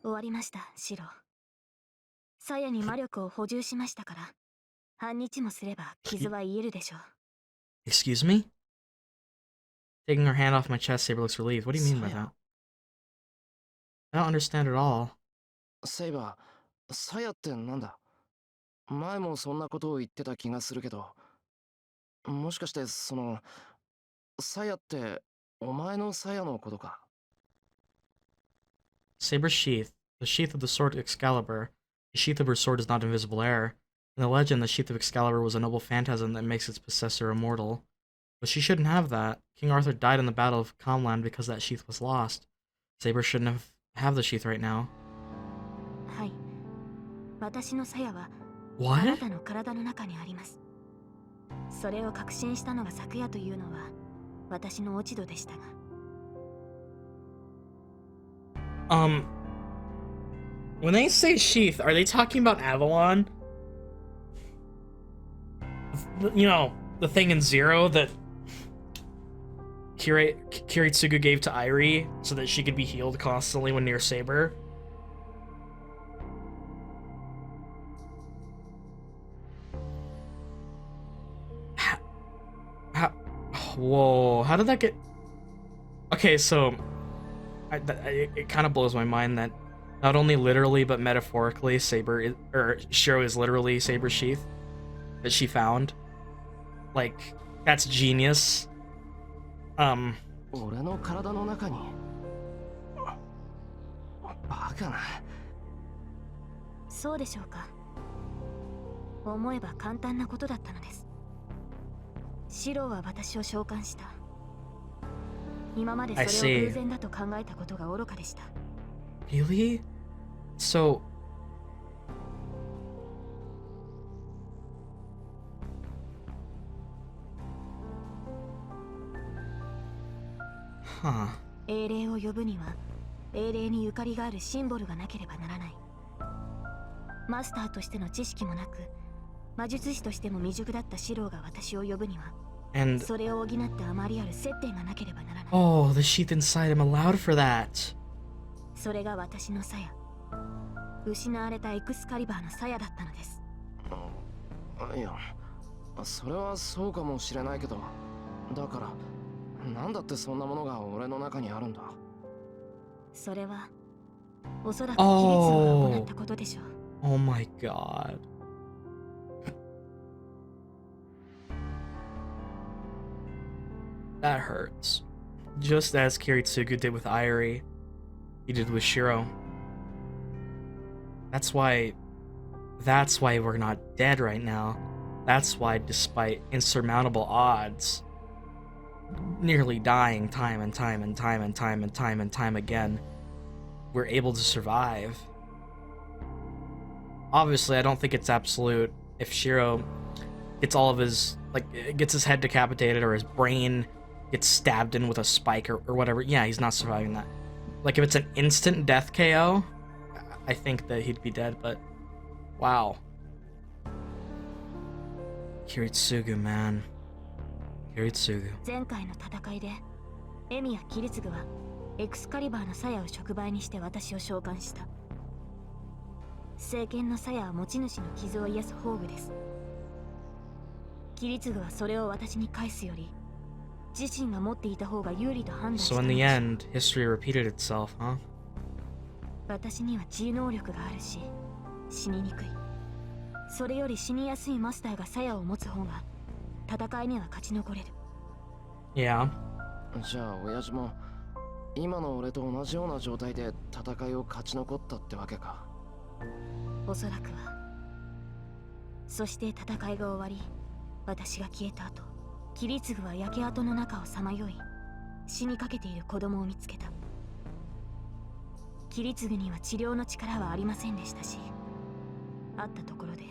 終わりました、シロ。鞘に魔力を補充しましたから、半日もすれば傷は癒えるでしょう。Excuse me? Taking her hand off my chest, Saber looks relieved. What do you mean by that? I don't understand at all. セイバー、鞘ってなんだ？前もそんなことを言ってた気がするけど、もしかしてその鞘ってお前の鞘のことか？ Saber's sheath, the sheath of the sword Excalibur. The sheath of her sword is not invisible air. In the legend, the sheath of Excalibur was a noble phantasm that makes its possessor immortal. But she shouldn't have that. King Arthur died in the Battle of Comland because that sheath was lost. Saber shouldn't have the sheath right now. はい。私の鞘はあ What? なたの体の中にあります。それを確信したのが昨夜というのは私の落ち度でしたが。When they say sheath, are they talking about Avalon? You know, the thing in Zero that Kiritsugu gave to Airi so that she could be healed constantly when near Saber? Whoa, how did that get... Okay, so... it kind of blows my mind that not only literally but metaphorically Shirou is literally Saber's sheath that she found. Like, that's genius. 俺の体の中にバカな。そうでしょうか。思えば簡単なことだったのです。シローは私を召喚した。今までそれを偶然だと考えたことが愚かでした。Really? So... Huh. 英霊を呼ぶには英霊にゆかりがあるシンボルがなければならない。マスターとしての知識もなく、魔術師としても未熟だったシローが私を呼ぶには、And それを補ってあまりある接点がなければならない。oh, the sheath inside him allowed for that. それが私の鞘。失われたエクスカリバーの鞘だったのです。いや、それはそうかもしれないけど、だから。なんだってそんなものが俺の中にあるんだ。それはおそらく規律が行ったことでしょう。Oh my god. That hurts. Just as Kiritsugu did with Airi, he did with Shirou. That's why we're not dead right now. That's why, despite insurmountable odds, nearly dying time and time and time and time and time and time again, we're able to survive. Obviously, I don't think it's absolute. If Shirou gets all of his, gets his head decapitated or his brain gets stabbed in with a spike or whatever, yeah, he's not surviving that. Like, if it's an instant death KO, I think that he'd be dead, but wow. Kiritsugu, man.前回の戦いでエミやキリツグはエクスカリバーの鞘を触媒にして私を召喚した。聖剣の鞘は持ち主の傷を癒す宝具です。キリツグはそれを私に返すより自身が持っていた方が有利と判断した。 So in the end, history repeated itself, huh? 私には治癒能力があるし死ににくい。それより死にやすいマスターが鞘を持つ方が戦いには勝ち残れる。Yeah. じゃあ親父も今の俺と同じような状態で戦いを勝ち残ったってわけか。おそらくは。そして戦いが終わり、私が消えた後、キリツグは焼け跡の中をさまよい、死にかけている子供を見つけた。キリツグには治療の力はありませんでしたし、あったところで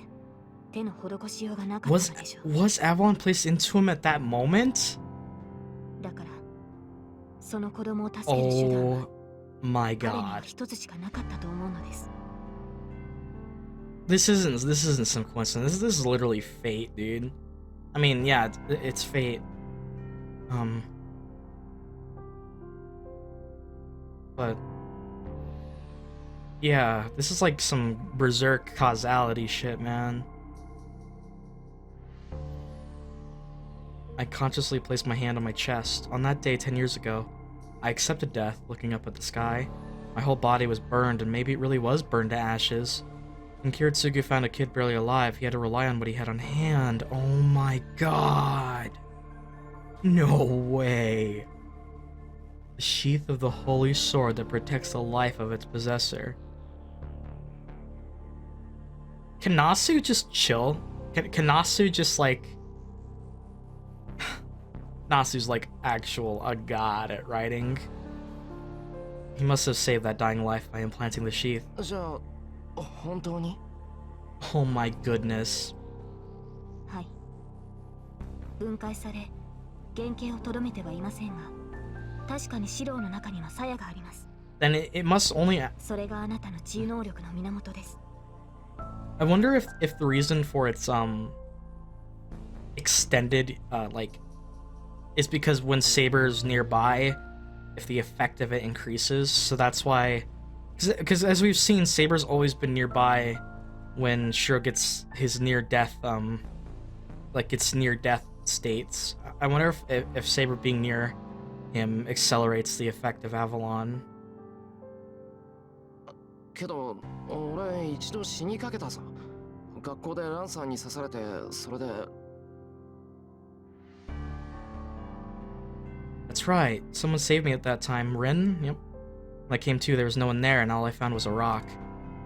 Was Avalon placed into him at that moment? Oh my god. This isn't some coincidence. This is literally fate, dude. I mean, yeah, it's fate. But yeah, this is like some berserk causality shit, man. I consciously placed my hand on my chest. On that day 10 years ago, I accepted death, looking up at the sky. My whole body was burned, and maybe it really was burned to ashes. When Kiritsugu found a kid barely alive, he had to rely on what he had on hand. Oh my god. No way. The sheath of the holy sword that protects the life of its possessor. Can Nasu just chill? Can Nasu just like... Nasu's like a god at writing. He must have saved that dying life by implanting the sheath. じゃあ本当に Oh my goodness. はい。分解され、原型をとどめてはいませんが、確かにシローの中には鞘があります。Then it must only... それがあなたの治癒能力の源です。I wonder if the reason for its extended like is because when Saber's nearby, if the effect of it increases, so that's why, because as we've seen, Saber's always been nearby when Shirou gets his near-death like its near-death states. I wonder if Saber being near him accelerates the effect of Avalon. けど俺一度死にかけたぞ。学校でランサーに刺されて、それで That's right. Someone saved me at that time. Rin? Yep. When I came to, there was no one there, and all I found was a rock.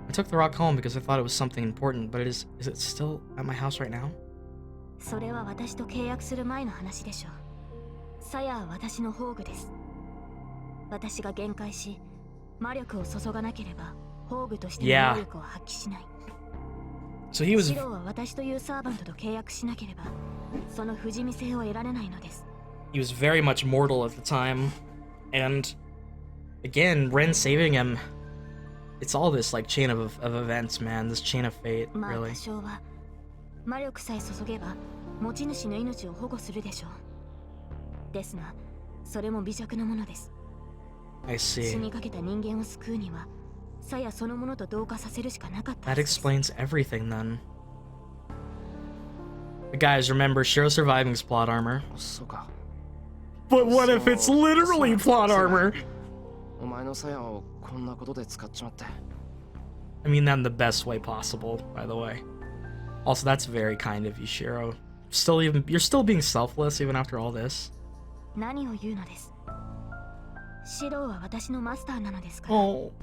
I took the rock home because I thought it was something important, but is it still at my house right now? それは私と契約する前の話でしょう。鞘は私の宝具です。私が限界し、魔力を注がなければ、宝具としての能力を発揮しない。So he was... シローは私というサーバントと契約しなければ、その不死身性を得られないのです。He was very much mortal at the time, and again, Ren saving him. It's all this like chain of events, man. This chain of fate, まあ really. 多少は魔力さえ注げば持ち主の命を保護するでしょう。ですが、それも微弱なものです。I 死 see. にかけた人間を救うには、鞘そのものと同化させるしかなかったは That ずです。 explains everything then. But guys, remember, Shiro surviving's plot armor. そうか。 But what if it's literally plot armor? お前の鞘をこんなことで使っちまって。 I mean that in the best way possible, by the way. Also, that's very kind of you, Shiro. You're still being selfless even after all this. 何を言うのです。シローは私のマスターなのですから、 Oh,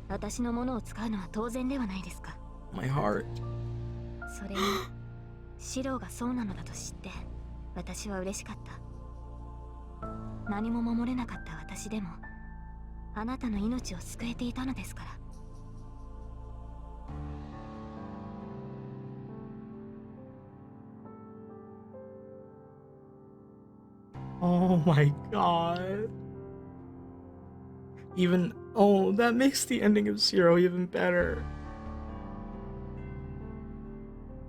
私のものを使うのは当然ではないですか。 my heart. それに、シローがそうなのだと知って、私は嬉しかった。何も守れなかった私でも、あなたの命を救えていたのですから。Oh my god. Even... Oh, that makes the ending of Zero even better.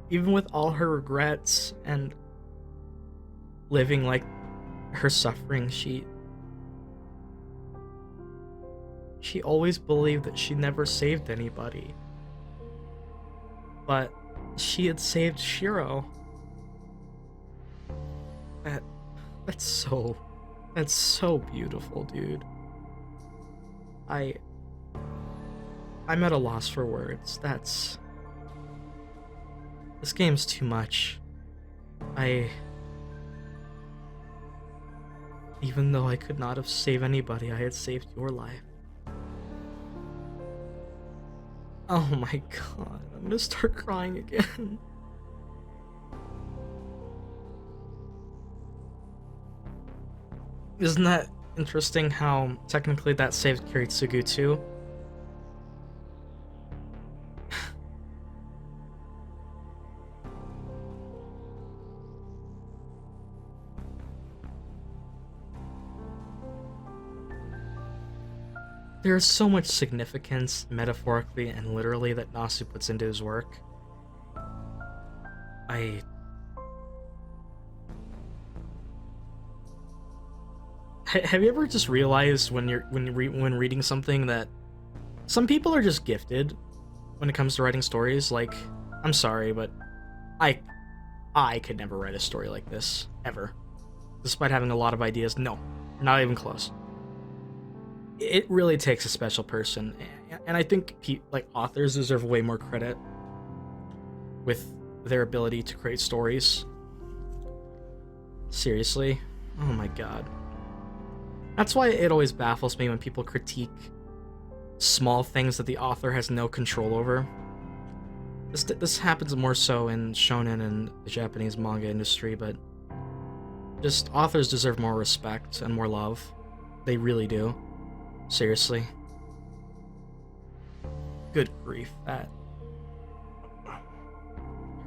Even with all her regrets and living like her suffering, she always believed that she never saved anybody. But she had saved Shiro. That's so beautiful, dude. I'm at a loss for words. This game's too much. Even though I could not have saved anybody, I had saved your life. Oh my god, I'm gonna start crying again. Isn't that interesting how technically that saved Kiritsugu too? There's so much significance, metaphorically and literally, that Nasu puts into his work. Have you ever just realized when reading something that some people are just gifted when it comes to writing stories? Like, I'm sorry, but I could never write a story like this ever, despite having a lot of ideas. No, not even close. It really takes a special person, and I think like authors deserve way more credit with their ability to create stories. Seriously, oh my god. That's why it always baffles me when people critique small things that the author has no control over. This happens more so in shonen and the Japanese manga industry, but just authors deserve more respect and more love. They really do. Seriously. Good grief, that.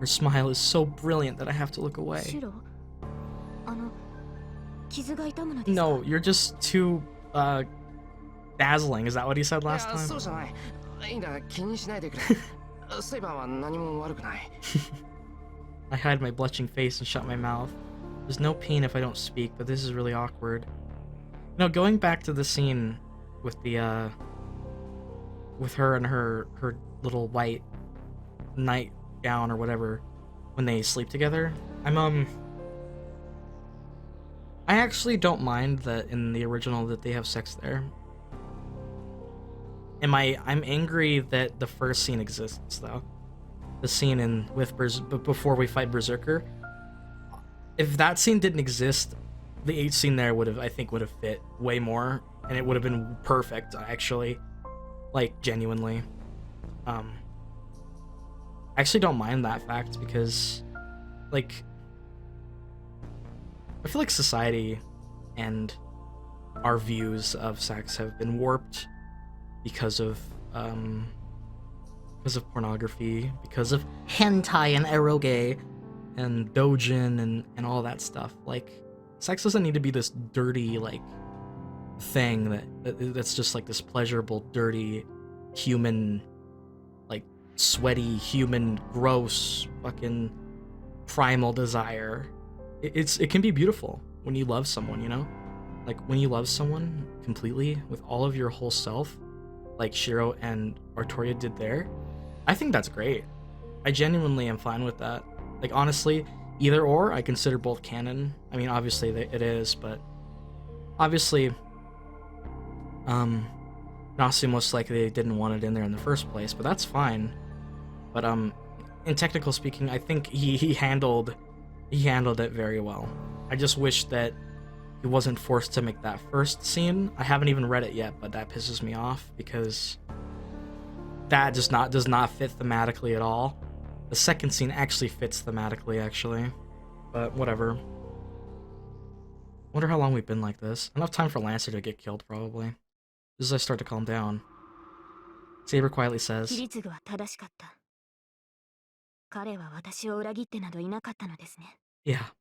Her smile is so brilliant that I have to look away. シロ、傷が痛むのですか? No, you're just too, dazzling. Is that what he said いや last time? そうじゃない。いいんだ、気にしないでくれ。セイバーは何も悪くない。I hide my blushing face and shut my mouth. There's no pain if I don't speak, but this is really awkward. No, going back to the scene with the, with her and her little white nightgown or whatever, when they sleep together, I actually don't mind that in the original that they have sex there. I'm angry that the first scene exists though. The scene before we fight Berserker. If that scene didn't exist, the H scene there would have fit way more, and it would have been perfect actually. Like genuinely. I actually don't mind that fact because like I feel like society and our views of sex have been warped because of pornography, because of hentai and eroge and dojin and all that stuff. Like, sex doesn't need to be this dirty like thing that's just like this pleasurable, dirty, human, like sweaty, human, gross, fucking primal desire. It can be beautiful when you love someone, you know? Like when you love someone completely with all of your whole self, like Shirou and Artoria did there. I think that's great. I genuinely am fine with that. Like honestly, either or, I consider both canon. I mean, obviously it is, but obviously, Nasu most likely they didn't want it in there in the first place, but that's fine. But in technical speaking, I think he handled it very well. I just wish that he wasn't forced to make that first scene. I haven't even read it yet, but that pisses me off because that does not fit thematically at all. The second scene actually fits thematically, actually. But whatever. Wonder how long we've been like this. Enough time for Lancer to get killed, probably. As I start to calm down. Saber quietly says, キリツグは正しかった。彼は私を裏切ってなどいなかったのですね。 Yeah.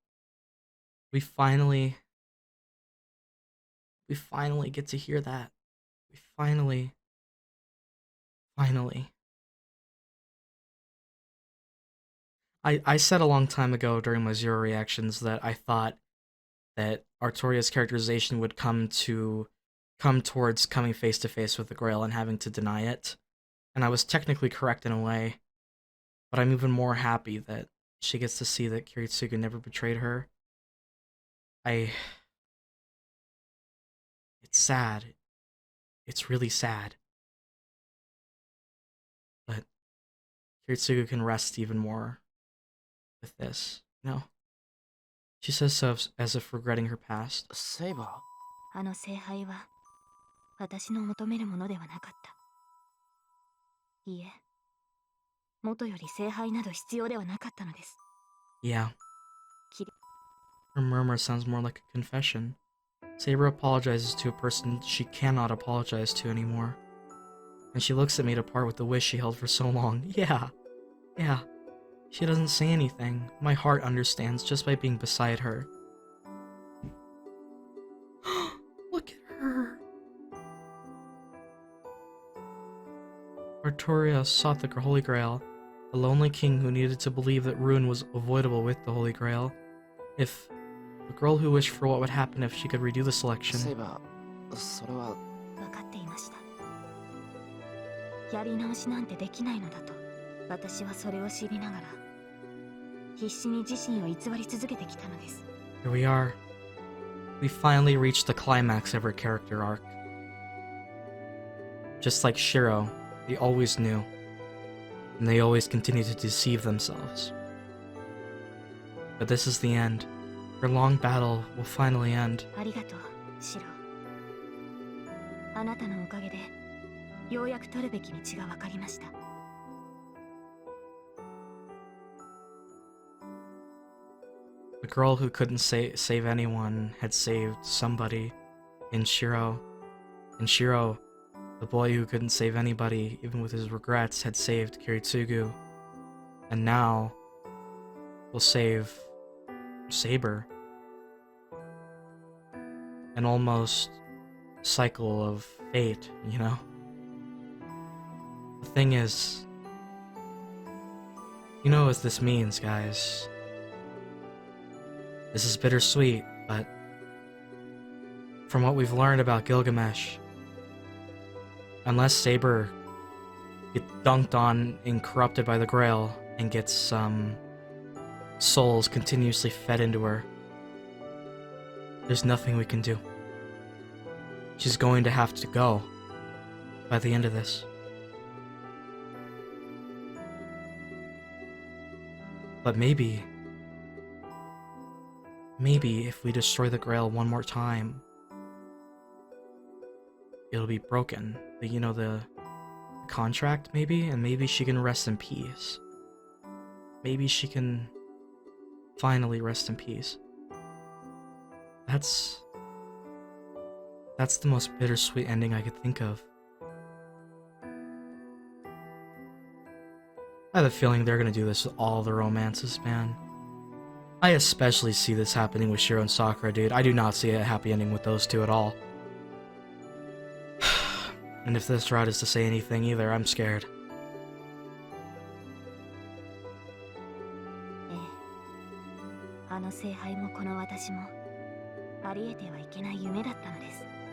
We finally get to hear that. We finally. I said a long time ago during my Zero reactions that I thought that Artoria's characterization would come towards coming face to face with the Grail and having to deny it. And I was technically correct in a way. But I'm even more happy that she gets to see that Kiritsugu never betrayed her. It's sad. It's really sad. But Kiritsugu can rest even more with this, you know? She says so as if regretting her past. セイバあの聖杯は私の求めるものではなかった。いいえ、元より聖杯など必要ではなかったのです。 Yeah. キリ Her murmur sounds more like a confession. Saber apologizes to a person she cannot apologize to anymore. And she looks at me to part with the wish she held for so long. Yeah. She doesn't say anything. My heart understands just by being beside her. Look at her. Artoria sought the Holy Grail, a lonely king who needed to believe that ruin was avoidable with the Holy Grail. If a girl who wished for what would happen if she could redo the ー、 selection. セイバー、それは分かっていました。やり直しなんてできないのだと。私はそれを知りながら必死に自身を偽り続けてきたのです。 Here we are. We finally reached the climax of her character arc. Just like Shirou, they always knew. And they always continue to deceive themselves. But this is the end. Her long battle will finally end. ありがとう、シロ。あなたのおかげでようやく取るべき道が分かりました。The girl who couldn't save anyone had saved somebody in Shirou. And Shirou, the boy who couldn't save anybody, even with his regrets, had saved Kiritsugu. And now will save Saber. An almost cycle of fate, you know? The thing is, you know what this means, guys. This is bittersweet, but from what we've learned about Gilgamesh, unless Saber gets dunked on and corrupted by the grail and gets souls continuously fed into her, there's nothing we can do. She's going to have to go by the end of this. But maybe if we destroy the grail one more time, it'll be broken. The contract, maybe? And maybe she can rest in peace. Maybe she can finally rest in peace. That's the most bittersweet ending I could think of. I have a feeling they're gonna do this with all the romances, man. I especially see this happening with Shiro and Sakura, dude. I do not see a happy ending with those two at all. And if this route is to say anything either, I'm scared.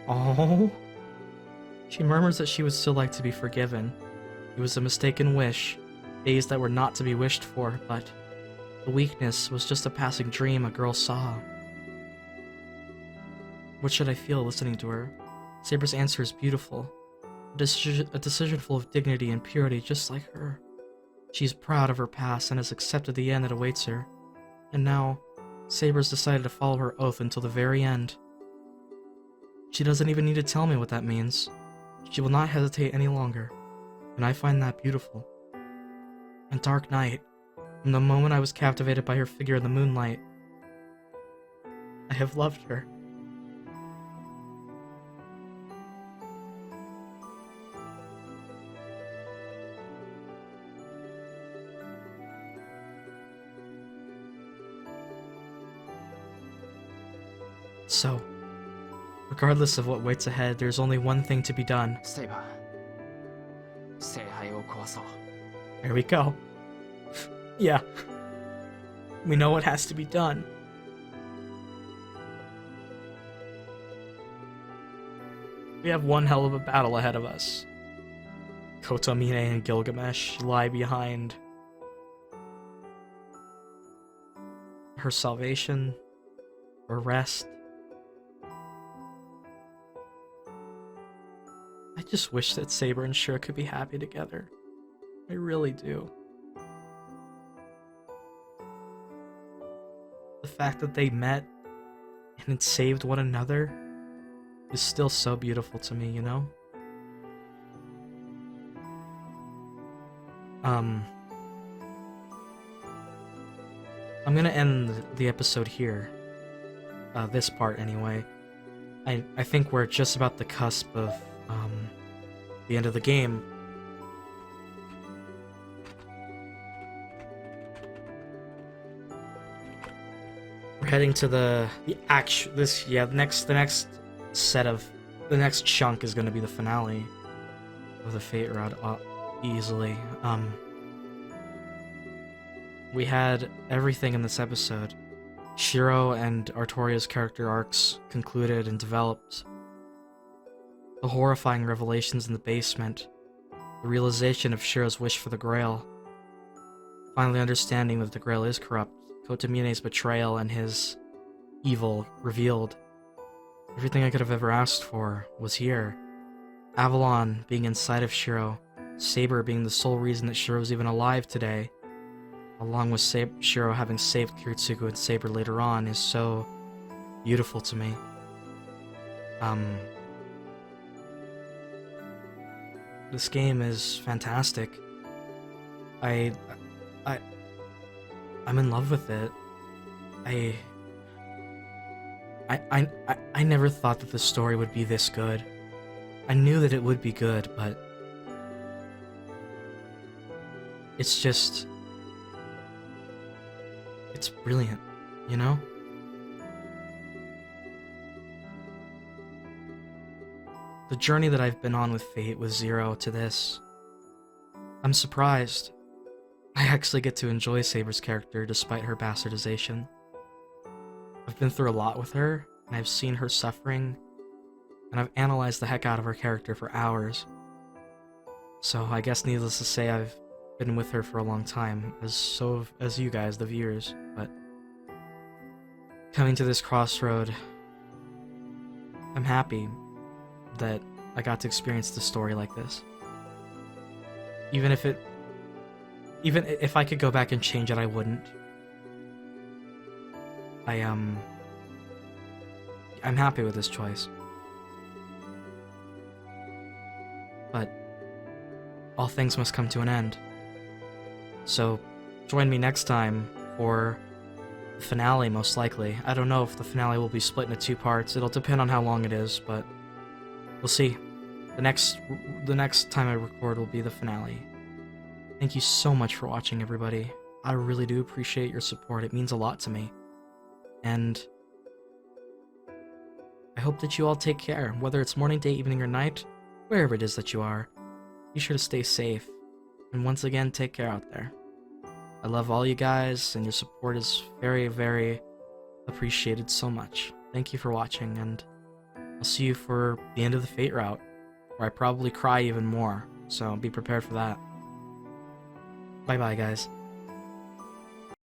Oh, she murmurs that she would still like to be forgiven. It was a mistaken wish, days that were not to be wished for, but the weakness was just a passing dream a girl saw. What should I feel listening to her? Saber's answer is beautiful. A decision full of dignity and purity, just like her. She's proud of her past and has accepted the end that awaits her. And now, Saber's decided to follow her oath until the very end. She doesn't even need to tell me what that means. She will not hesitate any longer, and I find that beautiful. And Dark Night, from the moment I was captivated by her figure in the moonlight, I have loved her. So, regardless of what waits ahead, there's only one thing to be done. Saber. There we go. Yeah. We know what has to be done. We have one hell of a battle ahead of us. Kotomine and Gilgamesh lie behind her salvation or rest. I just wish that Saber and Shiro could be happy together. I really do. The fact that they met and had saved one another is still so beautiful to me, you know? I'm gonna end the episode here. This part, anyway. I think we're just about the cusp of the end of the game. We're heading to the next set of the next chunk is going to be the finale of the Fate Route easily. We had everything in this episode. Shiro and Artoria's character arcs concluded and developed. The horrifying revelations in the basement, the realization of Shiro's wish for the grail, finally understanding that the grail is corrupt, Kotomine's betrayal and his evil revealed. Everything I could have ever asked for was here. Avalon being inside of Shiro, Saber being the sole reason that Shiro's even alive today, along with Shiro having saved Kiritsugu and Saber later on, is so beautiful to me. This game is fantastic. I, I, I'm in love with it. I never thought that the story would be this good. I knew that it would be good, but it's just, it's brilliant, you know? The journey that I've been on with Fate, with Zero to this, I'm surprised. I actually get to enjoy Saber's character despite her bastardization. I've been through a lot with her, and I've seen her suffering, and I've analyzed the heck out of her character for hours. So I guess needless to say, I've been with her for a long time, as you guys, the viewers, but coming to this crossroad, I'm happy that I got to experience the story like this. Even if I could go back and change it, I wouldn't. I'm happy with this choice. But all things must come to an end. So join me next time for the finale, most likely. I don't know if the finale will be split into 2 parts. It'll depend on how long it is, but we'll see. The next time I record will be the finale. Thank you so much for watching, everybody. I really do appreciate your support. It means a lot to me. And I hope that you all take care, whether it's morning, day, evening, or night, wherever it is that you are. Be sure to stay safe. And once again, take care out there. I love all you guys, and your support is very, very appreciated so much. Thank you for watching, and I'll see you for the end of the Fate route, where I probably cry even more, so be prepared for that. Bye-bye, guys.